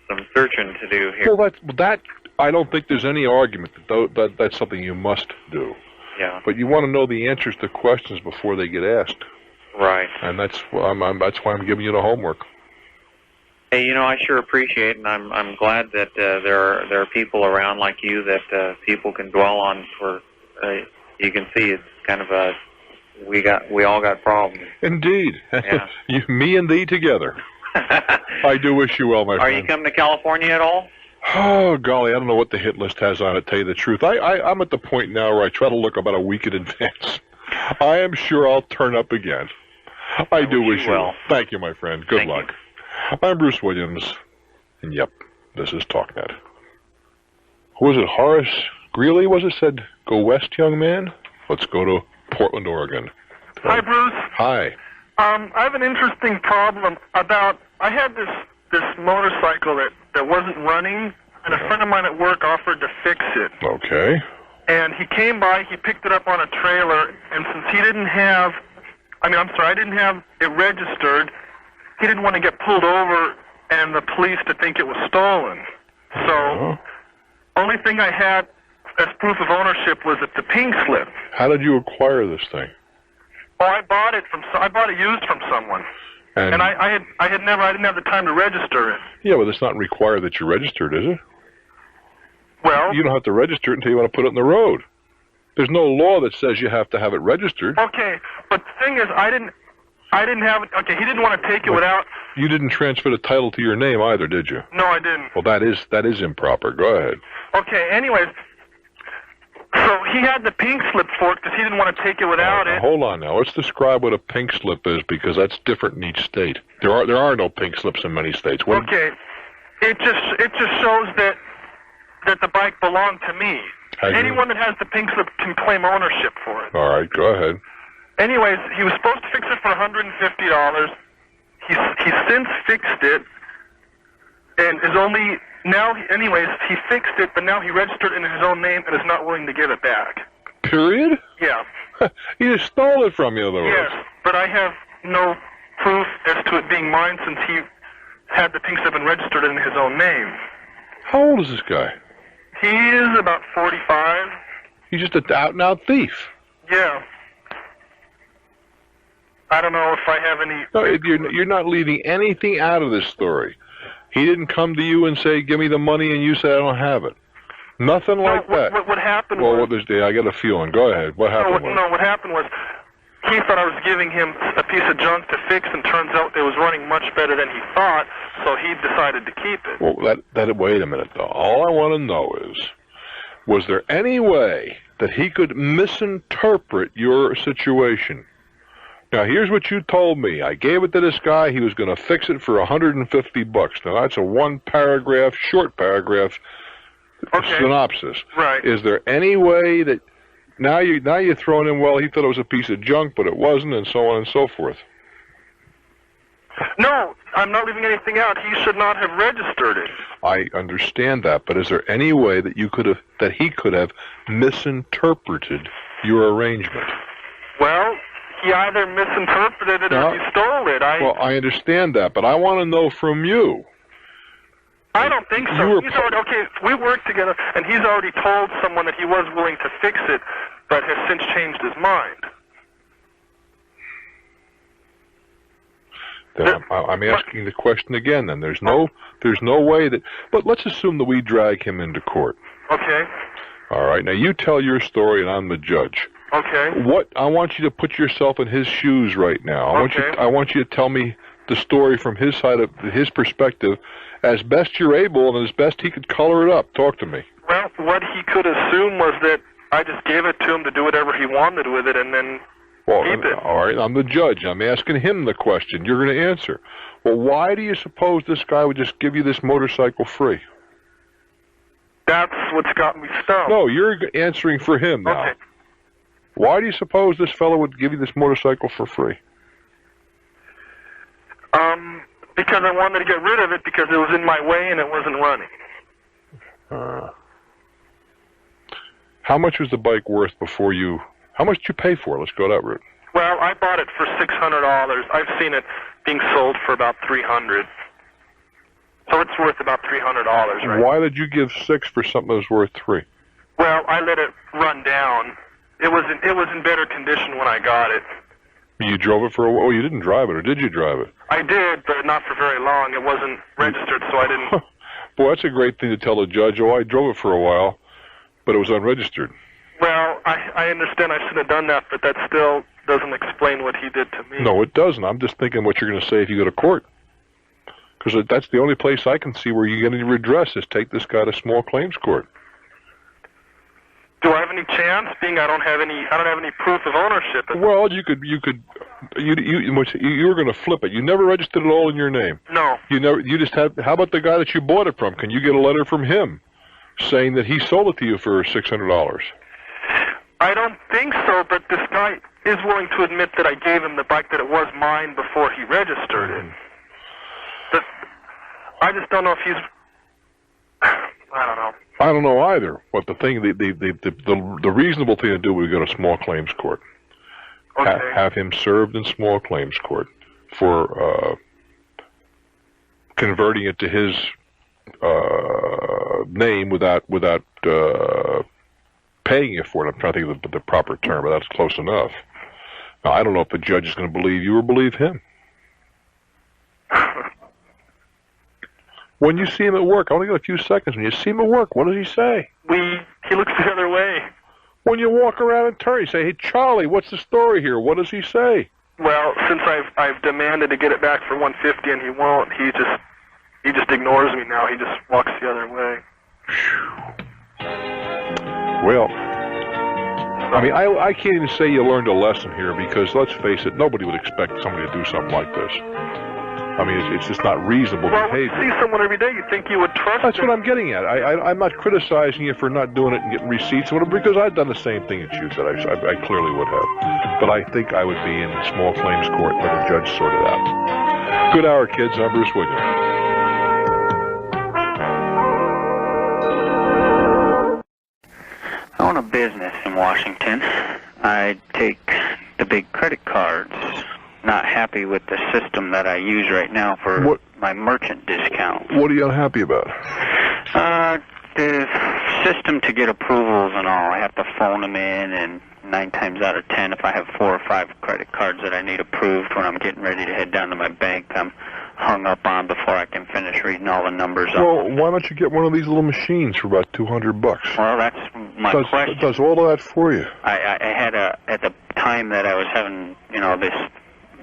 some searching to do here. Well, that I don't think there's any argument that that's something you must do. Yeah. But you want to know the answers to questions before they get asked. Right. And that's why I'm giving you the homework. Hey, I sure appreciate it, and I'm glad that there are people around like you that people can dwell on. For you can see it's kind of a we all got problems. Indeed. Yeah. Me and thee together. I do wish you well, my friend. Are you coming to California at all? Oh, golly, I don't know what the hit list has on it, to tell you the truth. I'm at the point now where I try to look about a week in advance. I am sure I'll turn up again. I do wish you well. Thank you, my friend. Good luck. I'm Bruce Williams, and yep, this is Talknet. Who was it, Horace Greeley, was it, said, go west, young man? Let's go to Portland, Oregon. Hi, Bruce. Hi. I have an interesting problem about, I had this motorcycle that wasn't running, and a friend of mine at work offered to fix it. Okay. And he came by, he picked it up on a trailer, and since he didn't have, I didn't have it registered, he didn't want to get pulled over and the police to think it was stolen. So, only thing I had as proof of ownership was the pink slip. How did you acquire this thing? Oh, I bought it used from someone. And I didn't have the time to register it. Yeah, but it's not required that you register it, is it? Well, you don't have to register it until you want to put it on the road. There's no law that says you have to have it registered. Okay, but the thing is, I didn't have it. Okay, he didn't want to take it without. You didn't transfer the title to your name either, did you? No, I didn't. Well, that is improper. Go ahead. Okay. Anyways, So he had the pink slip for it because he didn't want to take it without it. Hold on now. Let's describe what a pink slip is because that's different in each state. There are no pink slips in many states. Okay. It just shows that the bike belonged to me. Anyone that has the pink slip can claim ownership for it. All right, go ahead. Anyways, he was supposed to fix it for $150. He's since fixed it, and is only now. Anyways, he fixed it, but now he registered it in his own name and is not willing to give it back. Period? Yeah. He just stole it from you, otherwise. Yes, but I have no proof as to it being mine since he had the pink slip and registered it in his own name. How old is this guy? He is about 45. He's just an out-and-out thief. Yeah. I don't know if I have any... No, you're not leaving anything out of this story. He didn't come to you and say, give me the money, and you say, I don't have it. Nothing like that. What happened well, was... I got a feeling. Go ahead. What happened was... what happened was he thought I was giving him a piece of junk to fix, and turns out it was running much better than he thought, so he decided to keep it. Well, wait a minute, though. All I want to know is, was there any way that he could misinterpret your situation? Now, here's what you told me. I gave it to this guy. He was going to fix it for $150. Now, that's a one-paragraph, short paragraph synopsis. Right. Is there any way that now you're throwing in, well, he thought it was a piece of junk, but it wasn't, and so on and so forth? No, I'm not leaving anything out. He should not have registered it. I understand that, but is there any way that he could have misinterpreted your arrangement? Well, he either misinterpreted it or he stole it. Well, I understand that, but I want to know from you. I don't think so. We worked together, and he's already told someone that he was willing to fix it, but has since changed his mind. Then I'm asking the question again. Then there's no way that. But let's assume that we drag him into court. Okay. All right. Now you tell your story, and I'm the judge. Okay. I want you to put yourself in his shoes right now. I want you to tell me the story from his side of his perspective, as best you're able, and as best he could color it up. Talk to me. Well, what he could assume was that I just gave it to him to do whatever he wanted with it, and then keep it. All right, I'm the judge. I'm asking him the question. You're going to answer. Well, why do you suppose this guy would just give you this motorcycle free? That's what's got me stumped. No, you're answering for him now. Okay. Why do you suppose this fellow would give you this motorcycle for free? Because I wanted to get rid of it because it was in my way and it wasn't running. How much was the bike worth before you... How much did you pay for it? Let's go that route. Well, I bought it for $600. I've seen it being sold for about $300. So it's worth about $300, right? Why did you give $6 for something that was worth $3? Well, I let it run down. It was in better condition when I got it. You drove it for a while? Oh, you didn't drive it, or did you drive it? I did, but not for very long. It wasn't registered, so I didn't... Boy, that's a great thing to tell the judge. Oh, I drove it for a while, but it was unregistered. Well, I understand I should have done that, but that still doesn't explain what he did to me. No, it doesn't. I'm just thinking what you're going to say if you go to court. Because that's the only place I can see where you get any redress is take this guy to small claims court. Do I have any chance, being I don't have any proof of ownership? Well, you were going to flip it. You never registered it all in your name. No. You just had. How about the guy that you bought it from? Can you get a letter from him saying that he sold it to you for $600? I don't think so, but this guy is willing to admit that I gave him the bike, that it was mine before he registered it. But I just don't know if he's... I don't know. I don't know either. But the thing, the reasonable thing to do would be go to small claims court. Okay. Have him served in small claims court for converting it to his name without paying you for it. I'm trying to think of the proper term, but that's close enough. Now, I don't know if the judge is going to believe you or believe him. When you see him at work, I only got a few seconds. When you see him at work, what does he say? He looks the other way. When you walk around and turn, you say, "Hey, Charlie, what's the story here?" What does he say? Well, since I've demanded to get it back for $150 and he won't, he just ignores me now. He just walks the other way. Well, I mean, I can't even say you learned a lesson here because, let's face it, nobody would expect somebody to do something like this. I mean, it's just not reasonable behavior. When you see someone every day, you think you would trust That's them. what I'm getting at. I'm not criticizing you for not doing it and getting receipts, because I've done the same thing that you said. I clearly would have. But I think I would be in small claims court and let a judge sort it out. Good hour, kids. I'm Bruce Williams. I own a business in Washington. I take the big credit cards. Not happy with the system that I use right now for my merchant discount. What are you unhappy about? The system to get approvals and all. I have to phone them in, and 9 times out of 10, if I have 4 or 5 credit cards that I need approved when I'm getting ready to head down to my bank, I'm hung up on before I can finish reading all the numbers. Well, why don't you get one of these little machines for about $200? Well, that's my question. It does all of that for you. I had at the time that I was having, this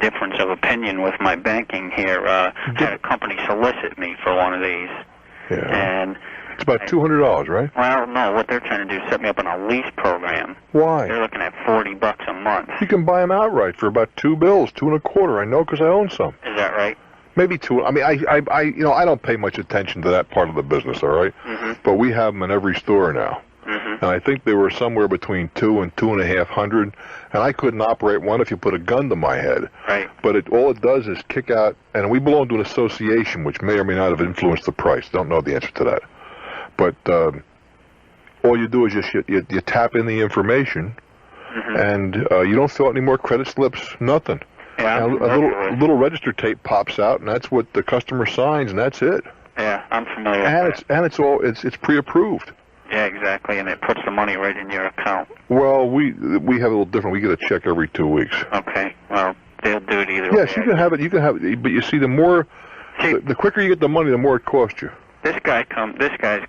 difference of opinion with my banking here, had a company solicit me for one of these. Yeah. And it's about $200, right? Well, no, what they're trying to do is set me up on a lease program. Why? They're looking at $40 a month. You can buy them outright for about $2, $2.25. I know because I own some. Is that right? Maybe 2. I mean, I don't pay much attention to that part of the business, all right? But we have them in every store now. And I think they were somewhere between $200 and $250, and I couldn't operate one if you put a gun to my head. Right. But all it does is kick out, and we belong to an association which may or may not have influenced the price. Don't know the answer to that. But all you do is just you tap in the information, and you don't fill out any more credit slips, nothing. Yeah, and a little register tape pops out, and that's what the customer signs, and that's it. Yeah, I'm familiar with that. And it's pre-approved. Yeah, exactly, and it puts the money right in your account. Well, we have a little different. We get a check every 2 weeks. Okay, well, they'll do it either way. Yes, you can have it, but you see, the quicker you get the money, the more it costs you. This guy's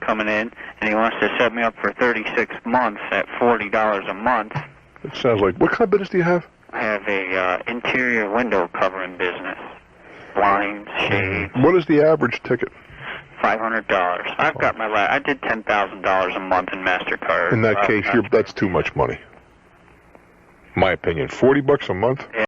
coming in, and he wants to set me up for 36 months at $40 a month. It sounds like, what kind of business do you have? I have a interior window covering business. Blinds, shades. What is the average ticket? $500. I've got I did $10,000 a month in MasterCard. In that case, that's too much money. My opinion. $40 a month?